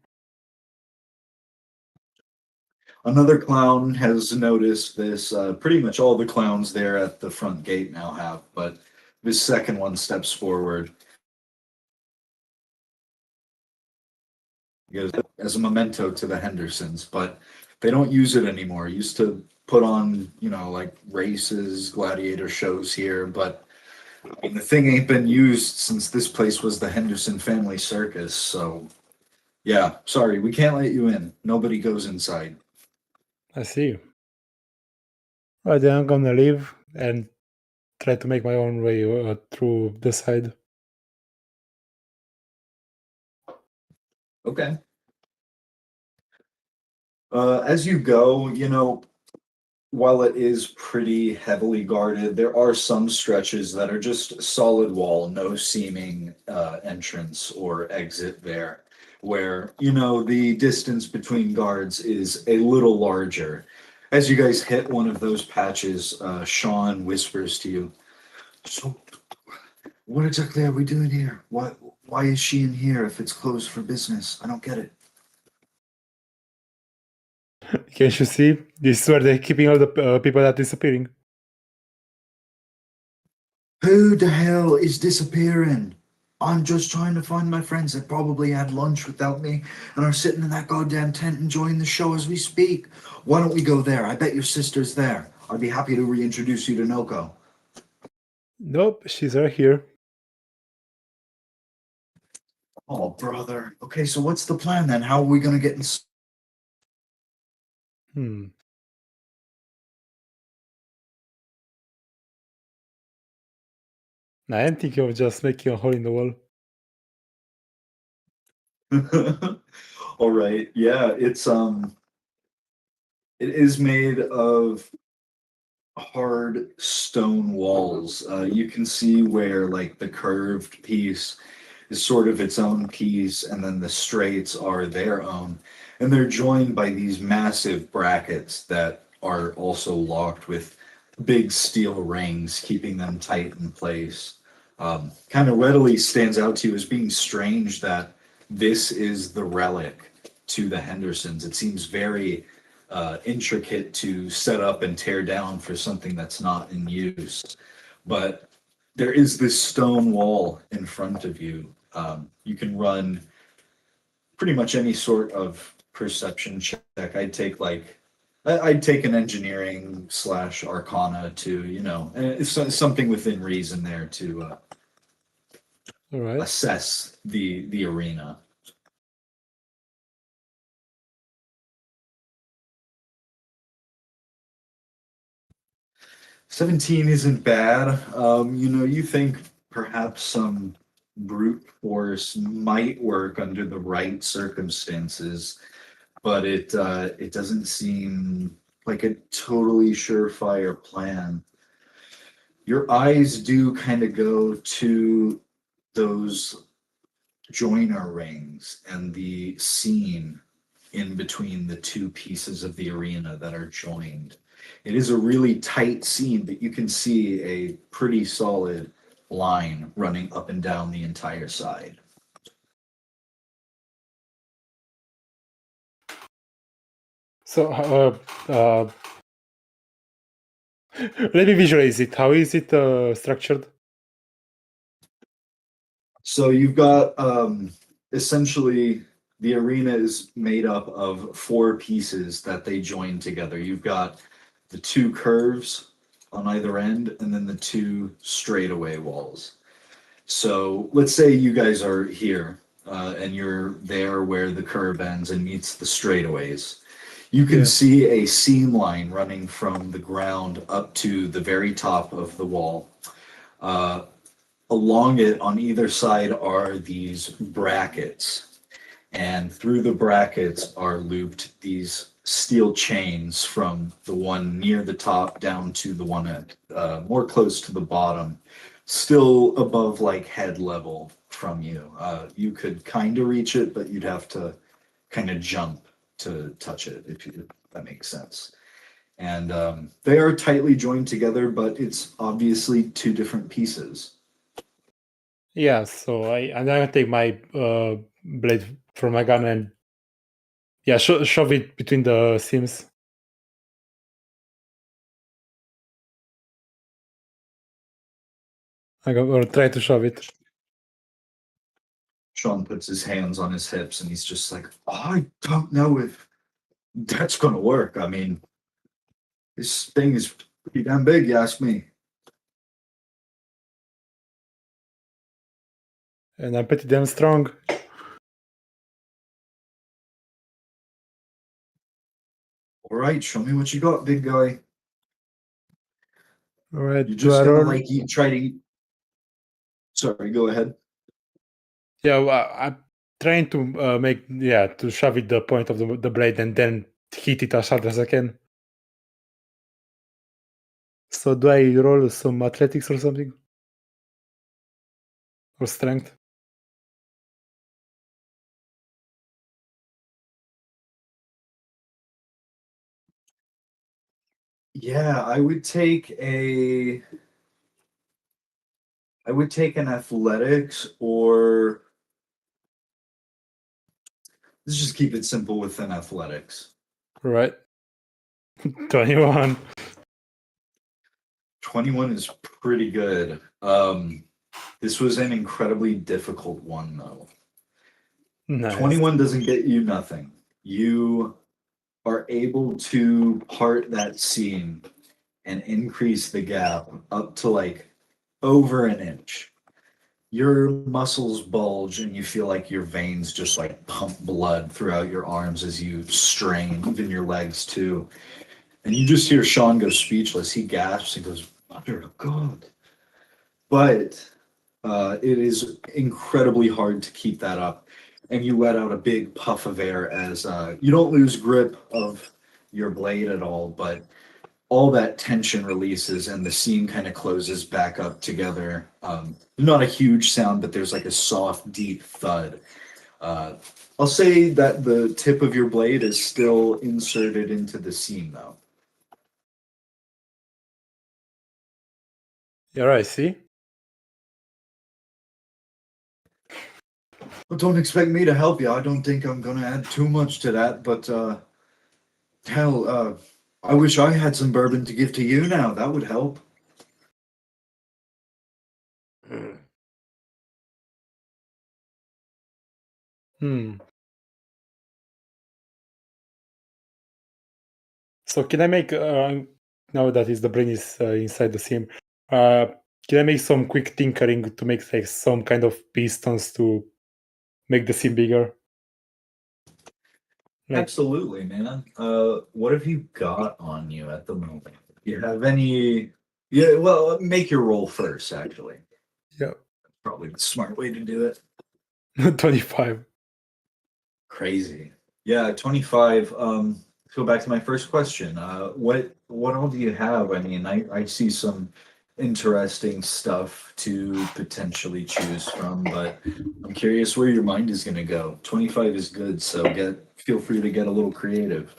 Another clown has noticed this. Pretty much all the clowns there at the front gate now have, but this second one steps forward. He goes, as a memento to the Hendersons, but they don't use it anymore. Used to put on, you know, like races, gladiator shows here, but I mean, the thing ain't been used since this place was the Henderson Family Circus. So, yeah, sorry, we can't let you in. Nobody goes inside. I see. Right, then I'm gonna leave and try to make my own way through the side. Okay. As you go, you know, while it is pretty heavily guarded, there are some stretches that are just solid wall, no seeming entrance or exit there, where, you know, the distance between guards is a little larger. As you guys hit one of those patches, Sean whispers to you, "So, what exactly are we doing here? Why is she in here if it's closed for business? I don't get it." Can't you see? This is where they're keeping all the people that are disappearing. Who the hell is disappearing? I'm just trying to find my friends that probably had lunch without me and are sitting in that goddamn tent enjoying the show as we speak. Why don't we go there? I bet your sister's there. I'd be happy to reintroduce you to Noko. Nope, she's right here. Oh, brother. Okay, so what's the plan then? How are we gonna get in? Hmm. Nah, I'm thinking of just making a hole in the wall. All right. Yeah, it is made of hard stone walls. You can see where like the curved piece is sort of its own piece, and then the straights are their own. And they're joined by these massive brackets that are also locked with big steel rings, keeping them tight in place. Kind of readily stands out to you as being strange that this is the relic to the Hendersons. It seems very intricate to set up and tear down for something that's not in use. But there is this stone wall in front of you. You can run pretty much any sort of perception check. I'd take an engineering / arcana to, and it's something within reason there to All right. assess the arena. $17 isn't bad. You think perhaps some brute force might work under the right circumstances, but it doesn't seem like a totally surefire plan. Your eyes do kind of go to those joiner rings and the seam in between the two pieces of the arena that are joined. It is a really tight seam, but you can see a pretty solid line running up and down the entire side. So, let me visualize it. How is it structured? So you've got essentially the arena is made up of 4 pieces that they join together. You've got the 2 curves on either end and then the 2 straightaway walls. So let's say you guys are here and you're there where the curve ends and meets the straightaways. You can Yeah. see a seam line running from the ground up to the very top of the wall. Along it on either side are these brackets, and through the brackets are looped these steel chains from the one near the top down to the one at more close to the bottom, still above like head level from you. You could kind of reach it, but you'd have to kind of jump to touch it, if that makes sense. And they are tightly joined together, but it's obviously 2 different pieces. Yeah, so I'm gonna take my blade from my gun and shove it between the seams. I'm gonna try to shove it. Sean puts his hands on his hips and he's just like, I don't know if that's gonna work. I mean, this thing is pretty damn big, you ask me. And I'm pretty damn strong. All right, show me what you got, big guy. All right, You're do I just gonna roll? like try to. Sorry, go ahead. Yeah, well, I'm trying to to shove it the point of the blade and then hit it as hard as I can. So do I roll some athletics or something? Or strength? Yeah, I would take an athletics, or let's just keep it simple with an athletics. All right. 21. 21 is pretty good. This was an incredibly difficult one, though. Nice. 21 doesn't get you nothing. You are able to part that seam and increase the gap up to like over an inch. Your muscles bulge and you feel like your veins just like pump blood throughout your arms as you strain, even your legs too. And you just hear Sean go speechless. He gasps and goes, "Mother of God." But it is incredibly hard to keep that up. And you let out a big puff of air as you don't lose grip of your blade at all, but all that tension releases and the seam kind of closes back up together. Not a huge sound, but there's like a soft, deep thud. I'll say that the tip of your blade is still inserted into the seam, though. Yeah, I see. Well, don't expect me to help you. I don't think I'm going to add too much to that, but hell, I wish I had some bourbon to give to you now. That would help. So can I make now that the brain is inside the seam? Can I make some quick tinkering to make like some kind of pistons to make the seam bigger? Like, Absolutely, man. What have you got on you at the moment? Do you have any? Yeah, well, make your roll first, actually. yeah, Probably the smart way to do it. 25. Crazy. Yeah, 25. Go back to my first question. What all do you have? I mean, I see some interesting stuff to potentially choose from, but I'm curious where your mind is going to go. 25 is good, so feel free to get a little creative.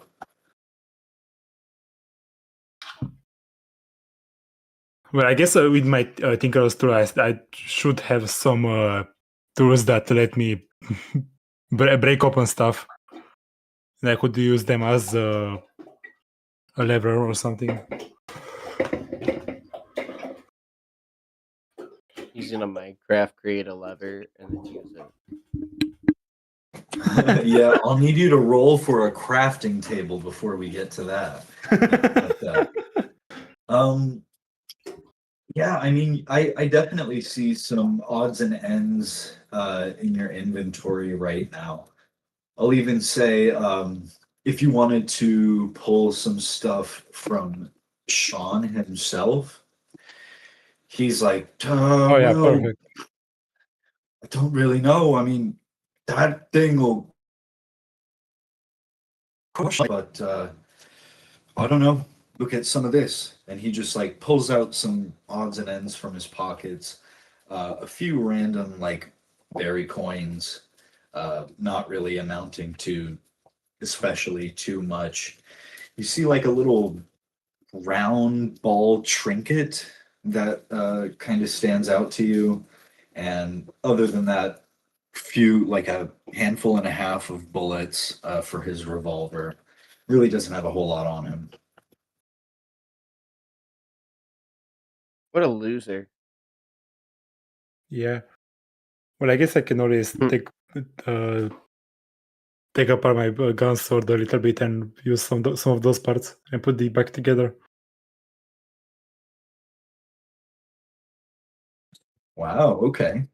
Well, I guess with my Tinker's tool, I should have some tools that let me break open stuff. And I could use them as a lever or something. Using a Minecraft, create a lever, and then use it. Yeah, I'll need you to roll for a crafting table before we get to that. Yeah, I mean, I definitely see some odds and ends in your inventory right now. I'll even say if you wanted to pull some stuff from Sean himself, he's like, Oh yeah, well, perfect. I don't really know. I mean, that thing will crush, but I don't know. Look at some of this. And he just like pulls out some odds and ends from his pockets, a few random like berry coins, not really amounting to especially too much. You see like a little round ball trinket that kind of stands out to you. And other than that, like a handful and a half of bullets for his revolver. Really doesn't have a whole lot on him. What a loser. Yeah. Well, I guess I can always take apart my gun sword a little bit and use some of those parts and put it back together. Wow, okay.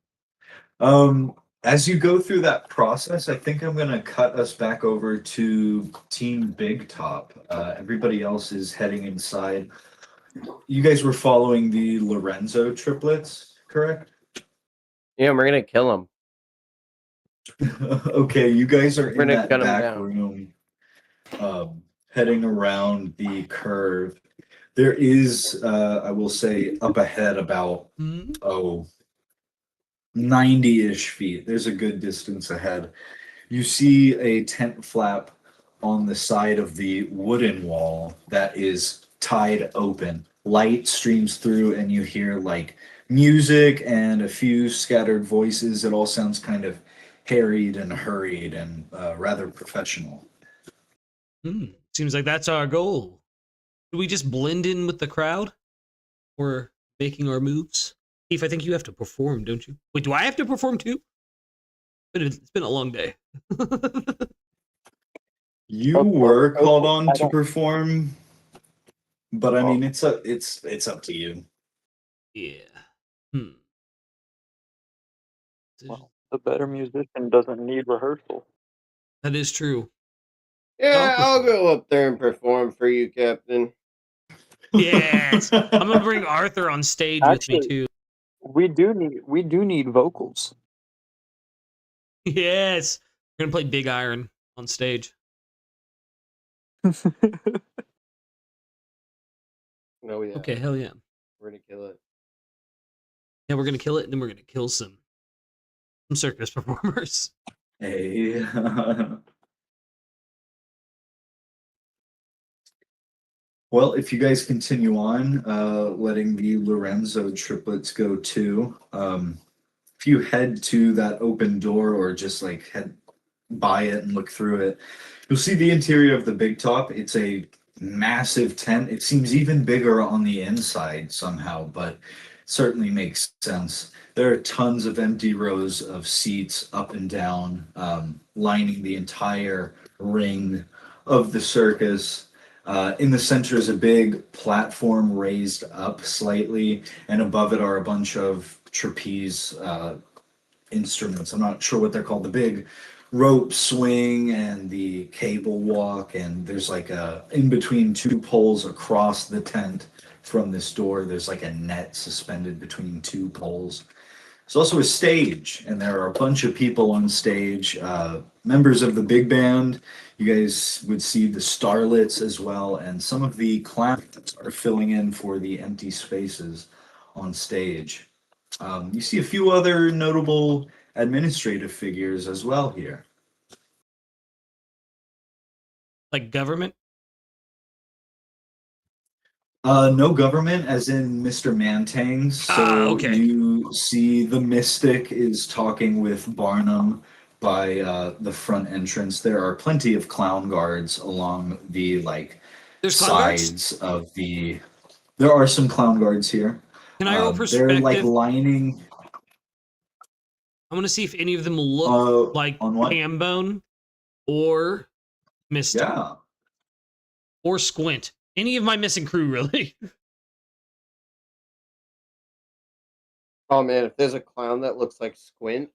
As you go through that process, I think I'm gonna cut us back over to Team Big Top. Everybody else is heading inside. You guys were following the Lorenzo triplets, correct? Yeah, we're gonna kill him. Okay, you guys are We're in gonna that cut him back down. room, heading around the curve. There is, I will say, up ahead about 90-ish feet. There's a good distance ahead. You see a tent flap on the side of the wooden wall that is tied open. Light streams through, and you hear like music and a few scattered voices. It all sounds kind of harried and hurried and rather professional. Seems like that's our goal. Do we just blend in with the crowd? we're making our moves. Kief, I think you have to perform, don't you? Wait, do I have to perform too? It's been a long day. You Oh, were oh, called on I to don't- perform, but I mean, it's up to you. Yeah. Well, the better musician doesn't need rehearsal. That is true. Yeah, I'll perform. go up there and perform for you, Captain. Yes. I'm gonna bring Arthur on stage with me Actually, too. we do need vocals. Yes. We're gonna play Big Iron on stage. No, yeah. Okay, hell yeah. We're gonna kill it. Yeah, we're gonna kill it, and then we're gonna kill some circus performers. Hey. Well, if you guys continue on, letting the Lorenzo triplets go too, if you head to that open door or just like head by it and look through it, you'll see the interior of the big top. It's a massive tent. It seems even bigger on the inside somehow, but certainly makes sense. There are tons of empty rows of seats up and down, lining the entire ring of the circus. In the center is a big platform raised up slightly, and above it are a bunch of trapeze instruments. I'm not sure what they're called. The big rope swing and the cable walk, and there's like a in between two poles across the tent from this door. There's like a net suspended between two poles. There's also a stage, and there are a bunch of people on stage, members of the big band. You guys would see the starlets as well, and some of the clowns are filling in for the empty spaces on stage. You see a few other notable administrative figures as well here. Like government? No government, as in Mr. Mantang. So okay. you see the Mystic is talking with Barnum by the front entrance. There are plenty of clown guards along the There's clown guards? sides of the. There are some clown guards here. Can I roll They're like perspective? lining. I want to see if any of them look like on what? Hambone or Mystic Yeah. or Squint. Any of my missing crew, really. Oh man, if there's a clown that looks like Squint,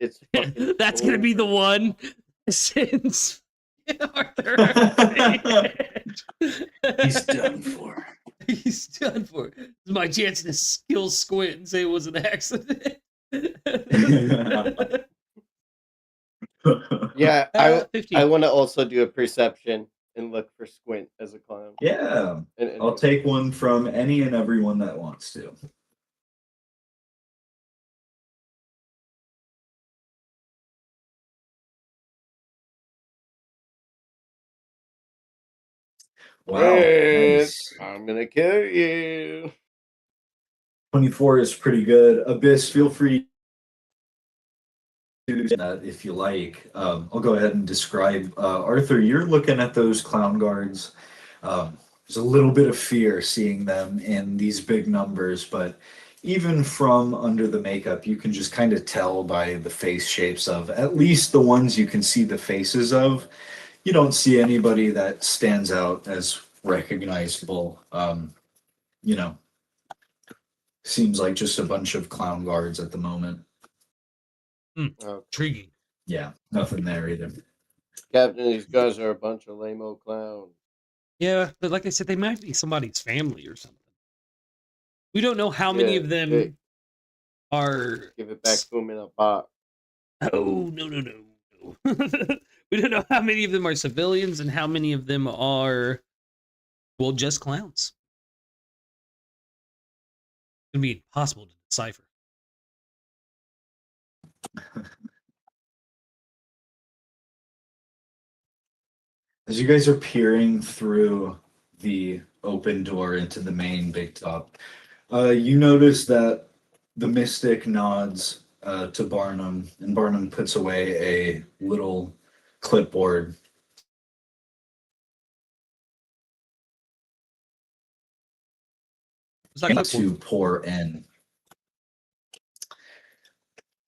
it's fucking That's gonna be the one. Since Arthur, He's done for. He's done for. This is my chance to kill Squint and say it was an accident. Yeah, 15. I want to also do a perception and look for Squint as a clown. Yeah. And I'll take one from any and everyone that wants to. Wow. Nice. I'm gonna kill you. 24 is pretty good. Abyss, feel free to do that if you like. I'll go ahead and describe. Arthur, you're looking at those clown guards. There's a little bit of fear seeing them in these big numbers, but even from under the makeup, you can just kind of tell by the face shapes of at least the ones you can see the faces of. You don't see anybody that stands out as recognizable. Seems like just a bunch of clown guards at the moment. Intriguing. Yeah, nothing there either. Captain, these guys are a bunch of lame-o clowns. Yeah, but like I said, they might be somebody's family or something. We don't know how many of them are. Give it back to him in a box. Oh, no. We don't know how many of them are civilians and how many of them are, well, just clowns. It's going to be impossible to decipher. As you guys are peering through the open door into the main big top, you notice that the Mystic nods to Barnum, and Barnum puts away a little clipboard. It's not that to pour in.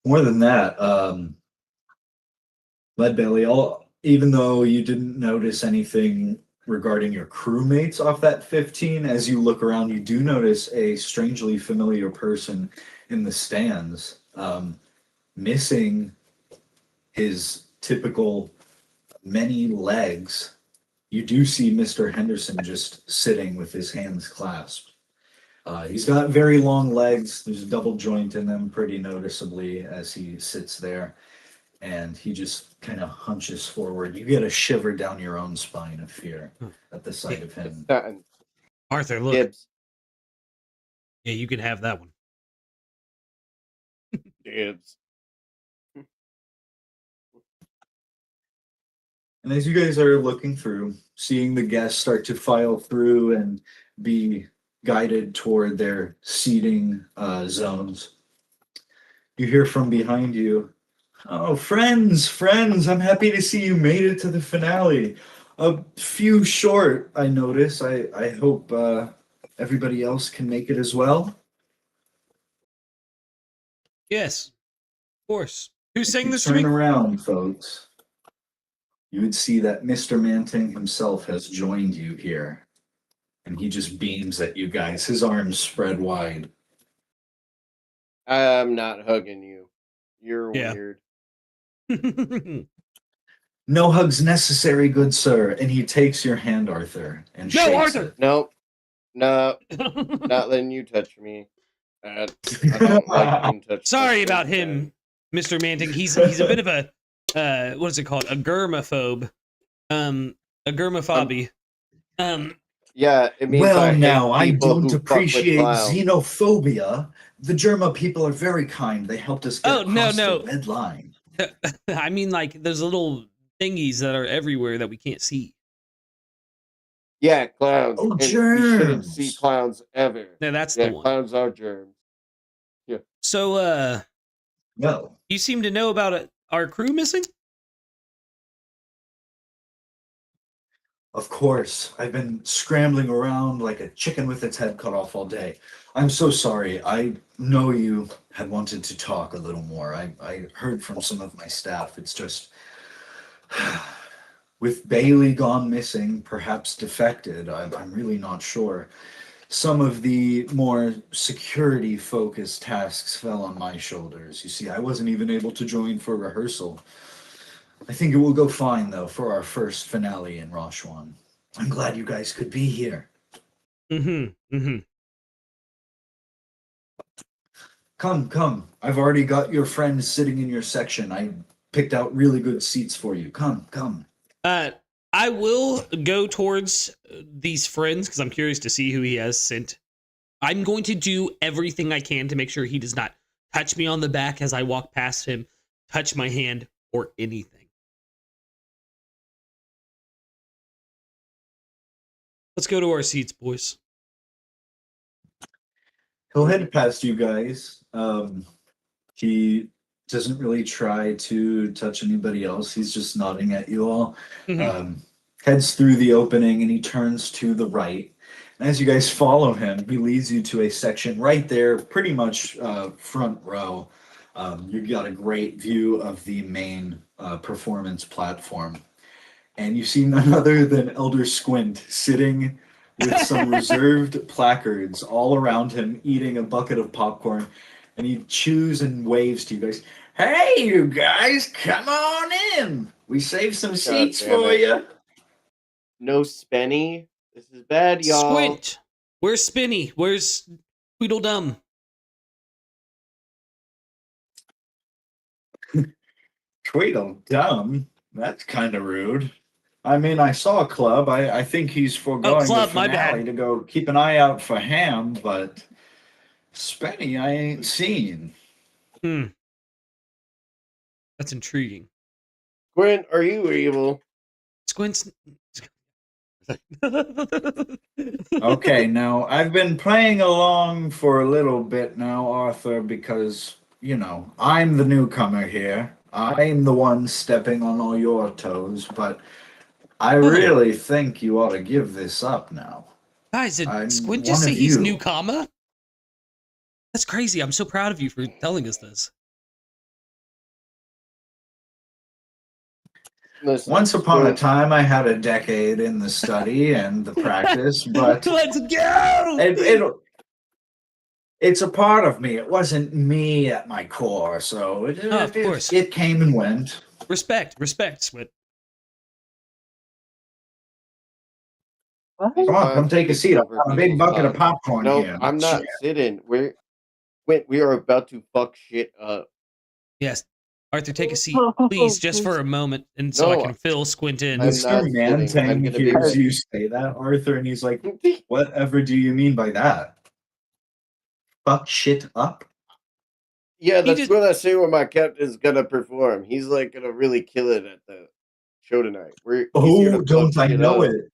More than that, Leadbelly, even though you didn't notice anything regarding your crewmates off that 15, as you look around, you do notice a strangely familiar person in the stands, missing his typical many legs. You do see Mr. Henderson just sitting with his hands clasped. He's got very long legs. There's a double joint in them pretty noticeably as he sits there. And he just kind of hunches forward. You get a shiver down your own spine of fear at the sight of him. Arthur, look. Gibbs. Yeah, you can have that one. Gibbs. And as you guys are looking through, seeing the guests start to file through and be guided toward their seating zones, you hear from behind you, "Oh, friends, I'm happy to see you made it to the finale. A few short, I notice. I hope everybody else can make it as well." Yes, of course. Who's saying If you this to me? turn around, folks, you would see that Mr. Mantang himself has joined you here. And he just beams at you guys, his arms spread wide. I'm not hugging you. You're Yeah. weird. "No hugs necessary, good sir." And he takes your hand, Arthur, and No, shakes Arthur! it. Nope. No, not letting you touch me. I don't like being touched. Sorry by about kids, him, Mr. Manting. He's a bit of a what is it called? A germaphobe. A germophobie. Yeah, it means Well, I hate now, I people don't who fuck with appreciate clowns. xenophobia. The Germa people are very kind. They helped us get Oh, no, across no. the red line. I mean, like, there's little thingies that are everywhere that we can't see. Yeah, clowns. Oh, And you shouldn't germs. see clowns ever. No, that's Yeah, the one. clowns are germs. So, No. you seem to know about our crew missing? Of course. I've been scrambling around like a chicken with its head cut off all day. I'm so sorry. I know you had wanted to talk a little more. I heard from some of my staff. It's just, with Bailey gone missing, perhaps defected, I'm really not sure. Some of the more security-focused tasks fell on my shoulders. You see, I wasn't even able to join for rehearsal. I think it will go fine, though, for our first finale in Rashwan. I'm glad you guys could be here. Come. I've already got your friends sitting in your section. I picked out really good seats for you. Come. I will go towards these friends because I'm curious to see who he has sent. I'm going to do everything I can to make sure he does not touch me on the back as I walk past him, touch my hand, or anything. Let's go to our seats, boys. He'll head past you guys. He doesn't really try to touch anybody else. He's just nodding at you all. Heads through the opening and he turns to the right. And as you guys follow him, he leads you to a section right there, pretty much front row. You got a great view of the main performance platform. And you see none other than Elder Squint sitting with some reserved placards all around him, eating a bucket of popcorn. And he chews and waves to you guys. "Hey, you guys, come on in. We saved some seats for you." No Spenny. This is bad, y'all. Squint! Where's Spinny? Where's Tweedledum? Tweedledum? That's kind of rude. I mean, I saw Club. I think he's foregoing Club, the my finale bad. to go keep an eye out for Ham, but Spenny I ain't seen. That's intriguing. Gwen, are you evil? Squint's... Okay, now I've been playing along for a little bit now, Arthur, because, you know, I'm the newcomer here. I'm the one stepping on all your toes, but I really think you ought to give this up now. Guys, did I'm Squint one just say of he's you. newcomer? That's crazy. I'm so proud of you for telling us this. Listen, Once upon a so- time, I had a decade in the study and the practice, but Let's go! it's a part of me. It wasn't me at my core, so of course. it came and went. Respect, Squid. Come on, come take a seat. I've got a big bucket of popcorn No, here. I'm not sitting. We are about to fuck shit up. Yes. Arthur, take a seat, please, just for a moment, and so No, I can fill Squint in. I'm Mr. not sitting. I'm Mantang gonna be hears you say that, Arthur, and he's like, whatever do you mean by that? Fuck shit up? Yeah, that's just- what I say when my captain's gonna perform. He's like gonna really kill it at the show tonight. He's here Oh, to don't fuck I shit know up. it?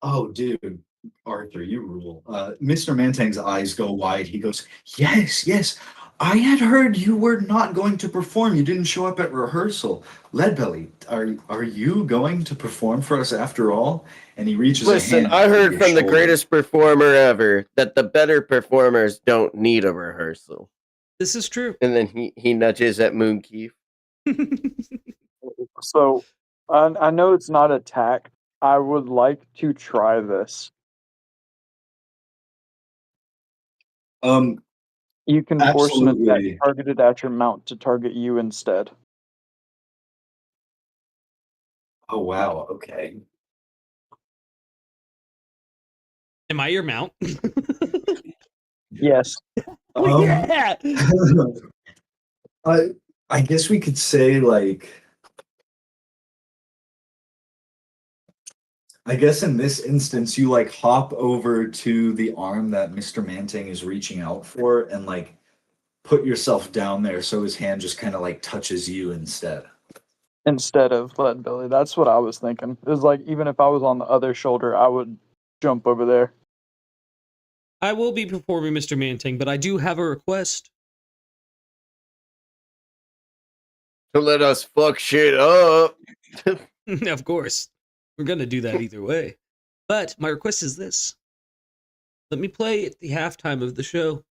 Oh, dude. Arthur, you rule. Mr. Mantang's eyes go wide. He goes, yes. I had heard you were not going to perform. You didn't show up at rehearsal. Leadbelly, are you going to perform for us after all? And he reaches a hand. I heard your from the shoulder. greatest performer ever that the better performers don't need a rehearsal. This is true. And then he nudges at Moon Kief. So, I know it's not attack. I would like to try this. You can force an attack Absolutely. targeted at your mount to target you instead. Oh, wow. Okay. Am I your mount? Yes. Yeah! I guess we could say, like, I guess in this instance, you like hop over to the arm that Mr. Mantang is reaching out for and like put yourself down there so his hand just kind of like touches you instead. Instead of Leadbelly. That's what I was thinking. It was like, even if I was on the other shoulder, I would jump over there. I will be performing Mr. Mantang, but I do have a request. To let us fuck shit up. Of course. We're going to do that either way. But my request is this. Let me play at the halftime of the show.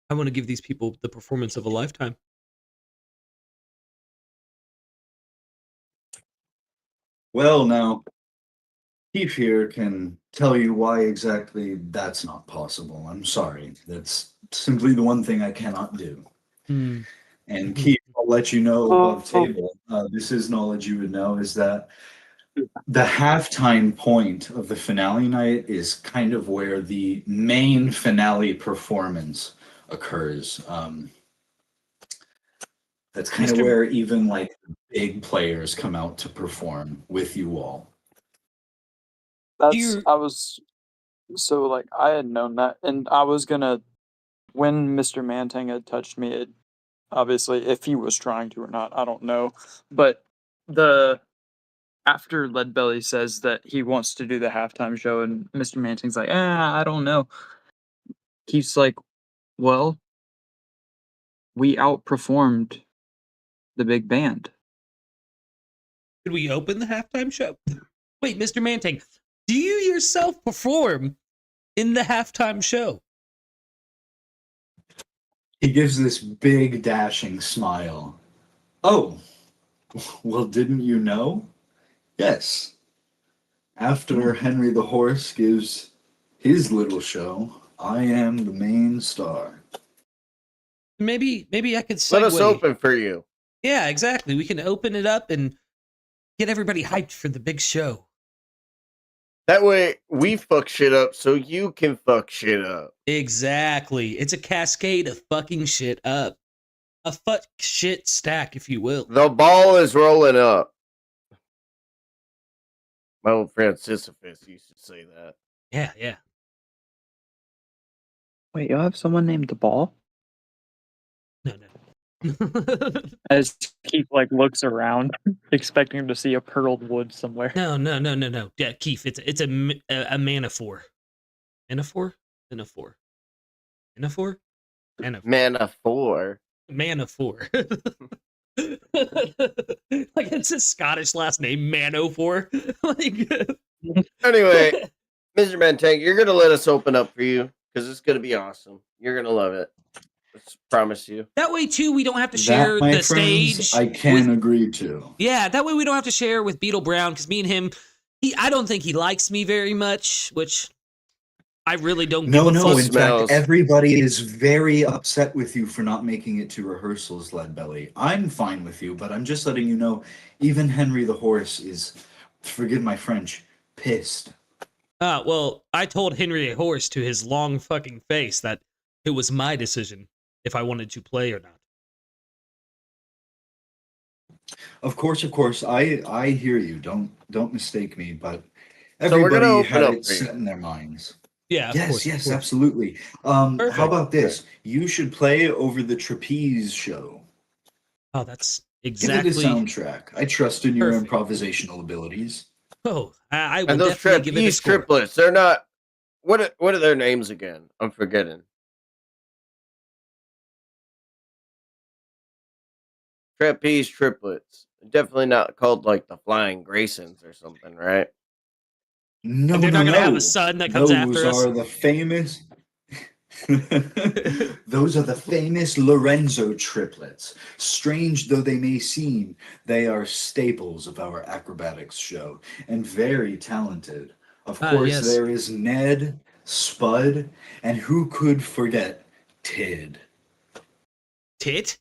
I want to give these people the performance of a lifetime. Well, now, Kief here can tell you why exactly that's not possible. I'm sorry. That's simply the one thing I cannot do. And Kief, I'll let you know above table. This is knowledge you would know, is that the halftime point of the finale night is kind of where the main finale performance occurs. That's kind of where even like big players come out to perform with you all. I had known that, and I was gonna, when Mr. Mantang had touched me, obviously, if he was trying to or not, I don't know. But after Leadbelly says that he wants to do the halftime show, and Mr. Mantang's like, I don't know. He's like, well, we outperformed the big band. Could we open the halftime show? Wait, Mr. Mantang, do you yourself perform in the halftime show? He gives this big dashing smile. Oh, well, didn't you know? Yes. After Henry the Horse gives his little show, I am the main star. Maybe I could segue. Let us open for you. Yeah, exactly. We can open it up and get everybody hyped for the big show. That way we fuck shit up so you can fuck shit up. Exactly. It's a cascade of fucking shit up. A fuck shit stack, if you will. The ball is rolling up. My old friend Sisyphus used to say that. Yeah. Wait, you have someone named the Ball? No. As Keith looks around, expecting to see a pearled wood somewhere. No. Yeah, Kief, it's a manaphor. Manaphor? Manaphor. Manaphor? Manaphor. Manaphor. Like it's a Scottish last name, Manofor. Like Anyway, Mr. Mantang, you're gonna let us open up for you because it's gonna be awesome. You're gonna love it. I promise you. That way, too, we don't have to That, share my the friends, stage. I can agree to. Yeah, that way we don't have to share with Beetle Brown, because me and him, I don't think he likes me very much, which I really don't give a No, fuck. in fact, everybody is very upset with you for not making it to rehearsals, Leadbelly. I'm fine with you, but I'm just letting you know, even Henry the Horse is, forgive my French, pissed. Well, I told Henry a Horse to his long fucking face that it was my decision if I wanted to play or not. Of course, I hear you. Don't mistake me, but So we're gonna everybody open had up it for you. set in their minds. Yeah, of course, Yes, of course. absolutely. How Perfect. about this? You should play over the trapeze show. Oh, that's Give exactly. it a soundtrack. I trust in your Perfect. improvisational abilities. Oh, I will And those definitely give it a trapeze score. triplets, they're not. What are their names again? I'm forgetting. Trapeze triplets. Definitely not called like the Flying Graysons or something, right? No, And they're no, not gonna have no. a son that comes Those after us. are the famous. Those are the famous Lorenzo triplets. Strange though they may seem, they are staples of our acrobatics show and very talented. Of course, Yes. there is Ned, Spud, and who could forget Tid? Tit?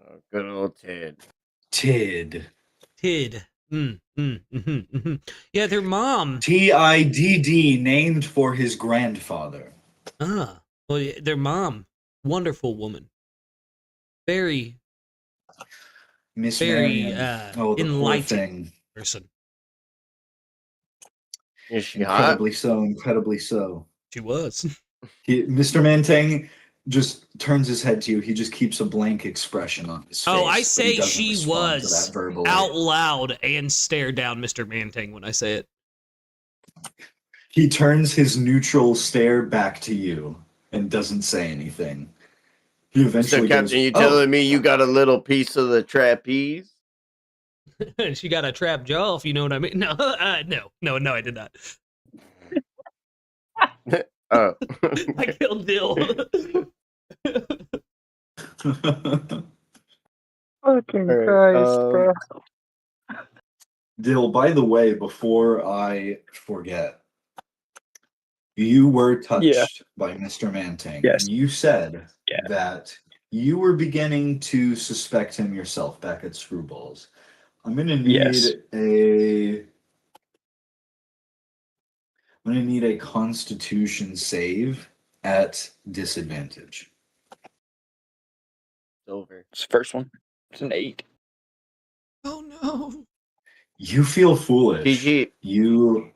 Oh, good old Ted. Tid. Tid. Yeah, their mom. Tidd, named for his grandfather. Well, yeah, their mom. Wonderful woman. Very, Miss very Marion. Oh, the poor enlightened thing. person. Is she hot? Incredibly so, incredibly so. She was. Mr. Mantang just turns his head to you. He just keeps a blank expression on his face. Oh, I but he say doesn't she respond to was that verbally. out loud and stare down Mr. Mantang when I say it. He turns his neutral stare back to you and doesn't say anything. He eventually So, Captain, goes, you "Oh, telling me you got a little piece of the trapeze? She got a trap jaw, if you know what I mean. No, no, I did not. Oh. I killed Dill. Fucking All right, Christ, bro. Dill, by the way, before I forget, you were touched by Mr. Mantang. Yes. And you said Yeah. that you were beginning to suspect him yourself back at Screwballs. I'm gonna need a Constitution save at disadvantage. Silver. It's the first one. It's an 8. Oh no. You feel foolish. PG. You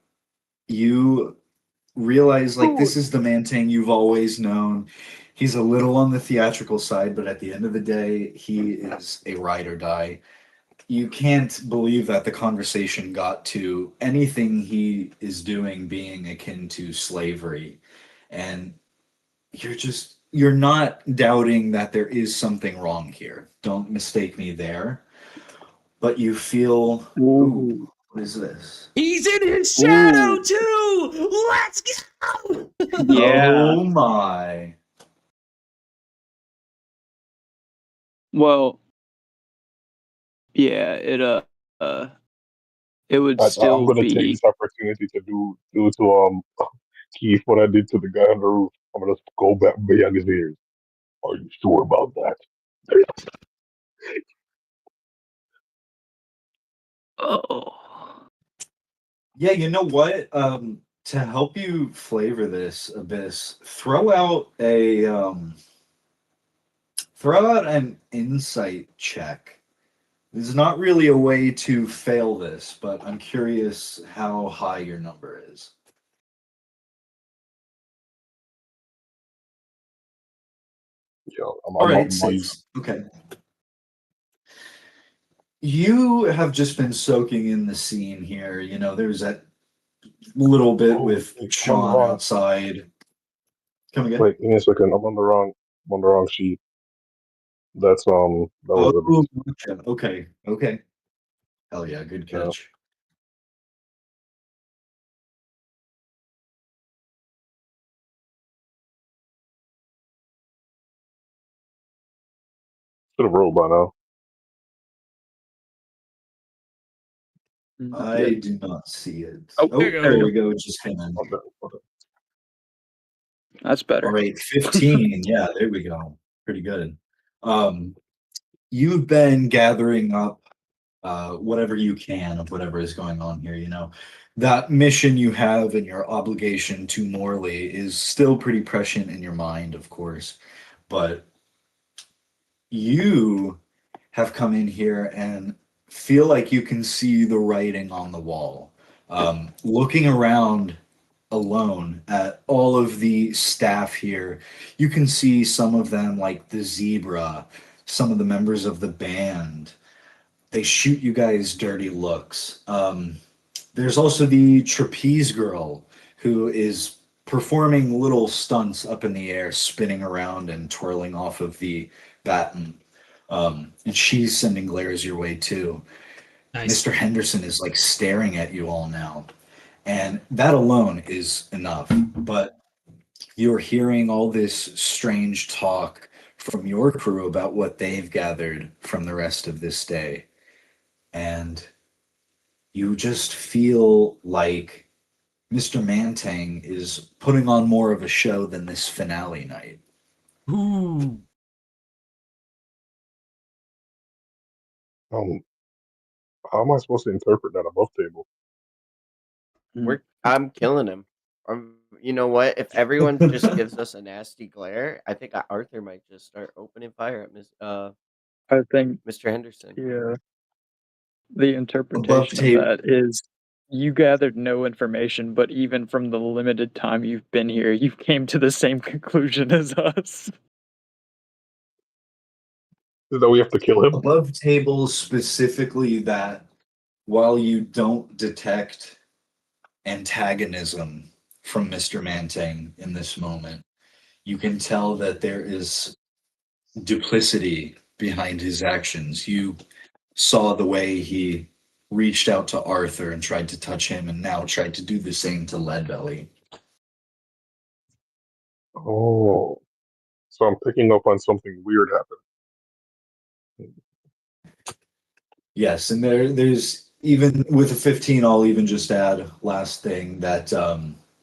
realize like this is the Mantang you've always known. He's a little on the theatrical side, but at the end of the day, he is a ride or die. You can't believe that the conversation got to anything he is doing being akin to slavery. And you're not doubting that there is something wrong here. Don't mistake me there. But you feel, ooh, what is this? He's in his shadow too. Let's go. Yeah. Oh my. Well, yeah, it would I'm still gonna take be. this opportunity to do to Kief what I did to the guy on the roof. I'm gonna go back beyond his ears. Are you sure about that? Oh. Yeah, you know what? To help you flavor this, Abyss, throw out an insight check. There's not really a way to fail this, but I'm curious how high your number is. Yo, I'm All right, on 6. Okay. You have just been soaking in the scene here. You know, there's that little bit with Sean outside. Come again? Wait, give me a second. I'm on the wrong sheet. That's that was Okay. Hell yeah, good catch. Should have rolled by now. I do not see it. Oh, there you go. There we go. It just came in. Okay. That's better. All right, 15. Yeah, there we go. Pretty good. You've been gathering up whatever you can of whatever is going on here. You know, that mission you have and your obligation to Morley is still pretty prescient in your mind, of course. But you have come in here and feel like you can see the writing on the wall. Looking around alone at all of the staff here, you can see some of them, like the zebra, some of the members of the band. They shoot you guys dirty looks. There's also the trapeze girl who is performing little stunts up in the air, spinning around and twirling off of the baton. And she's sending glares your way too. Nice. Mr. Henderson is like staring at you all now. And that alone is enough. But you're hearing all this strange talk from your crew about what they've gathered from the rest of this day. And you just feel like Mr. Mantang is putting on more of a show than this finale night. Ooh. How am I supposed to interpret that above table? I'm killing him. You know what? If everyone just gives us a nasty glare, I think Arthur might just start opening fire at I think, Mr. Henderson. yeah, the interpretation of that is you gathered no information, but even from the limited time you've been here, you came to the same conclusion as us. Is that we have to kill him? Above table specifically that while you don't detect antagonism from Mr. Mantang in this moment, you can tell that there is duplicity behind his actions. You saw the way he reached out to Arthur and tried to touch him and now tried to do the same to Leadbelly. Oh. So I'm picking up on something weird happening. Yes, and there's even with a 15, I'll even just add last thing that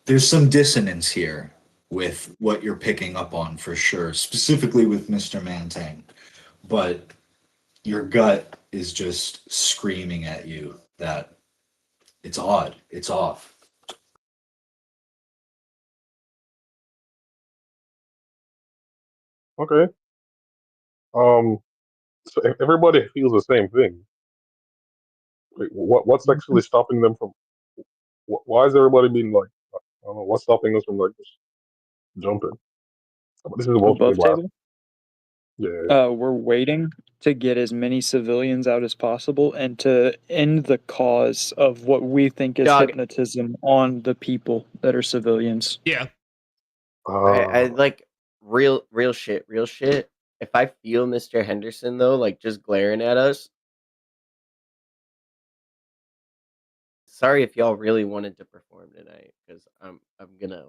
there's some dissonance here with what you're picking up on for sure, specifically with Mr. Mantang. But your gut is just screaming at you that it's odd, it's off. Okay. So if everybody feels the same thing, what's actually stopping them from? Why is everybody being like? I don't know. What's stopping us from like just jumping? This is supposed to be Above last. table? Yeah. We're waiting to get as many civilians out as possible and to end the cause of what we think is hypnotism on the people that are civilians. Yeah. I like real shit. If I feel Mr. Henderson though, like just glaring at us. Sorry if y'all really wanted to perform tonight, because I'm gonna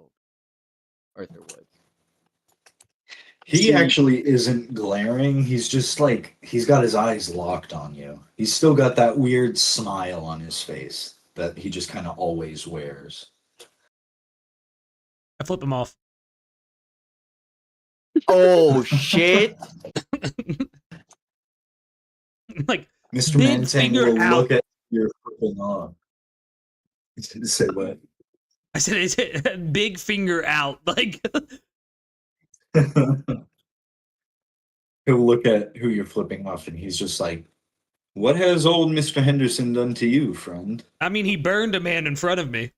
Arthur Woods. He actually isn't glaring. He's just like, he's got his eyes locked on you. He's still got that weird smile on his face that he just kind of always wears. I flip him off. Oh, shit. Like, Mr. big Mantang finger will out. look at your flipping off. Say what? I said, it's big finger out. Like, He'll look at who you're flipping off and he's just like, what has old Mr. Henderson done to you, friend? I mean, he burned a man in front of me.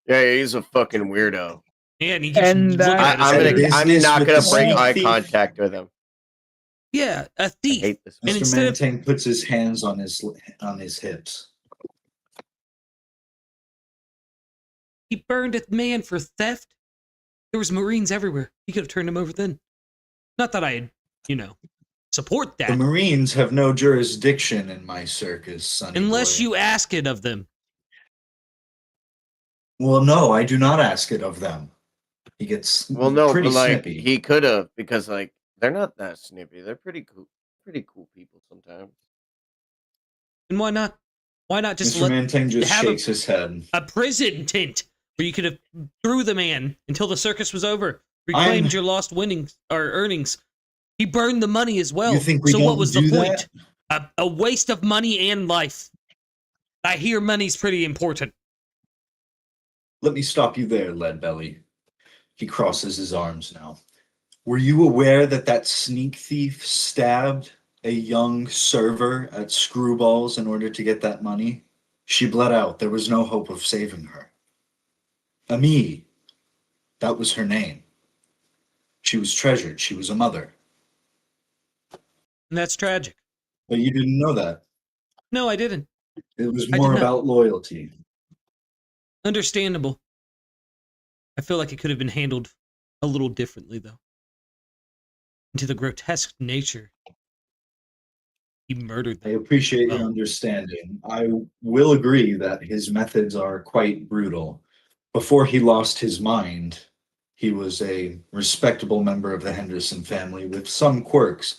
Yeah, he's a fucking weirdo. Yeah, and he keeps And looking at his finger. I'm not with gonna the break thief. eye contact with him. Yeah, a I thief. hate this. And Mr. instead of- Mantang puts his hands on his hips. He burned a man for theft. There was Marines everywhere. He could have turned him over then. Not that I'd, support that. The Marines have no jurisdiction in my circus, sonny Unless boy. you ask it of them. Well, no, I do not ask it of them. He gets Well, no, pretty but like snippy. he could have, because like They're not that snippy. They're pretty cool. Pretty cool people sometimes. And why not? Why not just Mr. Mantang just have shakes his head. a prison tent where you could have threw the man until the circus was over, reclaimed your lost winnings or earnings. He burned the money as well. You think we so what don't was the do point? A waste of money and life. I hear money's pretty important. Let me stop you there, Leadbelly. He crosses his arms now. Were you aware that that sneak thief stabbed a young server at Screwballs in order to get that money? She bled out. There was no hope of saving her. Ami, that was her name. She was treasured. She was a mother. And that's tragic. But you didn't know that. No, I didn't. It was I more did not. about loyalty. Understandable. I feel like it could have been handled a little differently, though. Into the grotesque nature. He murdered I them. appreciate Well. your understanding. I will agree that his methods are quite brutal. Before he lost his mind, he was a respectable member of the Henderson family with some quirks,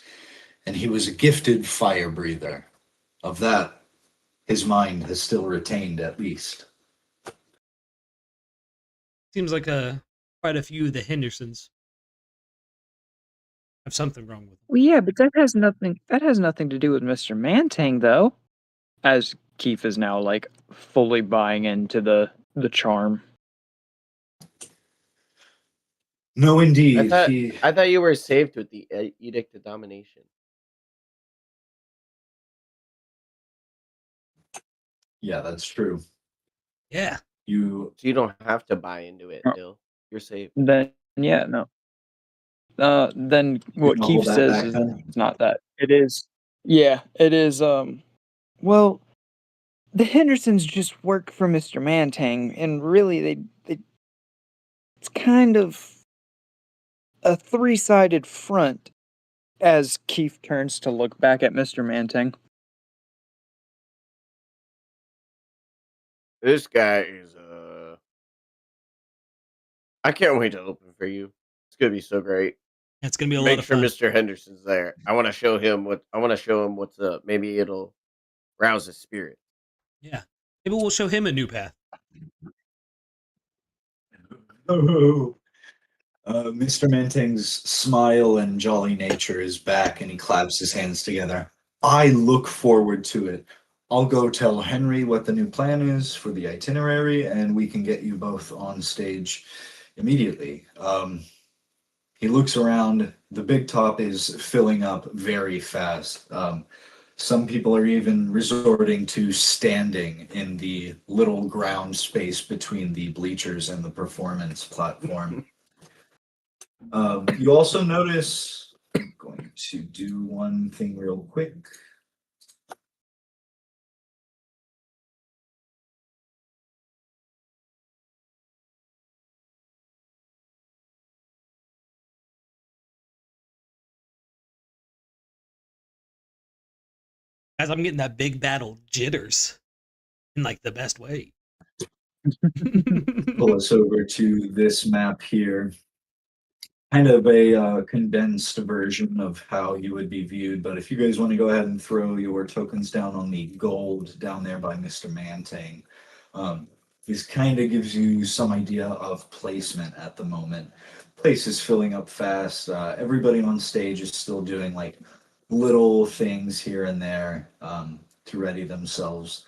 and he was a gifted fire breather. Of that, his mind has still retained at least. Seems like quite a few of the Hendersons have something wrong with them. Well, yeah, but that has nothing. That has nothing to do with Mr. Mantang, though. As Kief is now like fully buying into the charm. No, indeed. I thought you were saved with the Edict of Domination. Yeah, that's true. Yeah. You So you don't have to buy into it, Oh. Dill. You're safe. Then yeah, no. Then what gonna hold Kief that says back is then? it's not that. It is. Yeah, it is. Well, the Hendersons just work for Mr. Mantang, and really, they it's kind of a three-sided front. As Kief turns to look back at Mr. Mantang. This guy is I can't wait to open for you. It's gonna be so great. It's gonna be a lot Make of sure fun. Mr. Henderson's there. I want to show him what's up. Maybe it'll rouse his spirit. Yeah. Maybe we'll show him a new path. Mr. Mantang's smile and jolly nature is back, and he claps his hands together. I look forward to it. I'll go tell Henry what the new plan is for the itinerary, and we can get you both on stage immediately. He looks around. The big top is filling up very fast. Some people are even resorting to standing in the little ground space between the bleachers and the performance platform. You also notice, I'm going to do one thing real quick. As I'm getting that big battle jitters in like the best way. Pull us over to this map here. Kind of a condensed version of how you would be viewed, but if you guys want to go ahead and throw your tokens down on the gold down there by Mr. Mantang, this kind of gives you some idea of placement at the moment. Place is filling up fast. Everybody on stage is still doing like little things here and there to ready themselves.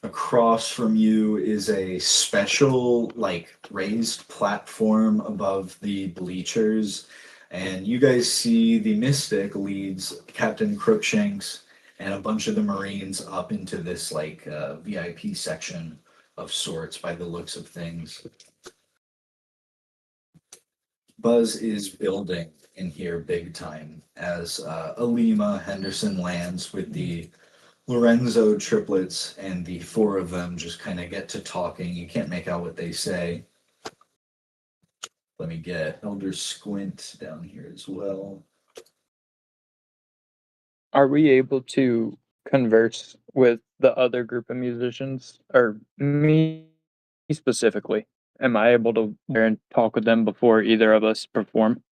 Across from you is a special like raised platform above the bleachers, and you guys see the Mystic leads Captain Crookshanks and a bunch of the Marines up into this like VIP section of sorts by the looks of things. Buzz is building in here big time as Alima Henderson lands with the Lorenzo triplets, and the four of them just kind of get to talking. You can't make out what they say. Let me get Elder Squint down here as well. Are we able to converse with the other group of musicians, or me specifically? Am I able to there and talk with them before either of us perform?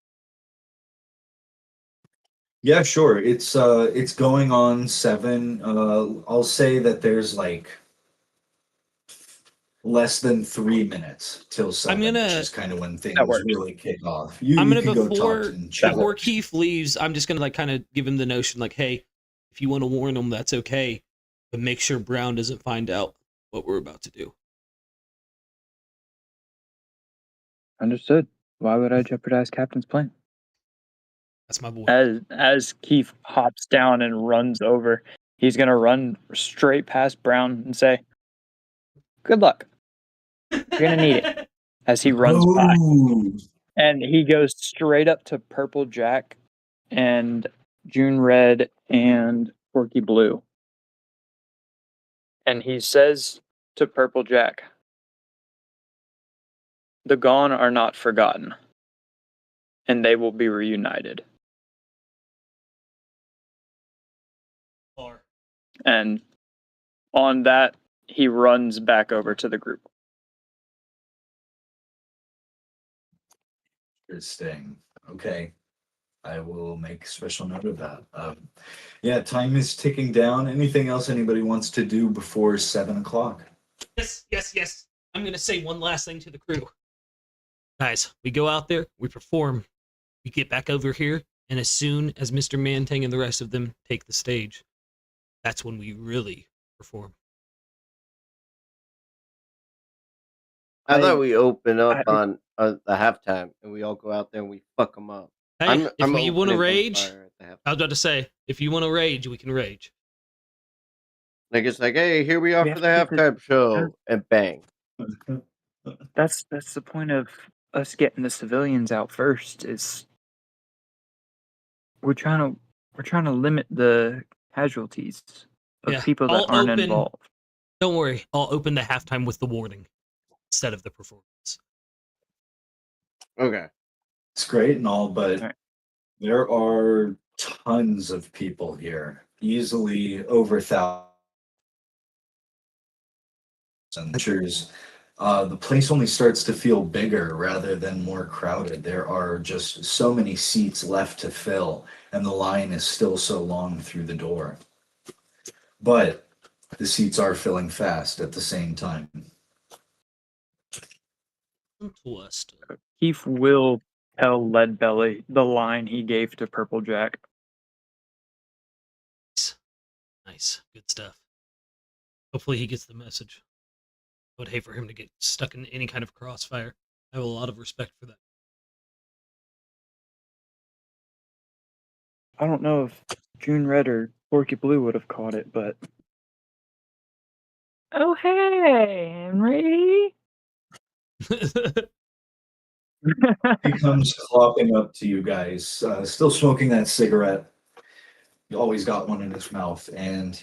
Yeah, sure. It's going on 7. I'll say that there's like less than 3 minutes till 7, which gonna- is kind of when things That works. really kick off. You I'm you gonna can go talk and chat. before Kief leaves, I'm just gonna like kind of give him the notion like, hey, if you want to warn him, that's okay, but make sure Brown doesn't find out what we're about to do. Understood. Why would I jeopardize Captain's plan? That's my boy. As Keith hops down and runs over, he's gonna run straight past Brown and say, "Good luck. You're gonna need it." As he runs by, Ooh. and he goes straight up to Purple Jack and June Red and Porky Blue, and he says to Purple Jack, "The gone are not forgotten, and they will be reunited." And on that, he runs back over to the group. Interesting. Okay. I will make special note of that. Yeah, time is ticking down. Anything else anybody wants to do before 7 o'clock? Yes. I'm gonna say one last thing to the crew. Guys, we go out there, we perform, we get back over here, and as soon as Mr. Mantang and the rest of them take the stage, that's when we really perform. I thought we open up on the halftime and we all go out there and we fuck them up. Hey, if you want to opening rage, gunfire at the halftime. I was about to say, if you want to rage, we can rage. Like it's like, hey, here we are We for have the to halftime show, and bang. That's the point of us getting the civilians out first. Is we're trying to limit the casualties of Yeah, people that I'll aren't open- involved. Don't worry, I'll open the halftime with the warning instead of the performance. Okay. It's great and all, but Alright. there are tons of people here. Easily over 1,000. The place only starts to feel bigger rather than more crowded. There are just so many seats left to fill, and the line is still so long through the door. But the seats are filling fast at the same time. Twist. Keith will tell Leadbelly the line he gave to Purple Jack. Nice, good stuff. Hopefully he gets the message. I would hate for him to get stuck in any kind of crossfire. I have a lot of respect for that. I don't know if June Red or Porky Blue would have caught it, but oh hey, Henry. He comes clopping up to you guys, still smoking that cigarette. He always got one in his mouth, and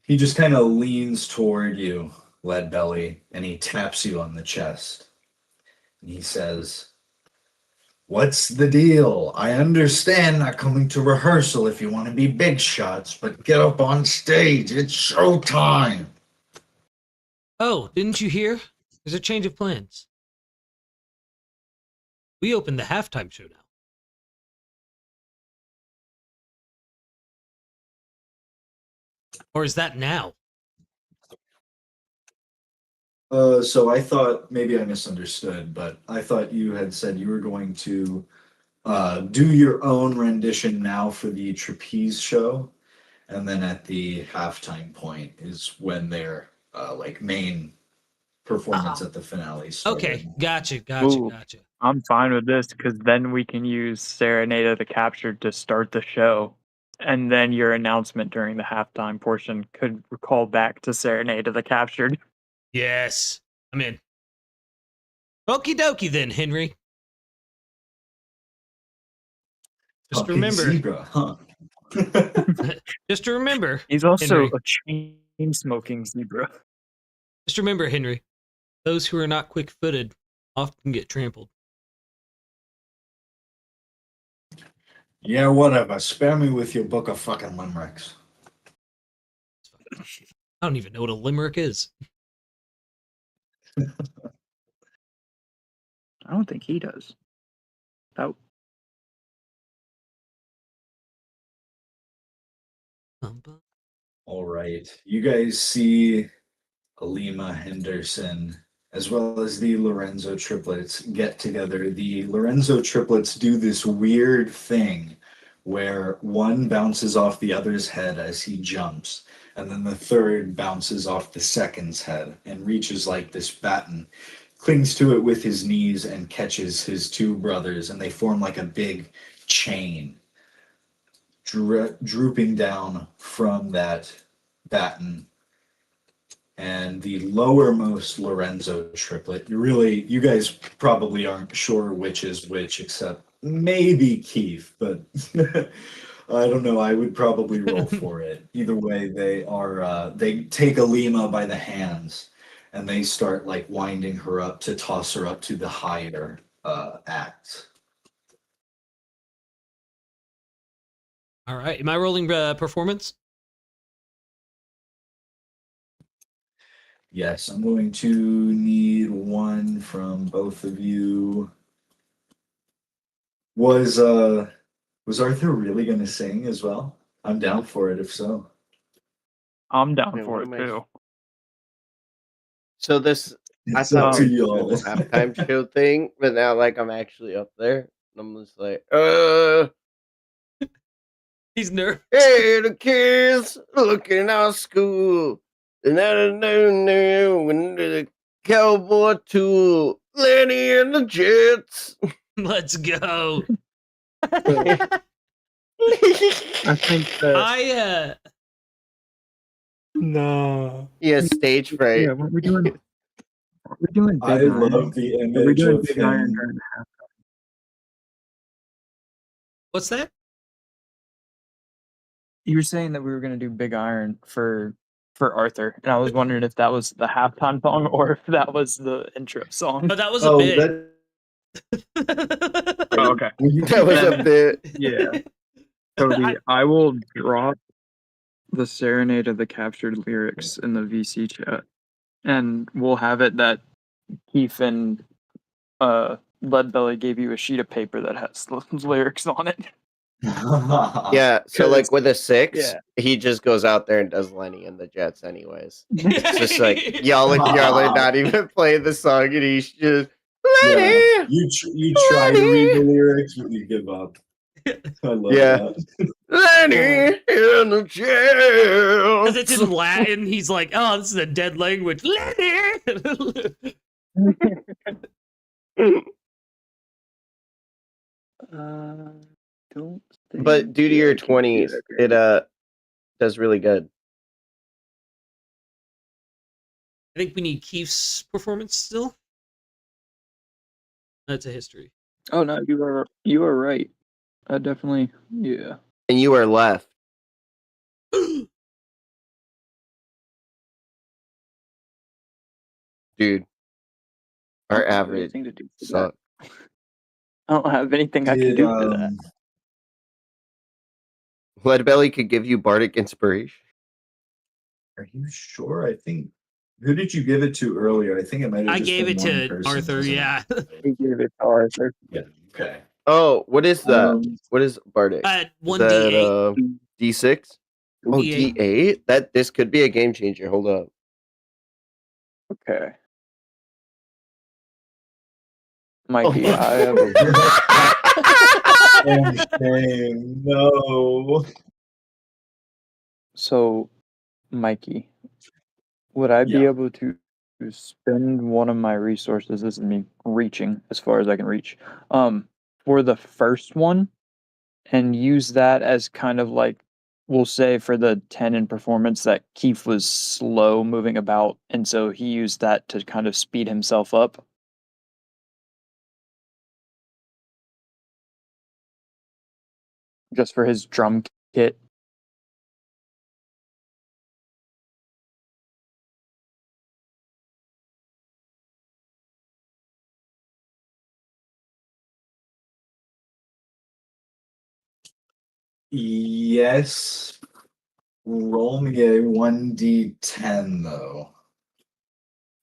he just kind of leans toward you, Leadbelly, and he taps you on the chest. And he says, "What's the deal? I understand not coming to rehearsal if you want to be big shots, but get up on stage. It's showtime." Oh, didn't you hear? There's a change of plans. We opened the halftime show now. Or is that now? So I thought maybe I misunderstood, but I thought you had said you were going to do your own rendition now for the trapeze show, and then at the halftime point is when their like main performance at the finale started. Okay, gotcha. Ooh. I'm fine with this because then we can use Serenade of the Captured to start the show. And then your announcement during the halftime portion could recall back to Serenade of the Captured. Yes, I'm in. Okie dokie then, Henry. Just Fucking remember, zebra, huh? just remember, He's also Henry. a chain smoking zebra. Just remember, Henry, those who are not quick-footed often get trampled. Yeah, whatever. Spare me with your book of fucking limericks. I don't even know what a limerick is. I don't think he does. Oh, All right. You guys see Alima Henderson, as well as the Lorenzo triplets, get together. The Lorenzo triplets do this weird thing where one bounces off the other's head as he jumps, and then the third bounces off the second's head and reaches like this baton, clings to it with his knees, and catches his two brothers, and they form like a big chain, drooping down from that baton. And the lowermost Lorenzo triplet, you guys probably aren't sure which is which, except maybe Kief, but I don't know. I would probably roll for it. Either way, they take Alima by the hands and they start like winding her up to toss her up to the higher act. All right. Am I rolling performance? Yes, I'm going to need one from both of you. Was Arthur really going to sing as well? I'm down for it if so. I'm down Man, for what it am I- too. So this, I It's up thought to we were doing y'all. the halftime show thing, but now like I'm actually up there. And I'm just like, He's nervous. hey, the kids looking at our school. And then the cowboy tool, Lenny and the Jets. Let's go. I think that No. Yeah, stage fright. yeah, we're doing Big I Iron. love the Are we image doing of Big Iron him. during the half? What's that? You were saying that we were going to do Big Iron for Arthur, and I was wondering if that was the halftime song or if that was the intro song. Oh, that was a Oh, bit. Oh, okay. That was a bit. Yeah. Cody, I will drop the Serenade of the Captured lyrics in the VC chat, and we'll have it that Kief and Leadbelly gave you a sheet of paper that has the lyrics on it. Yeah, so like with a 6, Yeah. he just goes out there and does Lenny and the Jets anyways. It's just like y'all are not even playing the song, and he's just Lenny. Yeah. You try to read the lyrics, but you give up. I love that. Lenny and the Because it's Jets. in Latin, he's like, oh, this is a dead language. Don't. But due to your 20s, it does really good. I think we need Kief's performance still. That's a history. Oh no, you are right. I definitely yeah. And you are left. Dude, our I don't have average anything to do for that. sucks. I don't have anything I can do for that. Leadbelly could give you bardic inspiration. Are you sure? I think. Who did you give it to earlier? I think it might have I just gave been it one to person, Arthur, wasn't it? yeah. He gave it to Arthur. Yeah. Okay. Oh, what is that? What is bardic? At Is 1d8. that, D6? Oh, D8. D8? This could be a game changer. Hold up. Okay. Mikey, Oh. I have a Oh, shame. No. So, Mikey, would I be Yeah. able to spend one of my resources? This is me reaching as far as I can reach. For the first one, and use that as kind of like, we'll say for the 10 in performance that Kief was slow moving about, and so he used that to kind of speed himself up. Just for his drum kit. Yes. Roll me a 1d10 though.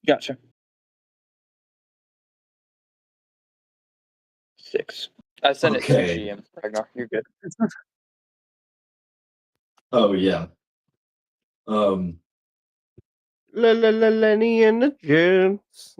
Gotcha. 6. I sent it Okay. to GM. Ragnar, you're good. Oh yeah. Um, Lenny and the Jones.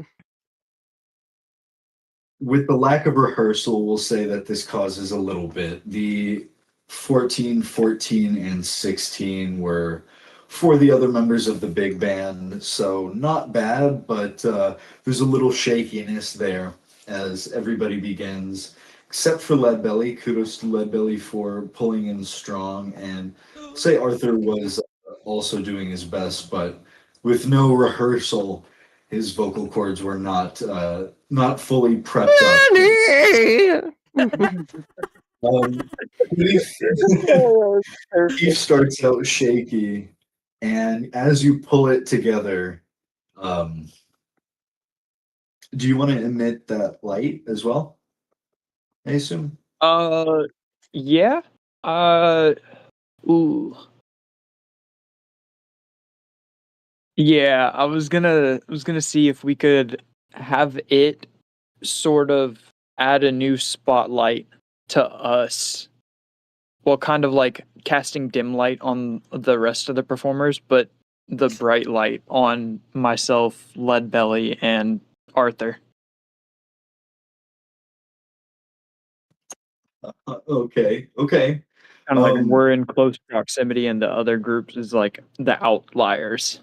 with the lack of rehearsal, we'll say that this causes a little bit. The 14, 14, and 16 were for the other members of the big band, so not bad, but there's a little shakiness there as everybody begins, except for Leadbelly. Kudos to Leadbelly for pulling in strong, and say Arthur was also doing his best, but with no rehearsal, his vocal cords were not fully prepped up. Lenny! Keith, Keith starts out shaky, and as you pull it together, um, do you want to emit that light as well? I assume. Yeah. Ooh. Yeah, I was gonna see if we could have it sort of add a new spotlight to us. Well, kind of like casting dim light on the rest of the performers, but the bright light on myself, Leadbelly, and Arthur. Okay, okay. Kind of like Um, we're in close proximity, and the other groups is like the outliers.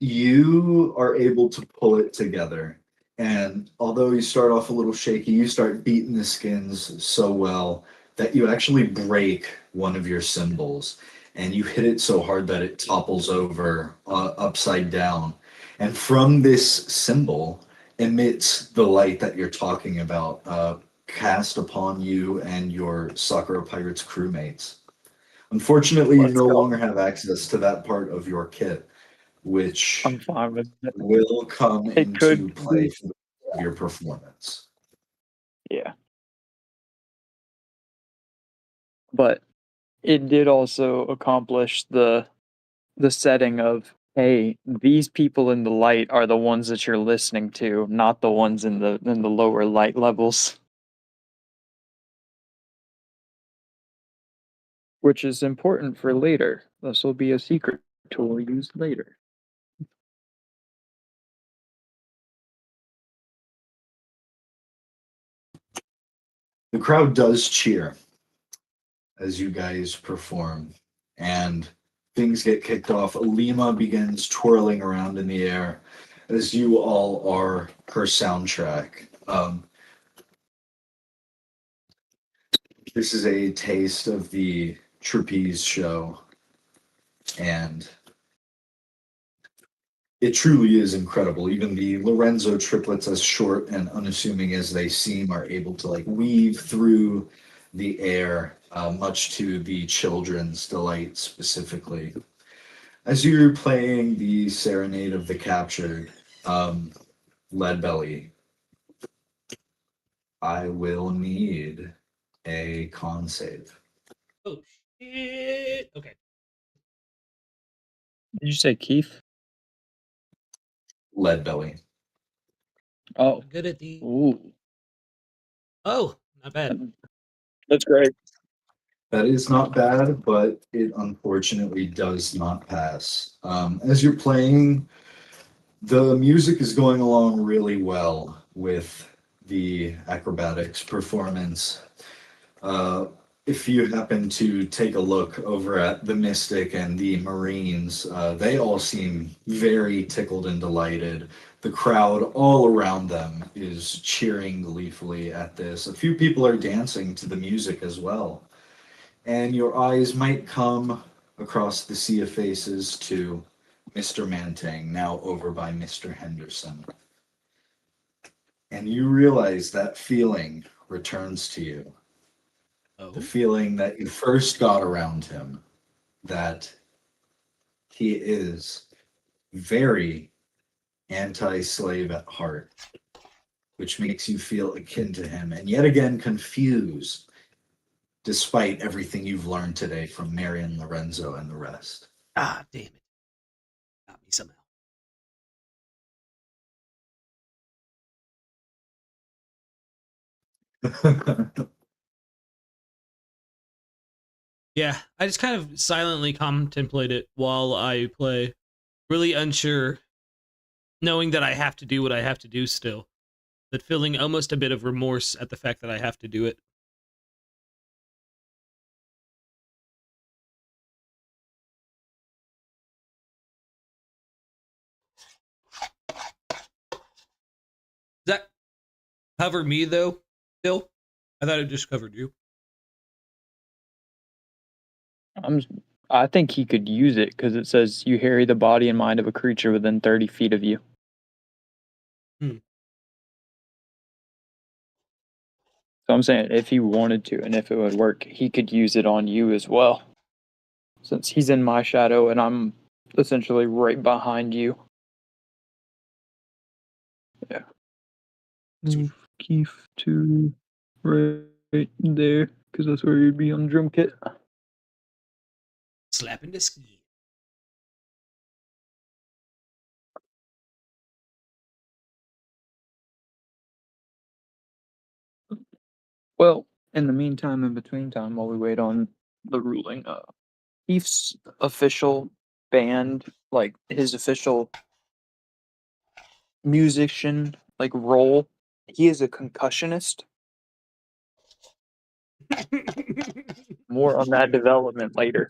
you are able to pull it together. And although you start off a little shaky, you start beating the skins so well that you actually break one of your cymbals. And you hit it so hard that it topples over upside down. And from this cymbal emits the light that you're talking about, cast upon you and your Sakura Pirates crewmates. Unfortunately, you Let's no go. longer have access to that part of your kit, which I'm fine with it. will come It could into play be, for your performance. yeah, but it did also accomplish the setting of, hey, these people in the light are the ones that you're listening to, not the ones in the lower light levels. Which is important for later. This will be a secret tool used later. The crowd does cheer as you guys perform, and things get kicked off. Alima begins twirling around in the air as you all are her soundtrack. This is a taste of the trapeze show, and it truly is incredible. Even the Lorenzo triplets, as short and unassuming as they seem, are able to like weave through the air, much to the children's delight specifically. As you're playing the Serenade of the Captured, Leadbelly, I will need a con save. Oh shit. Okay. Did you say Kief? Leadbelly. Oh. I'm good at the. Ooh. Oh, not bad. That's great. That is not bad, but it unfortunately does not pass. As you're playing, the music is going along really well with the acrobatics performance. Uh, if you happen to take a look over at the Mystic and the Marines, they all seem very tickled and delighted. The crowd all around them is cheering gleefully at this. A few people are dancing to the music as well. And your eyes might come across the sea of faces to Mr. Mantang, now over by Mr. Henderson. And you realize that feeling returns to you. The Oh. feeling that you first got around him, that he is very anti-slave at heart, which makes you feel akin to him, and yet again confused, despite everything you've learned today from Marion Lorenzo and the rest. Ah, damn it. Got me somehow. Yeah, I just kind of silently contemplate it while I play, really unsure, knowing that I have to do what I have to do still, but feeling almost a bit of remorse at the fact that I have to do it. Does that cover me, though, Bill? I thought it just covered you. I think he could use it because it says you harry the body and mind of a creature within 30 feet of you. So I'm saying if he wanted to and if it would work, he could use it on you as well. Since he's in my shadow and I'm essentially right behind you. Yeah. Move Kief to right there because that's where you'd be on the drum kit. Slapping the ski. Well, in the meantime, in between time, while we wait on the ruling, Kief's official band, like his official musician, like role, he is a concussionist. More on that development later.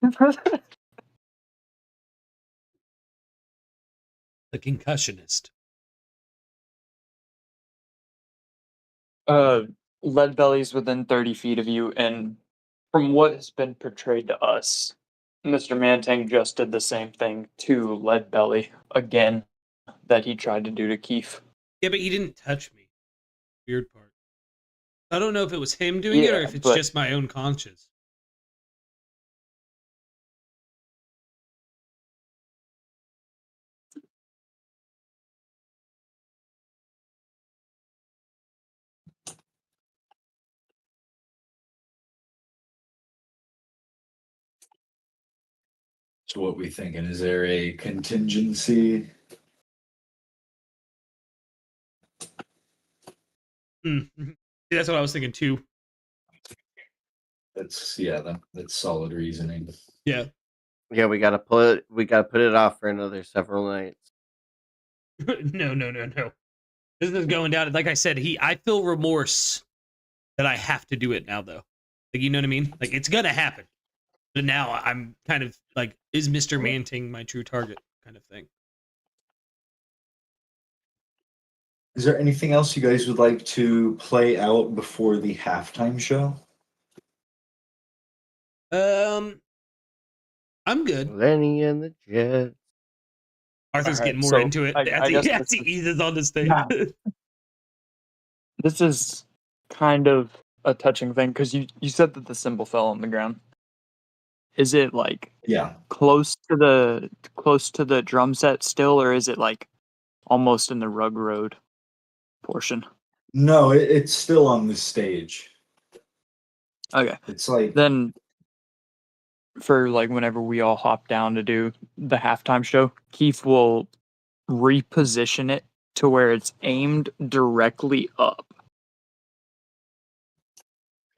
The concussionist. Leadbelly's within 30 feet of you, and from what has been portrayed to us, Mr. Mantang just did the same thing to Leadbelly again that he tried to do to Kief. Yeah, but he didn't touch me. Weird part. I don't know if it was him doing it or if it's just my own conscience. So what we thinking? Is there a contingency? That's what I was thinking too. That's solid reasoning. Yeah. Yeah, we gotta put it off for another several nights. No. This is going down. Like I said, I feel remorse that I have to do it now, though. Like, you know what I mean? Like, it's gonna happen. But now I'm kind of like, is Mr. Mantang my true target kind of thing? Is there anything else you guys would like to play out before the halftime show? I'm good. Lenny and the Jets. Arthur's All right, getting more so into it I guess as he eases on the stage. Yeah. This is kind of a touching thing because you said that the symbol fell on the ground. Is it like close to the drum set still, or is it like almost in the rug road portion? No, it's still on the stage. Okay. It's like Then for like whenever we all hop down to do the halftime show, Kief will reposition it to where it's aimed directly up.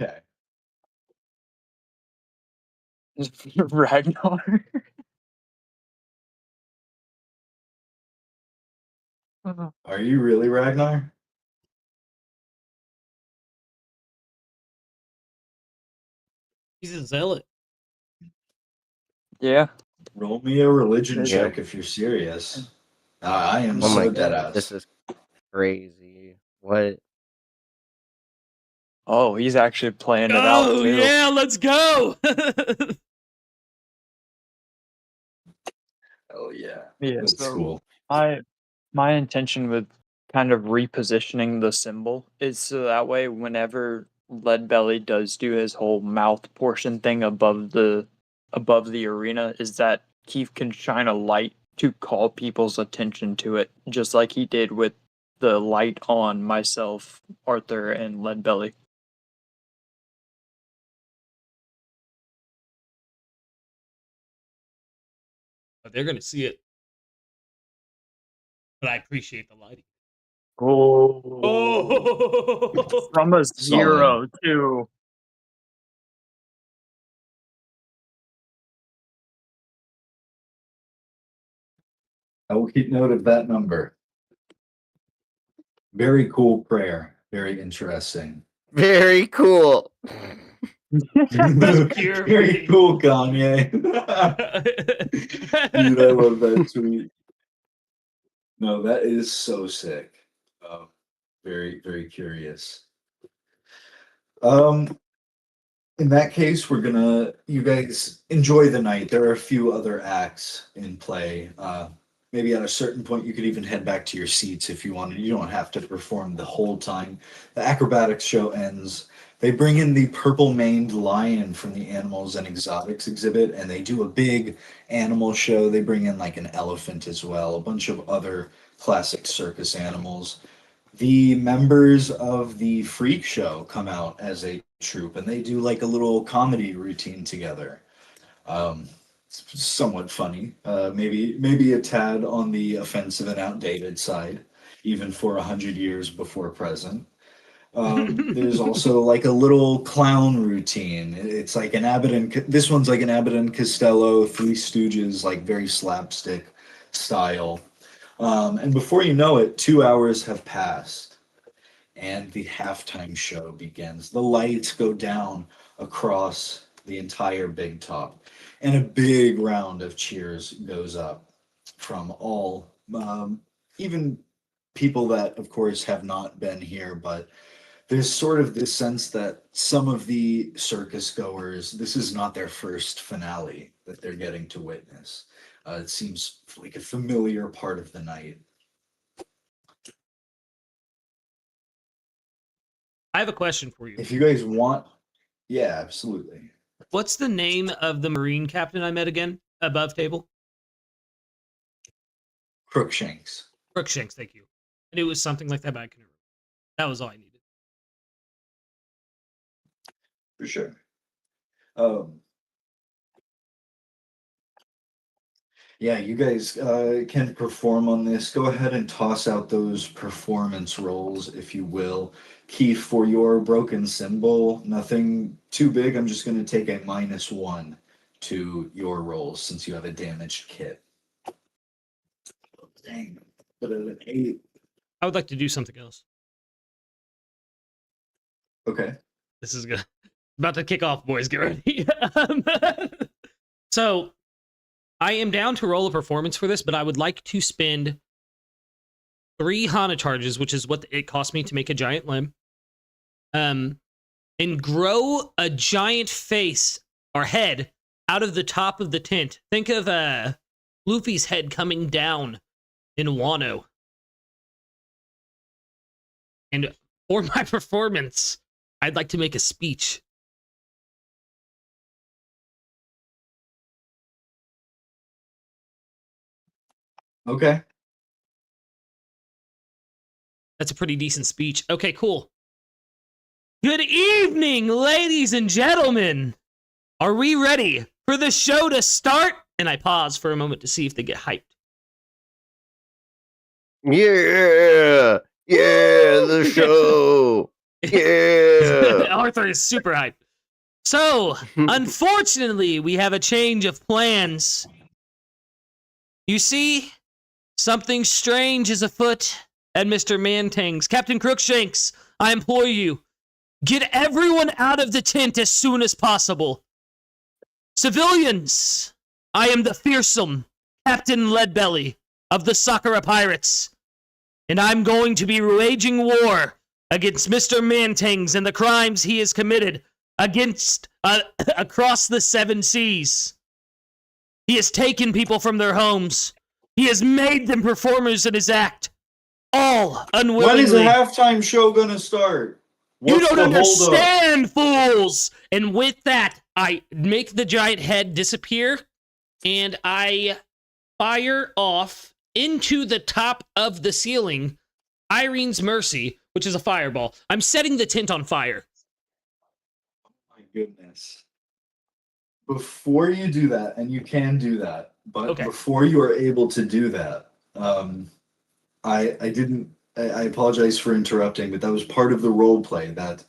okay. Ragnar. Are you really Ragnar? He's a zealot. Yeah. Roll me a religion Yeah. check if you're serious. I am Oh my so dead god, ass. this is crazy. What? Oh, he's actually playing it out Oh, too. yeah, let's go. Oh yeah. Yeah, That's so cool. my intention with kind of repositioning the symbol is so that way whenever Leadbelly does do his whole mouth portion thing above the arena, is that Kief can shine a light to call people's attention to it, just like he did with the light on myself, Arthur, and Leadbelly. But they're going to see it. But I appreciate the lighting. Oh, from a 0 to I will keep note of that number. Very cool prayer. Very interesting. Very cool. That's pure. Very cool, Kanye. Dude, I love that tweet. No, that is so sick. Very, very curious. In that case, you guys enjoy the night. There are a few other acts in play. Maybe at a certain point, you could even head back to your seats if you wanted. You don't have to perform the whole time. The acrobatics show ends. They bring in the purple-maned lion from the Animals and Exotics exhibit, and they do a big animal show. They bring in like an elephant as well, a bunch of other classic circus animals. The members of the Freak Show come out as a troupe, and they do like a little comedy routine together. It's somewhat funny, maybe a tad on the offensive and outdated side, even for 100 years before present. There's also like a little clown routine. It's like this one's like an Abbott and Costello, Three Stooges, like very slapstick style. And before you know it, 2 hours have passed, and the halftime show begins. The lights go down across the entire big top, and a big round of cheers goes up from all, even people that, of course, have not been here, but there's sort of this sense that some of the circus goers, this is not their first finale that they're getting to witness. It seems like a familiar part of the night. I have a question for you. If you guys want, yeah, absolutely. What's the name of the Marine captain I met again above table? Crookshanks. Crookshanks, thank you. I knew it was something like that, but I couldn't remember. That was all I needed. For sure. Yeah, you guys can perform on this. Go ahead and toss out those performance rolls, if you will. Kief, for your broken symbol, nothing too big. I'm just going to take a -1 to your rolls since you have a damaged kit. Oh, dang, but at an 8. I would like to do something else. Okay. This is good. About to kick off, boys. Get ready. So, I am down to roll a performance for this, but I would like to spend 3 Hana charges, which is what it cost me to make a giant limb, and grow a giant face or head out of the top of the tent. Think of Luffy's head coming down in Wano. And for my performance, I'd like to make a speech. Okay. That's a pretty decent speech. Okay, cool. Good evening, ladies and gentlemen. Are we ready for the show to start? And I pause for a moment to see if they get hyped. Yeah, the show. Yeah. Arthur is super hyped. So, unfortunately, we have a change of plans. You see, something strange is afoot at Mr. Mantang's. Captain Crookshanks, I implore you, get everyone out of the tent as soon as possible. Civilians, I am the fearsome Captain Leadbelly of the Sakura Pirates, and I'm going to be waging war against Mr. Mantang's and the crimes he has committed against across the 7 seas. He has taken people from their homes. He has made them performers in his act, all unwillingly. When is the halftime show gonna start? You What's don't the hold up? understand, fools! And with that, I make the giant head disappear, and I fire off into the top of the ceiling Irene's Mercy, which is a fireball. I'm setting the tent on fire. My goodness. Before you do that, and you can do that, but Okay. before you are able to do that, I apologize for interrupting, but that was part of the role play. That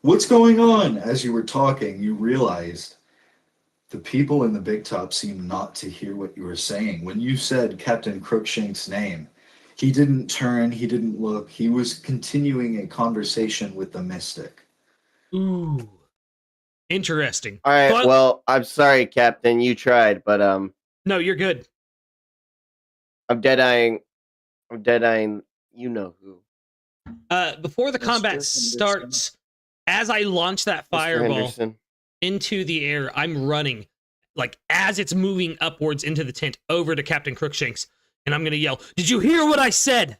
what's going on? As you were talking, you realized The people in the big top seem not to hear what you were saying. When you said Captain Crookshank's name, he didn't turn, he didn't look. He was continuing a conversation with the mystic. Ooh. Interesting. All right. But Well, I'm sorry, Captain. You tried, but no, you're good. I'm dead-eyeing. I'm dead-eyeing. You know who? Before the Mr. combat Henderson. starts, as I launch that Mr. fireball Henderson. into the air, I'm running, like as it's moving upwards into the tent, over to Captain Crookshanks, and I'm gonna yell, "Did you hear what I said?"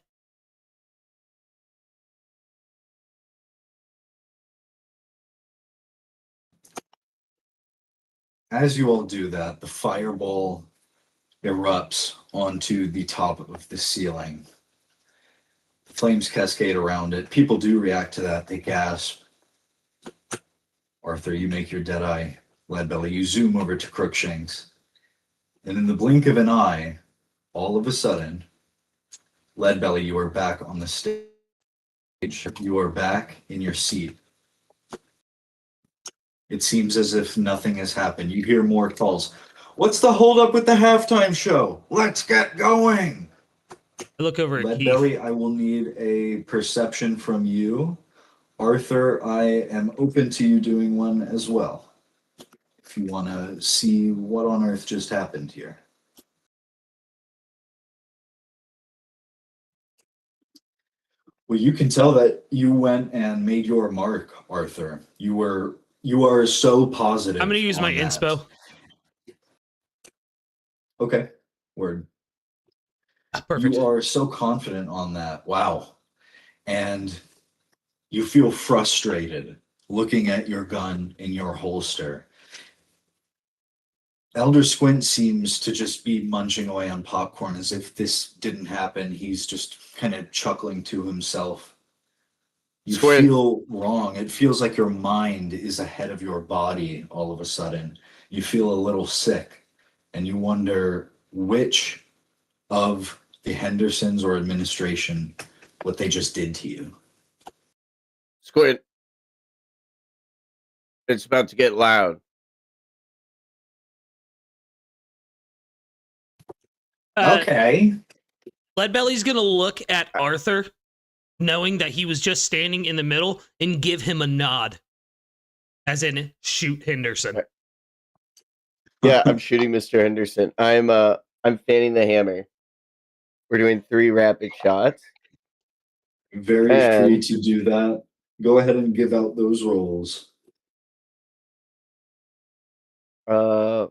As you all do that, the fireball erupts onto the top of the ceiling. The flames cascade around it. People do react to that. They gasp. Arthur, you make your dead-eye Leadbelly. You zoom over to Crookshanks. And in the blink of an eye, all of a sudden, Leadbelly, you are back on the stage. You are back in your seat. It seems as if nothing has happened. You hear more calls. What's the holdup with the halftime show? Let's get going. I look over at Kief. Leadbelly, I will need a perception from you. Arthur, I am open to you doing one as well. If you want to see what on earth just happened here. Well, you can tell that you went and made your mark, Arthur. You are so positive. I'm gonna use my on that. inspo. Okay, word. Perfect. You are so confident on that. Wow. And you feel frustrated looking at your gun in your holster. Elder Squint seems to just be munching away on popcorn as if this didn't happen. He's just kind of chuckling to himself. You Squint. feel wrong. It feels like your mind is ahead of your body all of a sudden. You feel a little sick, and you wonder which of the Hendersons or administration what they just did to you. Squint. It's about to get loud. Okay. Leadbelly's gonna look at Arthur, knowing that he was just standing in the middle, and give him a nod, as in shoot Henderson. Yeah, I'm shooting Mr. Henderson. I'm fanning the hammer. We're doing 3 rapid shots. Very free And to do that. Go ahead and give out those rolls. okay.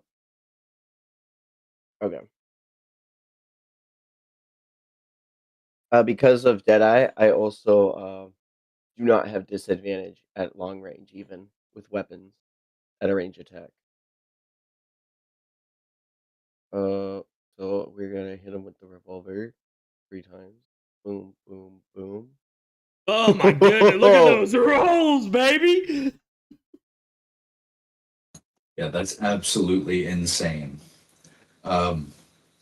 Because of Deadeye, I also do not have disadvantage at long range, even with weapons at a range attack. So we're gonna hit him with the revolver 3 times. Boom, boom, boom. Oh my goodness, look at those rolls, baby! Yeah, that's absolutely insane.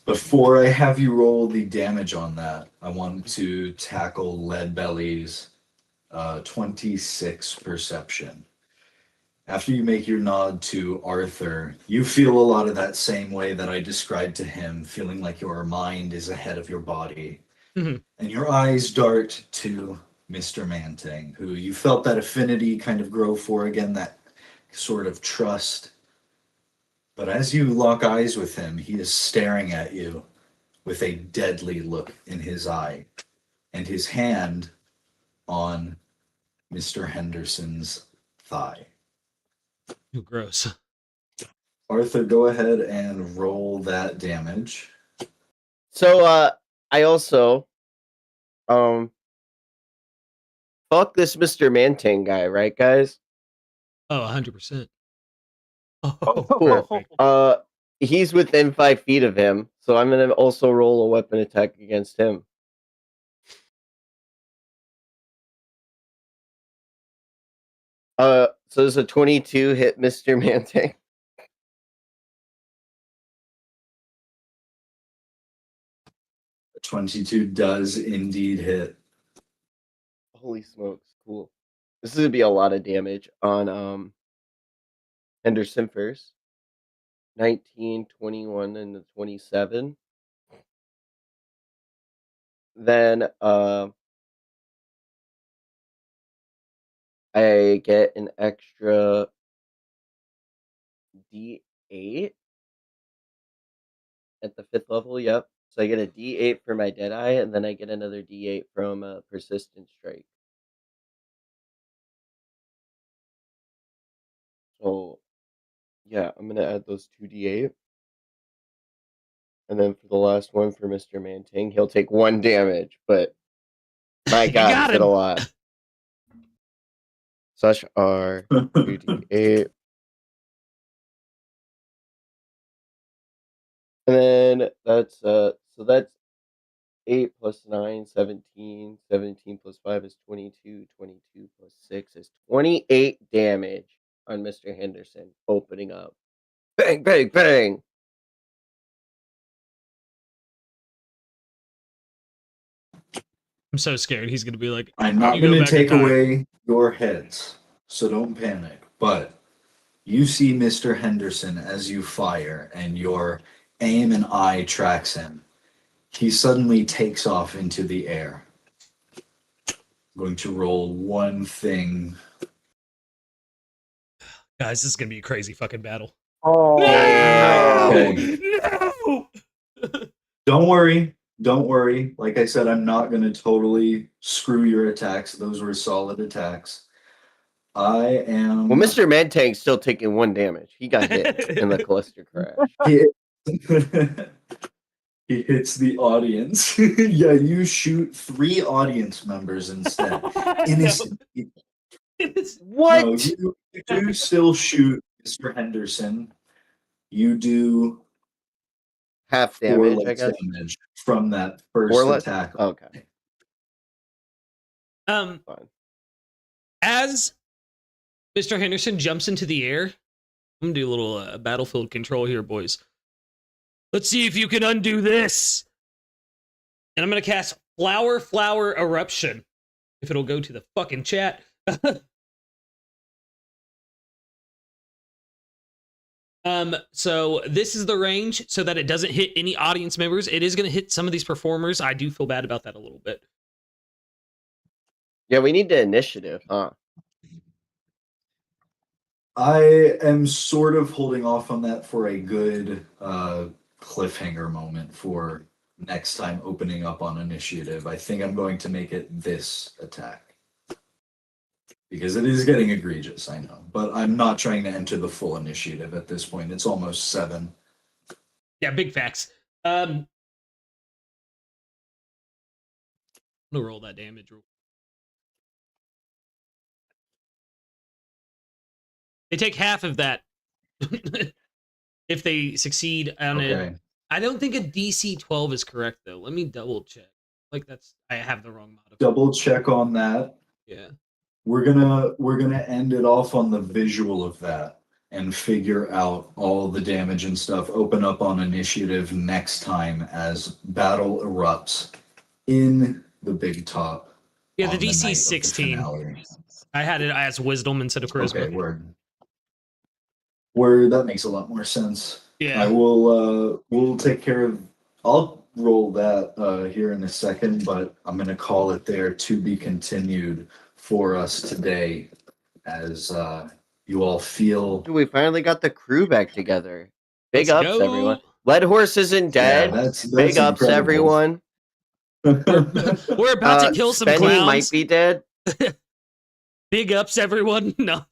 Before I have you roll the damage on that, I want to tackle Leadbelly's 26 perception. After you make your nod to Arthur, you feel a lot of that same way that I described to him, feeling like your mind is ahead of your body. Mhm. And your eyes dart to Mr. Mantang, who you felt that affinity kind of grow for again, that sort of trust. But as you lock eyes with him, he is staring at you with a deadly look in his eye, and his hand on Mr. Henderson's thigh. Ooh, gross. Arthur, go ahead and roll that damage. So I also fuck this Mr. Mantang guy, right, guys? Oh, 100%. Oh, Cool. Perfect. He's within 5 feet of him, so I'm gonna also roll a weapon attack against him. So does a 22 hit Mr. Mantang? 22 does indeed hit. Holy smokes, cool. This is gonna be a lot of damage on Henderson first. 19, 21, and the 27. Then I get an extra D8 at the 5th level. Yep. So I get a D8 for my Deadeye, and then I get another D8 from Persistent Strike. So yeah, I'm gonna add those 2 D8. And then for the last one for Mr. Mantang, he'll take 1 damage, but my You god, got he did him. a lot. Such R 2d8. And then that's so that's 8 plus 9, 17. 17 plus 5 is 22. 22 plus 6 is 28 damage on Mr. Henderson. Opening up. Bang, bang, bang. I'm so scared. He's gonna be like, I'm not "You go going to back in take time." away your heads, so don't panic. But you see Mr. Henderson as you fire, and your aim and eye tracks him. He suddenly takes off into the air. I'm going to roll one thing. Guys, this is gonna be a crazy fucking battle. Oh, No! Okay. No! Don't worry. Don't worry. Like I said, I'm not going to totally screw your attacks. Those were solid attacks. I am. Well, Mr. Mantang's still taking 1 damage. He got hit in the cluster crash. He hits the audience. Yeah, you shoot 3 audience members instead. Innocent. What? No, you do still shoot Mr. Henderson. You do Half 4 damage, I less guess. damage from that 4 first less? attack. Okay. Fine. As Mr. Henderson jumps into the air, I'm gonna do a little battlefield control here, boys. Let's see if you can undo this. And I'm gonna cast Flower Eruption. If it'll go to the fucking chat. So this is the range so that it doesn't hit any audience members. It is gonna hit some of these performers. I do feel bad about that a little bit. Yeah, we need the initiative, huh? I am sort of holding off on that for a good cliffhanger moment for next time opening up on initiative. I think I'm going to make it this attack. Because it is getting egregious, I know. But I'm not trying to enter the full initiative at this point. It's almost 7. Yeah, big facts. I'm gonna roll that damage. They take half of that if they succeed on it. Okay. I don't think a DC 12 is correct though. Let me double check. Like I have the wrong modifier. Double check on that. Yeah. We're gonna end it off on the visual of that and figure out all the damage and stuff. Open up on initiative next time as battle erupts in the big top. Yeah, the on DC night of the 16. finale. I had it as wisdom instead of charisma. Okay, word. That makes a lot more sense. Yeah. I will we'll take care of. I'll roll that here in a second, but I'm gonna call it there to be continued for us today as you all feel. Dude, we finally got the crew back together. Big Let's ups, go. everyone. Lead Horse isn't dead. Yeah, that's Big ups, incredible. everyone. We're about to kill some Spenny clowns. might be dead. Big ups, everyone. No.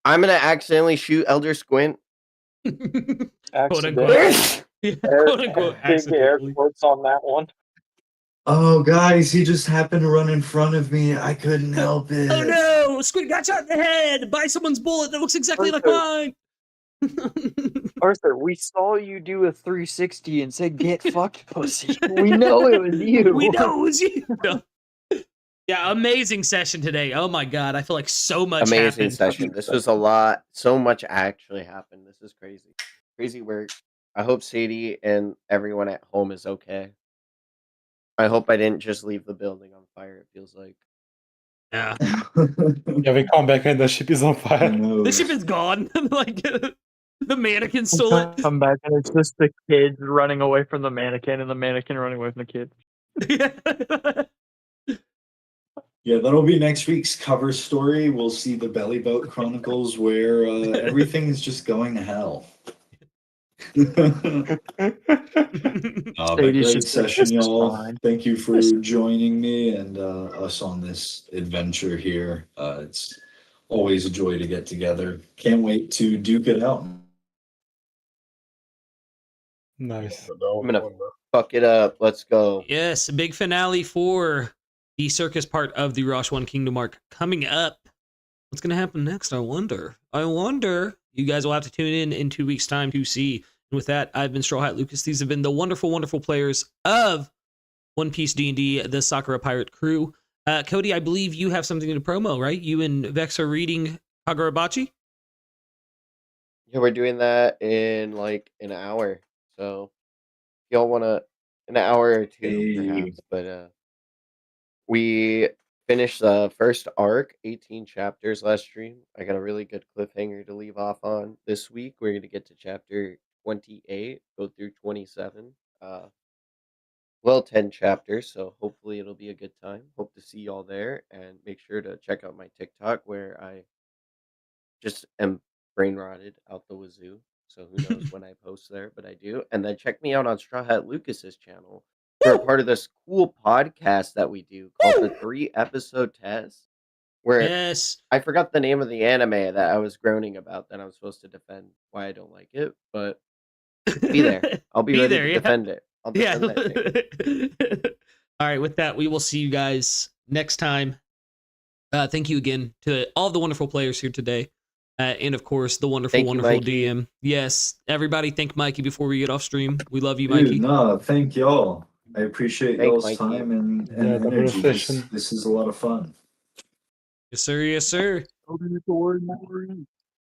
I'm gonna accidentally shoot Elder Squint. Quote unquote. Yeah, Air, quote unquote. big air Accidentally. quotes on that one. Oh, guys, he just happened to run in front of me. I couldn't help it. Oh no! Squid got shot in the head by someone's bullet that looks exactly like mine. Arthur, we saw you do a 360 and said, "Get fucked, pussy." We know it was you. We know it was you. No. Yeah, amazing session today. Oh my god, I feel like so much Amazing happened. session. This was a lot. So much actually happened. This is crazy. Crazy work. I hope Sadie and everyone at home is okay. I hope I didn't just leave the building on fire, it feels like. Yeah. Yeah, we come back and the ship is on I fire. know. The ship is gone. Like The mannequin stole it. Come back and it's just the kids running away from the mannequin and the mannequin running away from the kid. Yeah, that'll be next week's cover story. We'll see the Belly Boat Chronicles where everything is just going to hell. But Sadie's great just session, this is y'all. fine. Thank you for joining me and us on this adventure here. It's always a joy to get together. Can't wait to duke it out. Nice. That was I'm gonna- fun, bro. Fuck it up. Let's go. Yes, a big finale for the circus part of the Rosh 1 Kingdom arc coming up. What's going to happen next? I wonder. You guys will have to tune in 2 weeks' time to see. And with that, I've been StrawHatLucas. These have been the wonderful, wonderful players of One Piece D&D, the Sakura Pirate crew. Cody, I believe you have something to promo, right? You and Vex are reading Kagurabachi? Yeah, we're doing that in like an hour. So if y'all wanna an hour or two Hey. perhaps, but we finished the first arc, 18 chapters last stream. I got a really good cliffhanger to leave off on. This week we're gonna get to chapter 28, go through 27. 10 chapters, so hopefully it'll be a good time. Hope to see y'all there, and make sure to check out my TikTok where I just am brain rotted out the wazoo. So who knows when I post there, but I do. And then check me out on StrawHatLucas's channel. We're a part of this cool podcast that we do called the 3-episode test, where Yes. I forgot the name of the anime that I was groaning about that I'm supposed to defend why I don't like it, but be there. I'll be ready to defend it. I'll Yeah. defend that shit. All right, with that, we will see you guys next time. Thank you again to all the wonderful players here today. And of course, the wonderful, Thank you, wonderful Mikey. DM. Yes, everybody thank Mikey before we get off stream. We love you, Dude, Mikey. no, thank y'all. I appreciate Thank y'all's Mikey. time and Yeah, double energy. session. This is a lot of fun. Yes, sir. Yes, sir. Don't need to worry, not worrying.